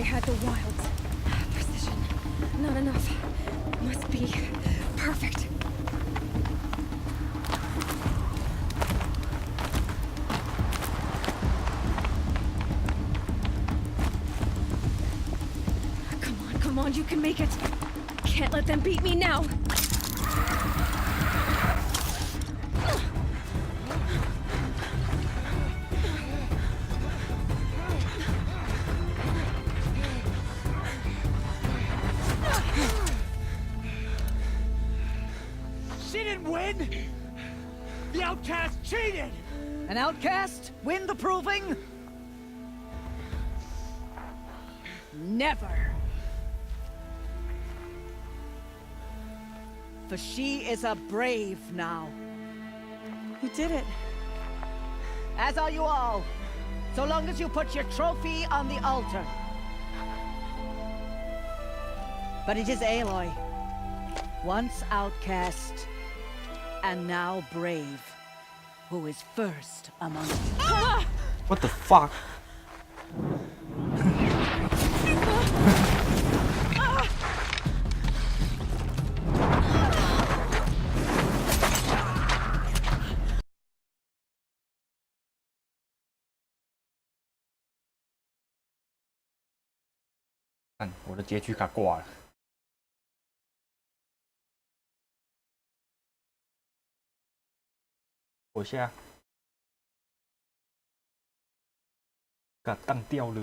I had the wilds. Precision. Not enough. Must be perfect. Come on, you can make it. Can't let them beat me now. She didn't win! The outcast cheated! An outcast? Win the proving? Never. For she is a brave now. You did it. As are you all. So long as you put your trophy on the altar. But it is Aloy. Once outcast, and now brave, who is first among you. What the fuck?我的截取卡挂了。我下，给它当掉了。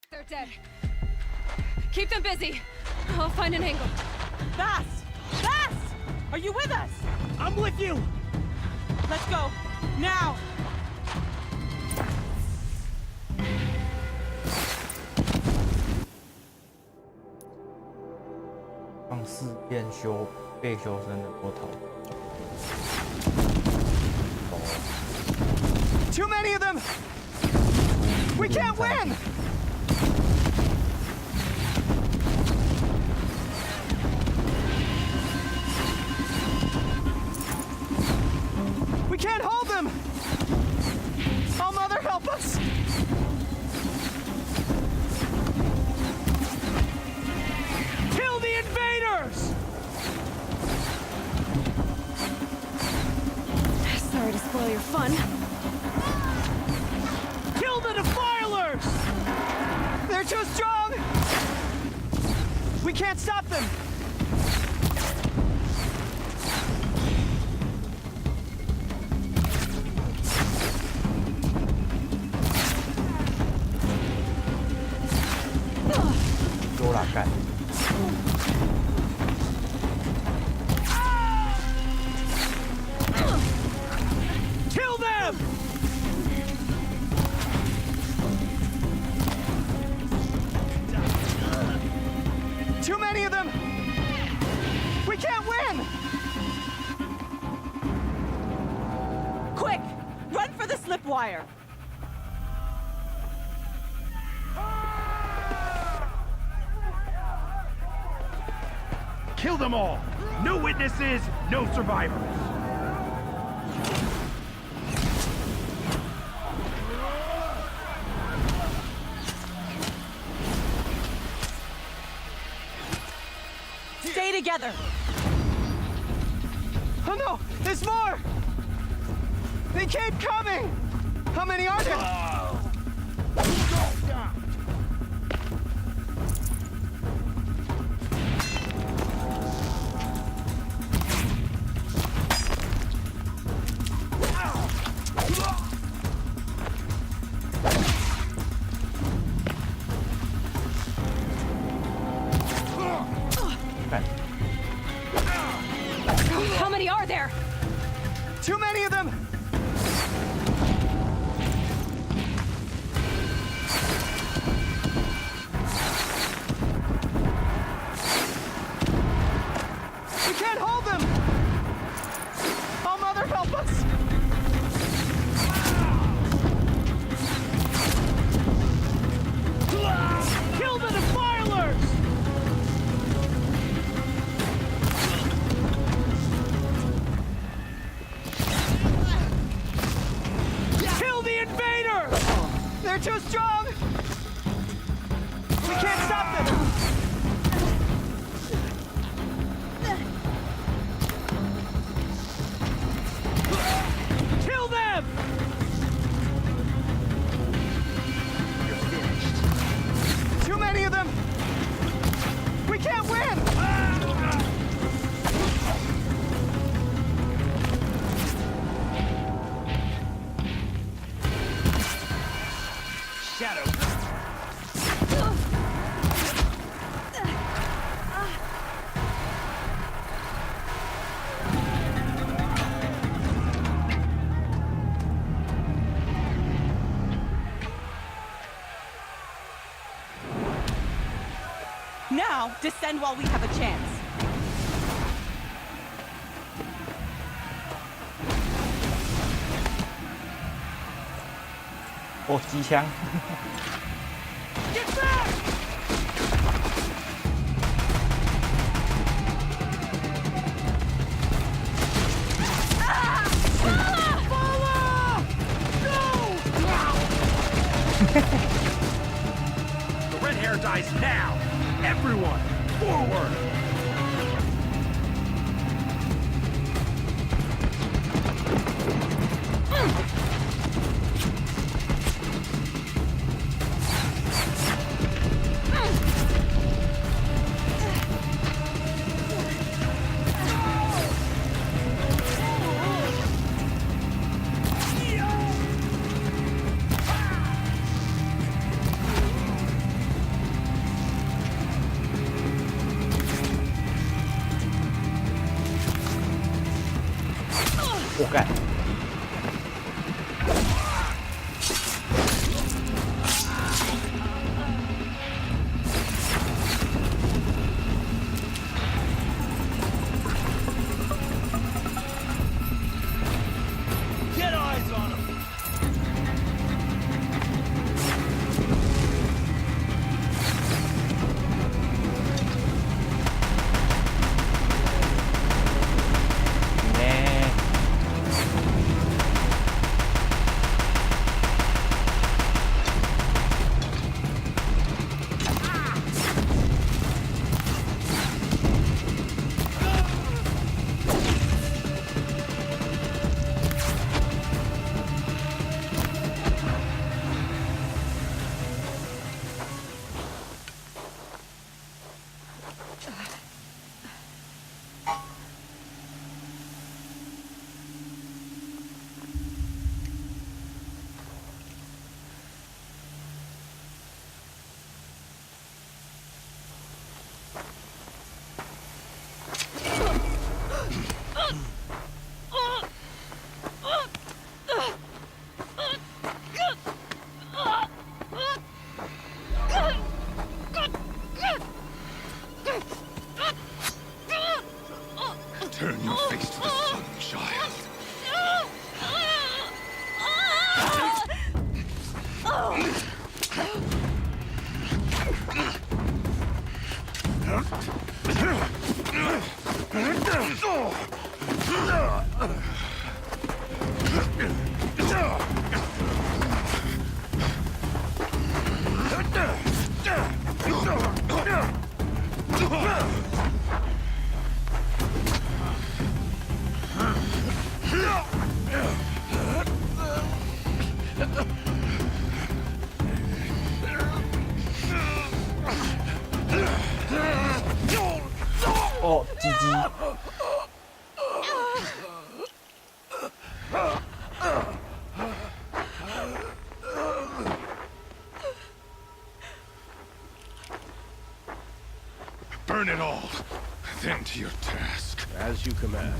They're dead. Keep them busy. I'll find an angle. Fast! Fast! Are you with us? I'm with you! Let's go. Now! 让四变被修身的波头。Too many of them! We can't win! We can't hold them! Oh, Mother, help us! Kill the invaders! Sorry to spoil your fun. Kill the defilers! They're too strong! We can't stop them! Kill them! Too many of them! We can't win! Quick! Run for the slip wire! Kill them all! No witnesses, no survivors! Stay together! Oh no! There's more! They keep coming! How many are there? How many are there? Too many of them! They're too strong! We can't stop them! Kill them! You're finished. Too many of them! We can't win! Shadow. Now, descend while we have a chance. Oh, 机枪。Get back! The red hair dies now! Everyone, forward! Get eyes on him! Turn your face to the sun, child.哦，鸡鸡。Burn it all, then to your task. As you command.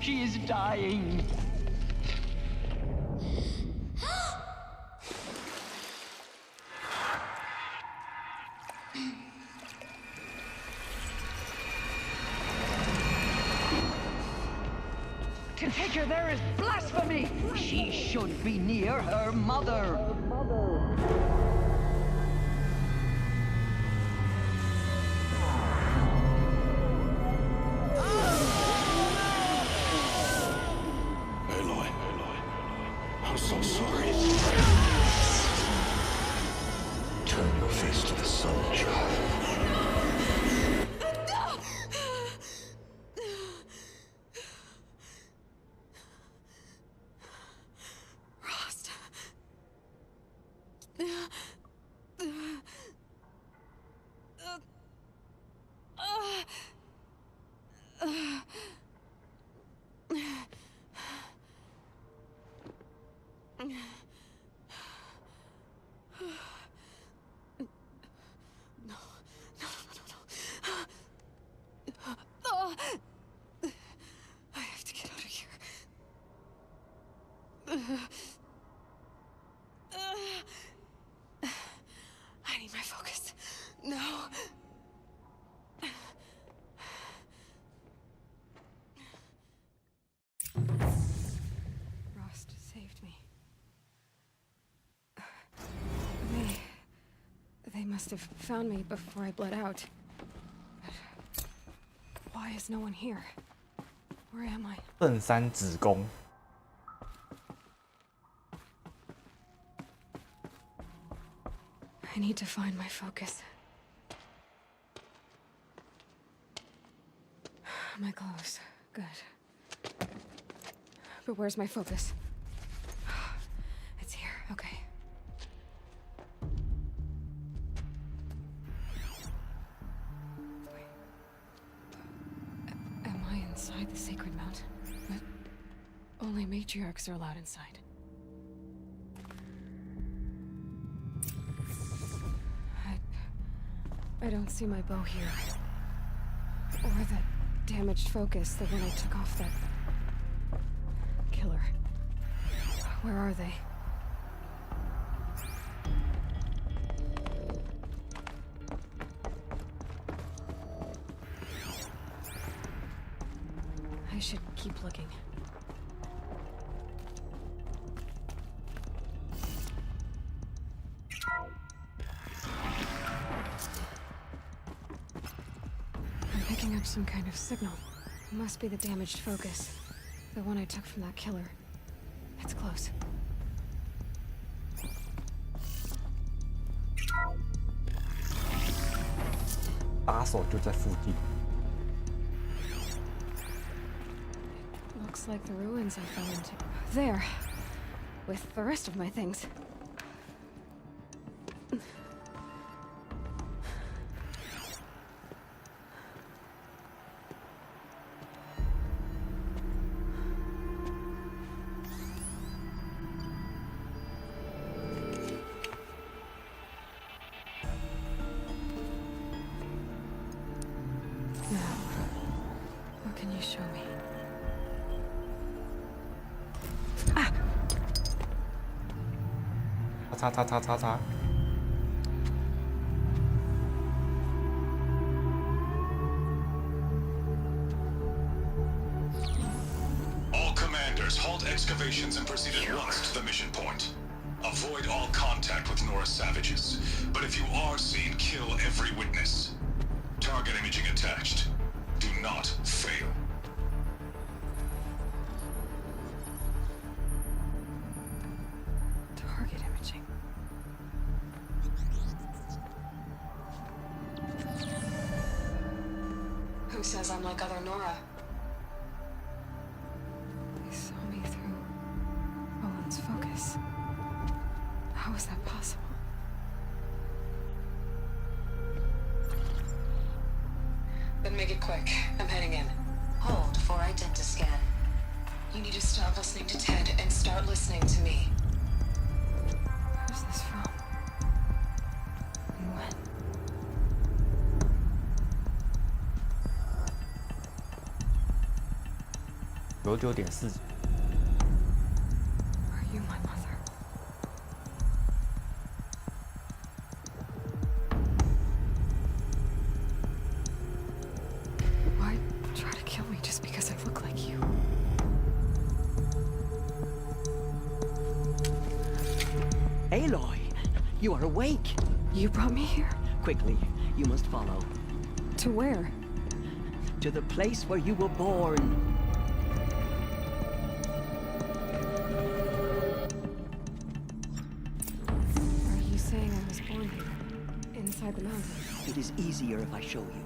She is dying. To take her there is blasphemy! She should be near her mother! Aloy, I'm so sorry. Turn your face to the sun, child. I have to get out of here. I need my focus. No. Rost saved me. They must have found me before I bled out. But why is no one here? Where am I? 正山子宫。I need to find my focus. My clothes. Good. But where's my focus? It's here. Okay. Wait. Am I inside the sacred mountain? But only matriarchs are allowed inside. I don't see my bow here. Or that damaged focus, the one I took off that killer. Where are they? I should keep looking. Picking up some kind of signal. It must be the damaged focus. The one I took from that killer. It's close. Looks like the ruins I fell into. There. With the rest of my things. What can you show me? Ah! 擦。All commanders, halt excavations and proceed at once to the mission point. Avoid all contact with Nora savages, but if you are seen, kill every witness. Target imaging attached. Do not fail. Target imaging. Who says I'm like other Nora? They saw me through Roland's focus. How is that possible? Then make it quick. I'm heading in. Hold for identiscan. You need to stop listening to Ted and start listening to me. Who's this from? And when? 99.4级。Are you my mother? Why try to kill me just because I look like you? Aloy, you are awake. You brought me here? Quickly, you must follow. To where? To the place where you were born. Are you saying I was born here? Inside the mountain? It is easier if I show you.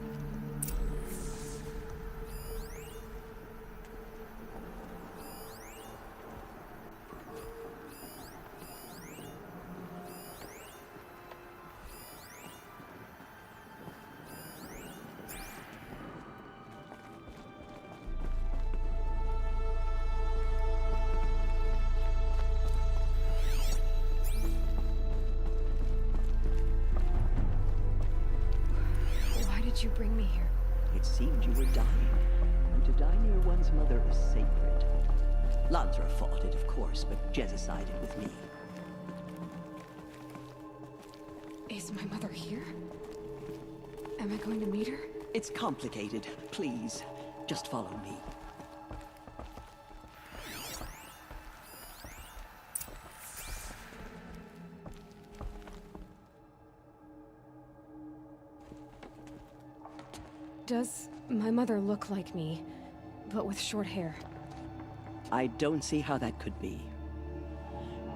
Why did you bring me here? It seemed you were dying, and to die near one's mother is sacred. Lansra fought it, of course, but Jezza sided with me. Is my mother here? Am I going to meet her? It's complicated. Please, just follow me. Does my mother look like me, but with short hair? I don't see how that could be.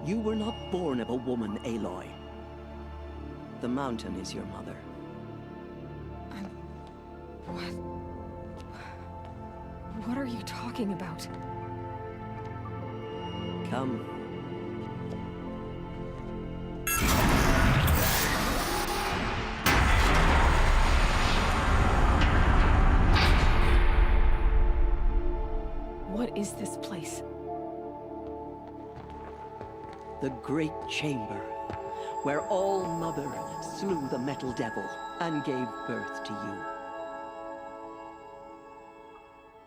You were not born of a woman, Aloy. The mountain is your mother. What? What are you talking about? Come. What is this place? The Great Chamber, where All-Mother slew the Metal Devil and gave birth to you.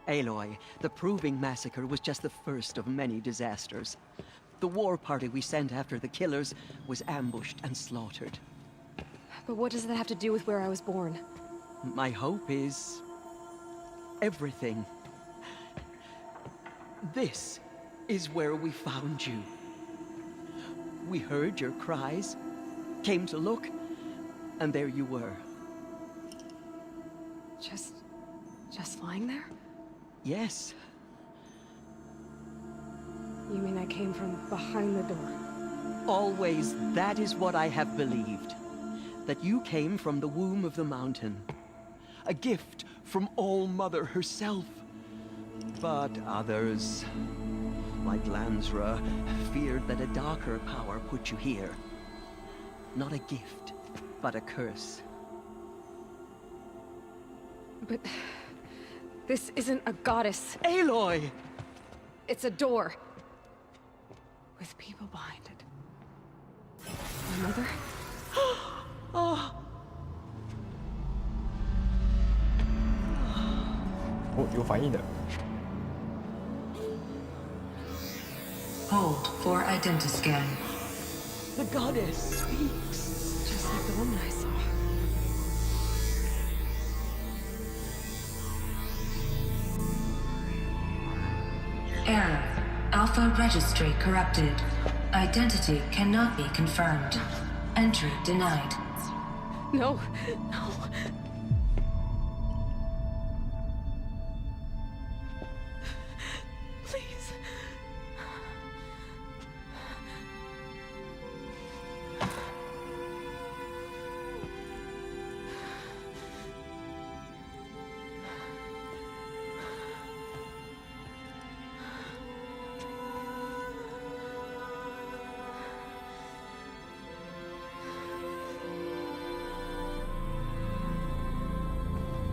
Aloy, the Proving Massacre was just the first of many disasters. The war party we sent after the killers was ambushed and slaughtered. But what does that have to do with where I was born? My hope is everything. This is where we found you. We heard your cries, came to look, and there you were. Just lying there? Yes. You mean I came from behind the door? Always, that is what I have believed. That you came from the womb of the mountain. A gift from All-Mother herself. But others, like Lansra, feared that a darker power put you here. Not a gift, but a curse. But this isn't a goddess. Aloy! It's a door. With people behind it. My mother? Oh. 哦，有反应的。 Hold for identiscan. The goddess speaks. Just like the woman I saw. Error. Alpha registry corrupted. Identity cannot be confirmed. Entry denied. No, no. Please.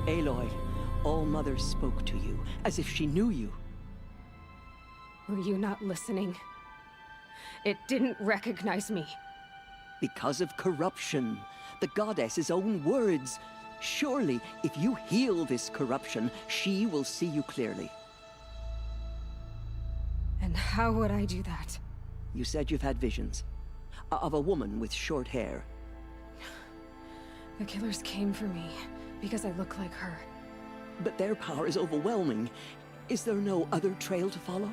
Aloy, All-Mother spoke to you, as if she knew you. Were you not listening? It didn't recognize me. Because of corruption. The goddess's own words. Surely, if you heal this corruption, she will see you clearly. And how would I do that? You said you've had visions. Of a woman with short hair. The killers came for me because I look like her. But their power is overwhelming. Is there no other trail to follow?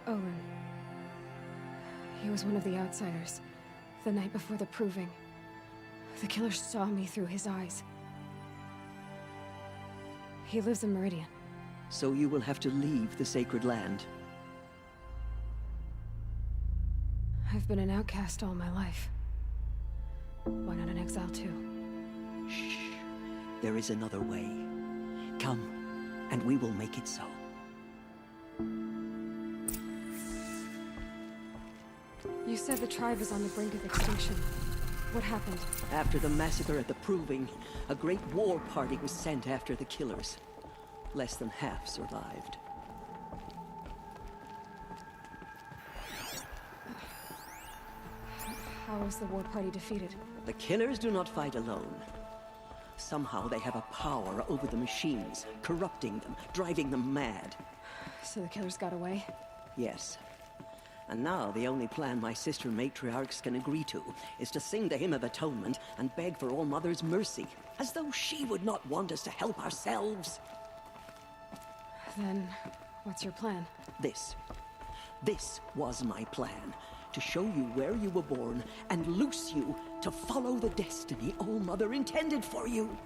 Owen. He was one of the outsiders. The night before the proving. The killers saw me through his eyes. He lives in Meridian. So you will have to leave the sacred land. I've been an outcast all my life. Why not an exile too? Shh. There is another way. Come, and we will make it so. You said the tribe was on the brink of extinction. What happened? After the massacre at the Proving, a great war party was sent after the killers. Less than half survived. How was the war party defeated? The killers do not fight alone. Somehow they have a power over the machines, corrupting them, driving them mad. So the killers got away? Yes. And now the only plan my sister matriarchs can agree to is to sing the Hymn of Atonement and beg for All Mother's mercy, as though she would not want us to help ourselves. Then, what's your plan? This was my plan. To show you where you were born and loose you to follow the destiny All Mother intended for you.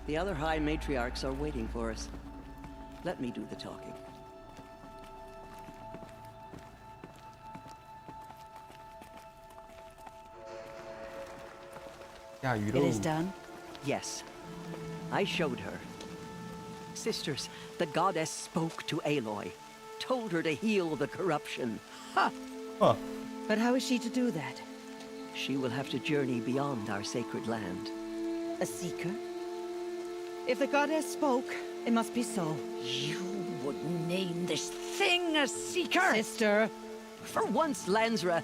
The other High Matriarchs are waiting for us. Let me do the talking. It is done? Yes. I showed her. Sisters, the goddess spoke to Aloy, told her to heal the corruption. Ha! Huh. But how is she to do that? She will have to journey beyond our sacred land. A seeker? If the goddess spoke, it must be so. You would name this thing a seeker? Sister! For once, Lansra,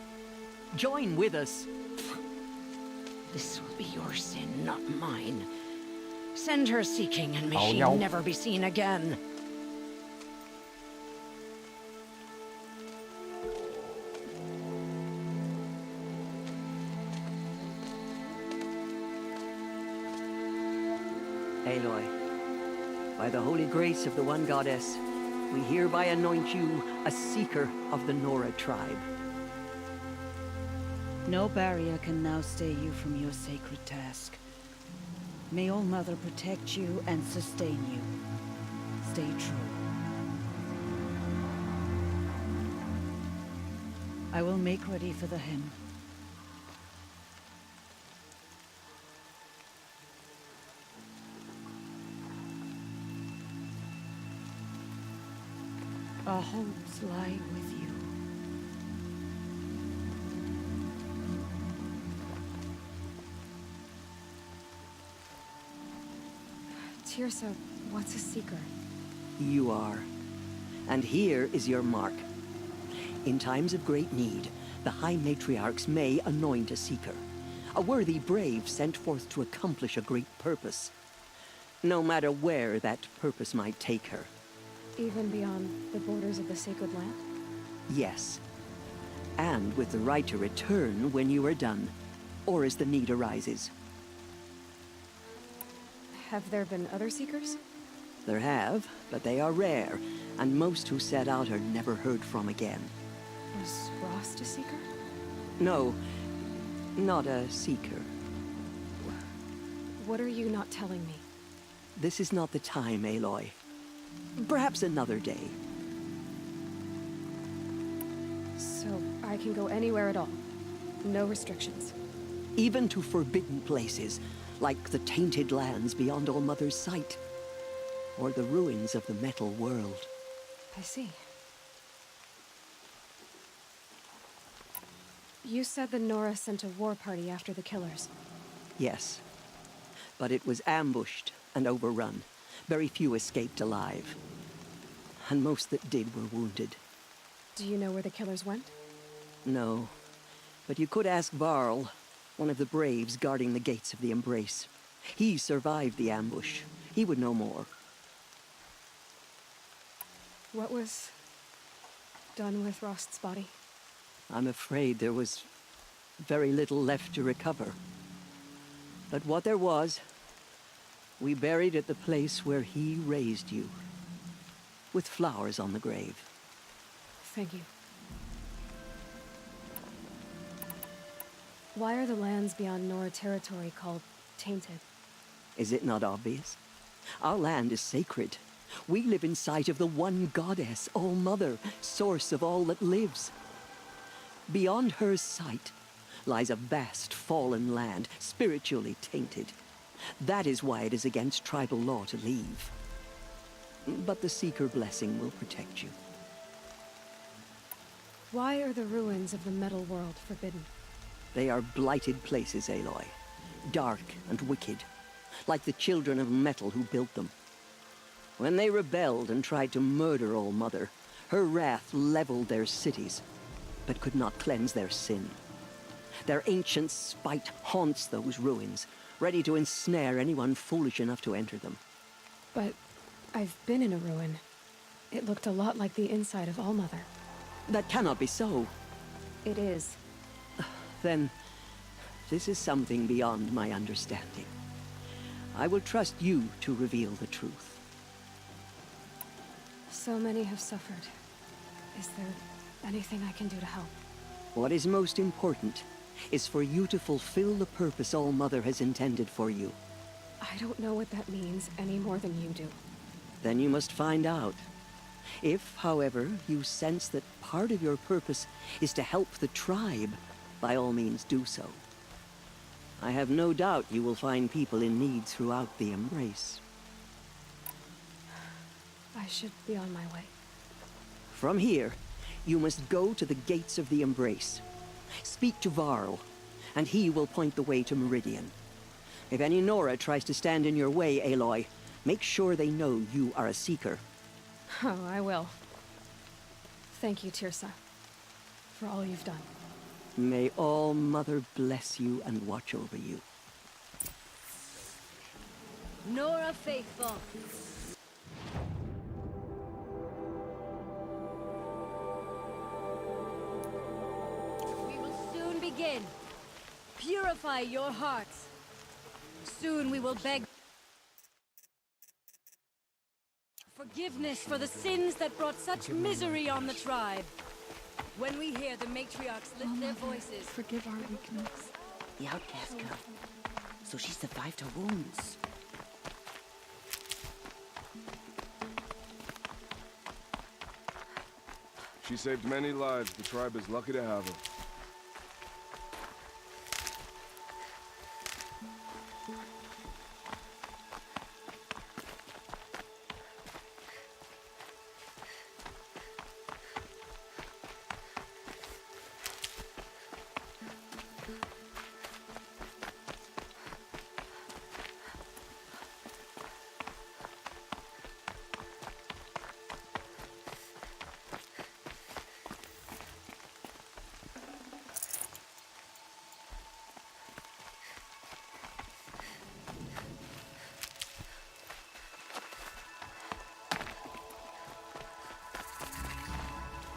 join with us. This will be your sin, not mine. Send her seeking, and may she no. never be seen again. Aloy, by the holy grace of the one goddess, we hereby anoint you a seeker of the Nora tribe. No barrier can now stay you from your sacred task. May All Mother protect you and sustain you. Stay true. I will make ready for the hymn. Our hopes lie with you. Tirsa, what's a seeker? You are. And here is your mark. In times of great need, the High Matriarchs may anoint a seeker. A worthy brave sent forth to accomplish a great purpose. No matter where that purpose might take her. Even beyond the borders of the sacred land? Yes. And with the right to return when you are done, or as the need arises. Have there been other seekers? There have, but they are rare, and most who set out are never heard from again. Was Rost a seeker? No, not a seeker. What are you not telling me? This is not the time, Aloy. Perhaps another day. So I can go anywhere at all? No restrictions? Even to forbidden places, like the tainted lands beyond All Mother's sight. Or the ruins of the metal world. I see. You said the Nora sent a war party after the killers. Yes. But it was ambushed and overrun. Very few escaped alive. And most that did were wounded. Do you know where the killers went? No. But you could ask Varl, one of the braves guarding the gates of the Embrace. He survived the ambush. He would know more. What was done with Rost's body? I'm afraid there was very little left to recover. But what there was, we buried at the place where he raised you, with flowers on the grave. Thank you. Why are the lands beyond Nora territory called tainted? Is it not obvious? Our land is sacred. We live in sight of the one goddess, All-Mother, source of all that lives. Beyond her sight lies a vast fallen land, spiritually tainted. That is why it is against tribal law to leave. But the Seeker blessing will protect you. Why are the ruins of the metal world forbidden? They are blighted places, Aloy. Dark and wicked, like the children of metal who built them. When they rebelled and tried to murder All-Mother, her wrath leveled their cities, but could not cleanse their sin. Their ancient spite haunts those ruins, ready to ensnare anyone foolish enough to enter them. But I've been in a ruin. It looked a lot like the inside of All-Mother. That cannot be so. It is. Then, this is something beyond my understanding. I will trust you to reveal the truth. So many have suffered. Is there anything I can do to help? What is most important is for you to fulfill the purpose All-Mother has intended for you. I don't know what that means any more than you do. Then you must find out. If, however, you sense that part of your purpose is to help the tribe, by all means do so. I have no doubt you will find people in need throughout the Embrace. I should be on my way. From here, you must go to the gates of the Embrace. Speak to Varl, and he will point the way to Meridian. If any Nora tries to stand in your way, Aloy, make sure they know you are a Seeker. Oh, I will. Thank you, Tirsa, for all you've done. May All-Mother bless you and watch over you. Nora Faithful. We will soon begin. Purify your hearts. Soon we will beg forgiveness for the sins that brought such misery on the tribe. When we hear the matriarchs lift their voices, forgive our weakness. The outcast girl. So she survived her wounds. She saved many lives. The tribe is lucky to have her.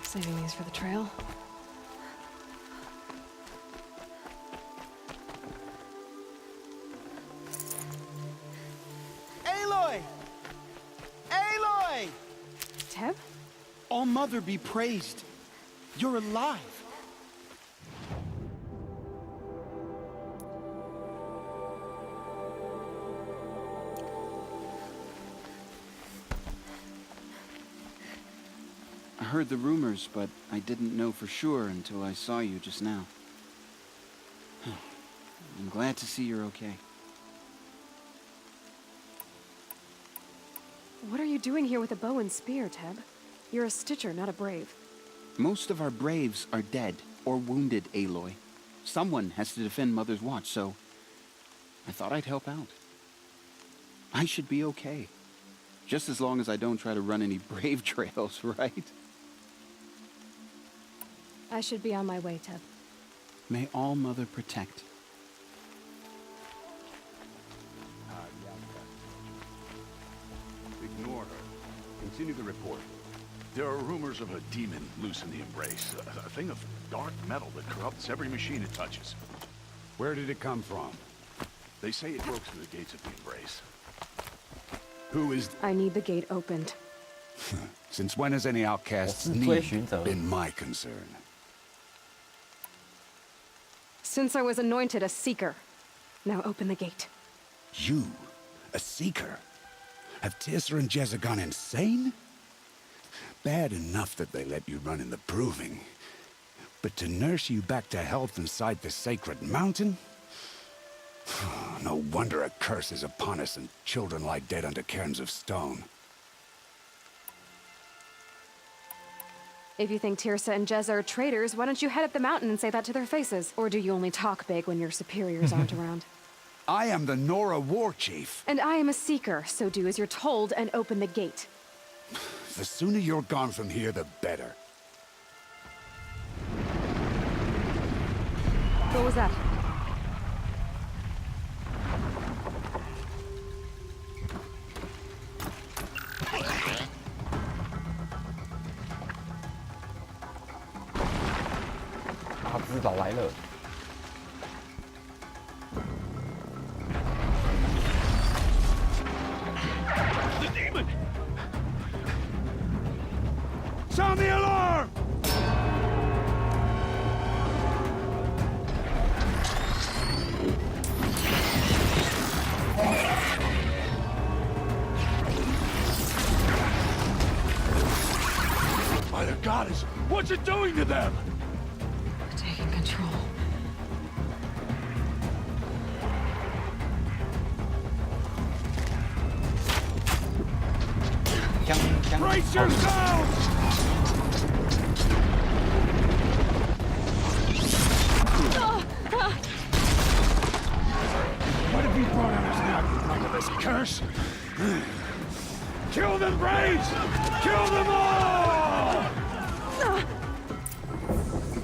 Saving these for the trail. Aloy! Aloy! Teb? All-Mother be praised. You're alive. I heard the rumors, but I didn't know for sure until I saw you just now. I'm glad to see you're okay. What are you doing here with a bow and spear, Teb? You're a Stitcher, not a Brave. Most of our Braves are dead or wounded, Aloy. Someone has to defend Mother's Watch, so I thought I'd help out. I should be okay. Just as long as I don't try to run any Brave trails, right? I should be on my way, Teb. May All-Mother protect. continue the report. There are rumors of a demon loose in the Embrace. A thing of dark metal that corrupts every machine it touches. Where did it come from? They say it broke through the gates of the Embrace. Who is... I need the gate opened. Since when has any outcast's need been my concern? Since I was anointed a seeker. Now open the gate. You? A seeker? Have Tirsa and Jezza gone insane? Bad enough that they let you run in the Proving. But to nurse you back to health inside the sacred mountain? No wonder a curse is upon us and children lie dead under cairns of stone. If you think Tirsa and Jezza are traitors, why don't you head up the mountain and say that to their faces? Or do you only talk big when your superiors aren't around? I am the Nora war chief. And I am a seeker, so do as you're told and open the gate. The sooner you're gone from here, the better. What was that?知道来了。The demon! Sound the alarm! By the goddess, what's it doing to them? Taking control. Brace yourselves! What have you brought on us now, you motherless curse? Kill them, Braves! Kill them all!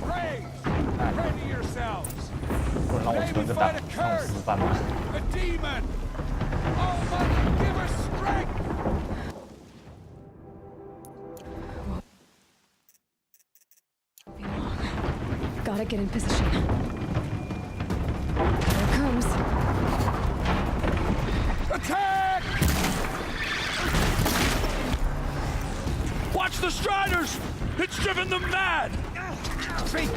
Braves, ready yourselves! 不然让我存着打上死班吗？ A demon! Oh, mother, give her strength! Gotta get in position. Here it comes. Attack! Watch the Striders! It's driven them mad! Feet!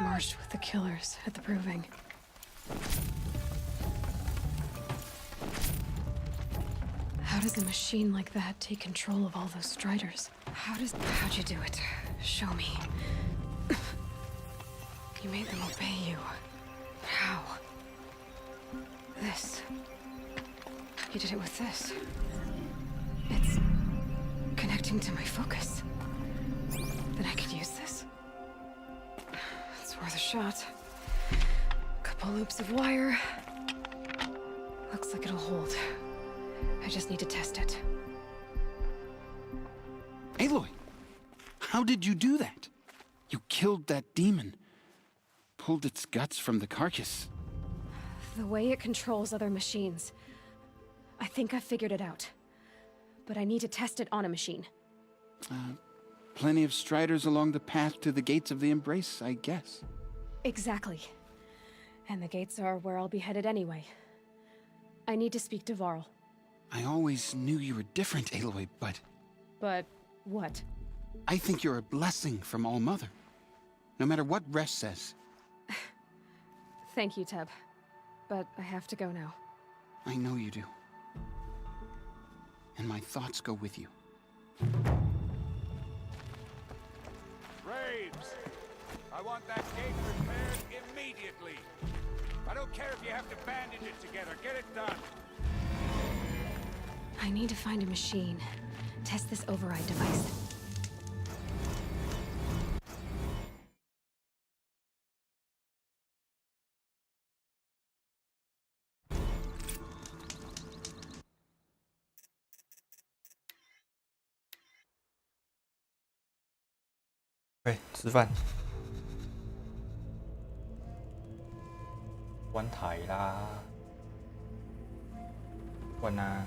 Marched with the killers at the Proving. How does a machine like that take control of all those Striders? How'd you do it? Show me. You made them obey you. How? This. You did it with this. It's connecting to my focus. Then I could use this. It's worth a shot. Couple loops of wire. Looks like it'll hold. I just need to test it. Aloy, how did you do that? You killed that demon. Pulled its guts from the carcass. The way it controls other machines. I think I figured it out. But I need to test it on a machine. Plenty of striders along the path to the gates of the Embrace, I guess. Exactly. And the gates are where I'll be headed anyway. I need to speak to Varl. I always knew you were different, Aloy, but... But what? I think you're a blessing from All-Mother. No matter what Resh says. Thank you, Teb. But I have to go now. I know you do. And my thoughts go with you. Braves! I want that gate repaired immediately. I don't care if you have to bandage it together. Get it done. I need to find a machine. Test this override device. OK，吃饭。关台啦，关啊。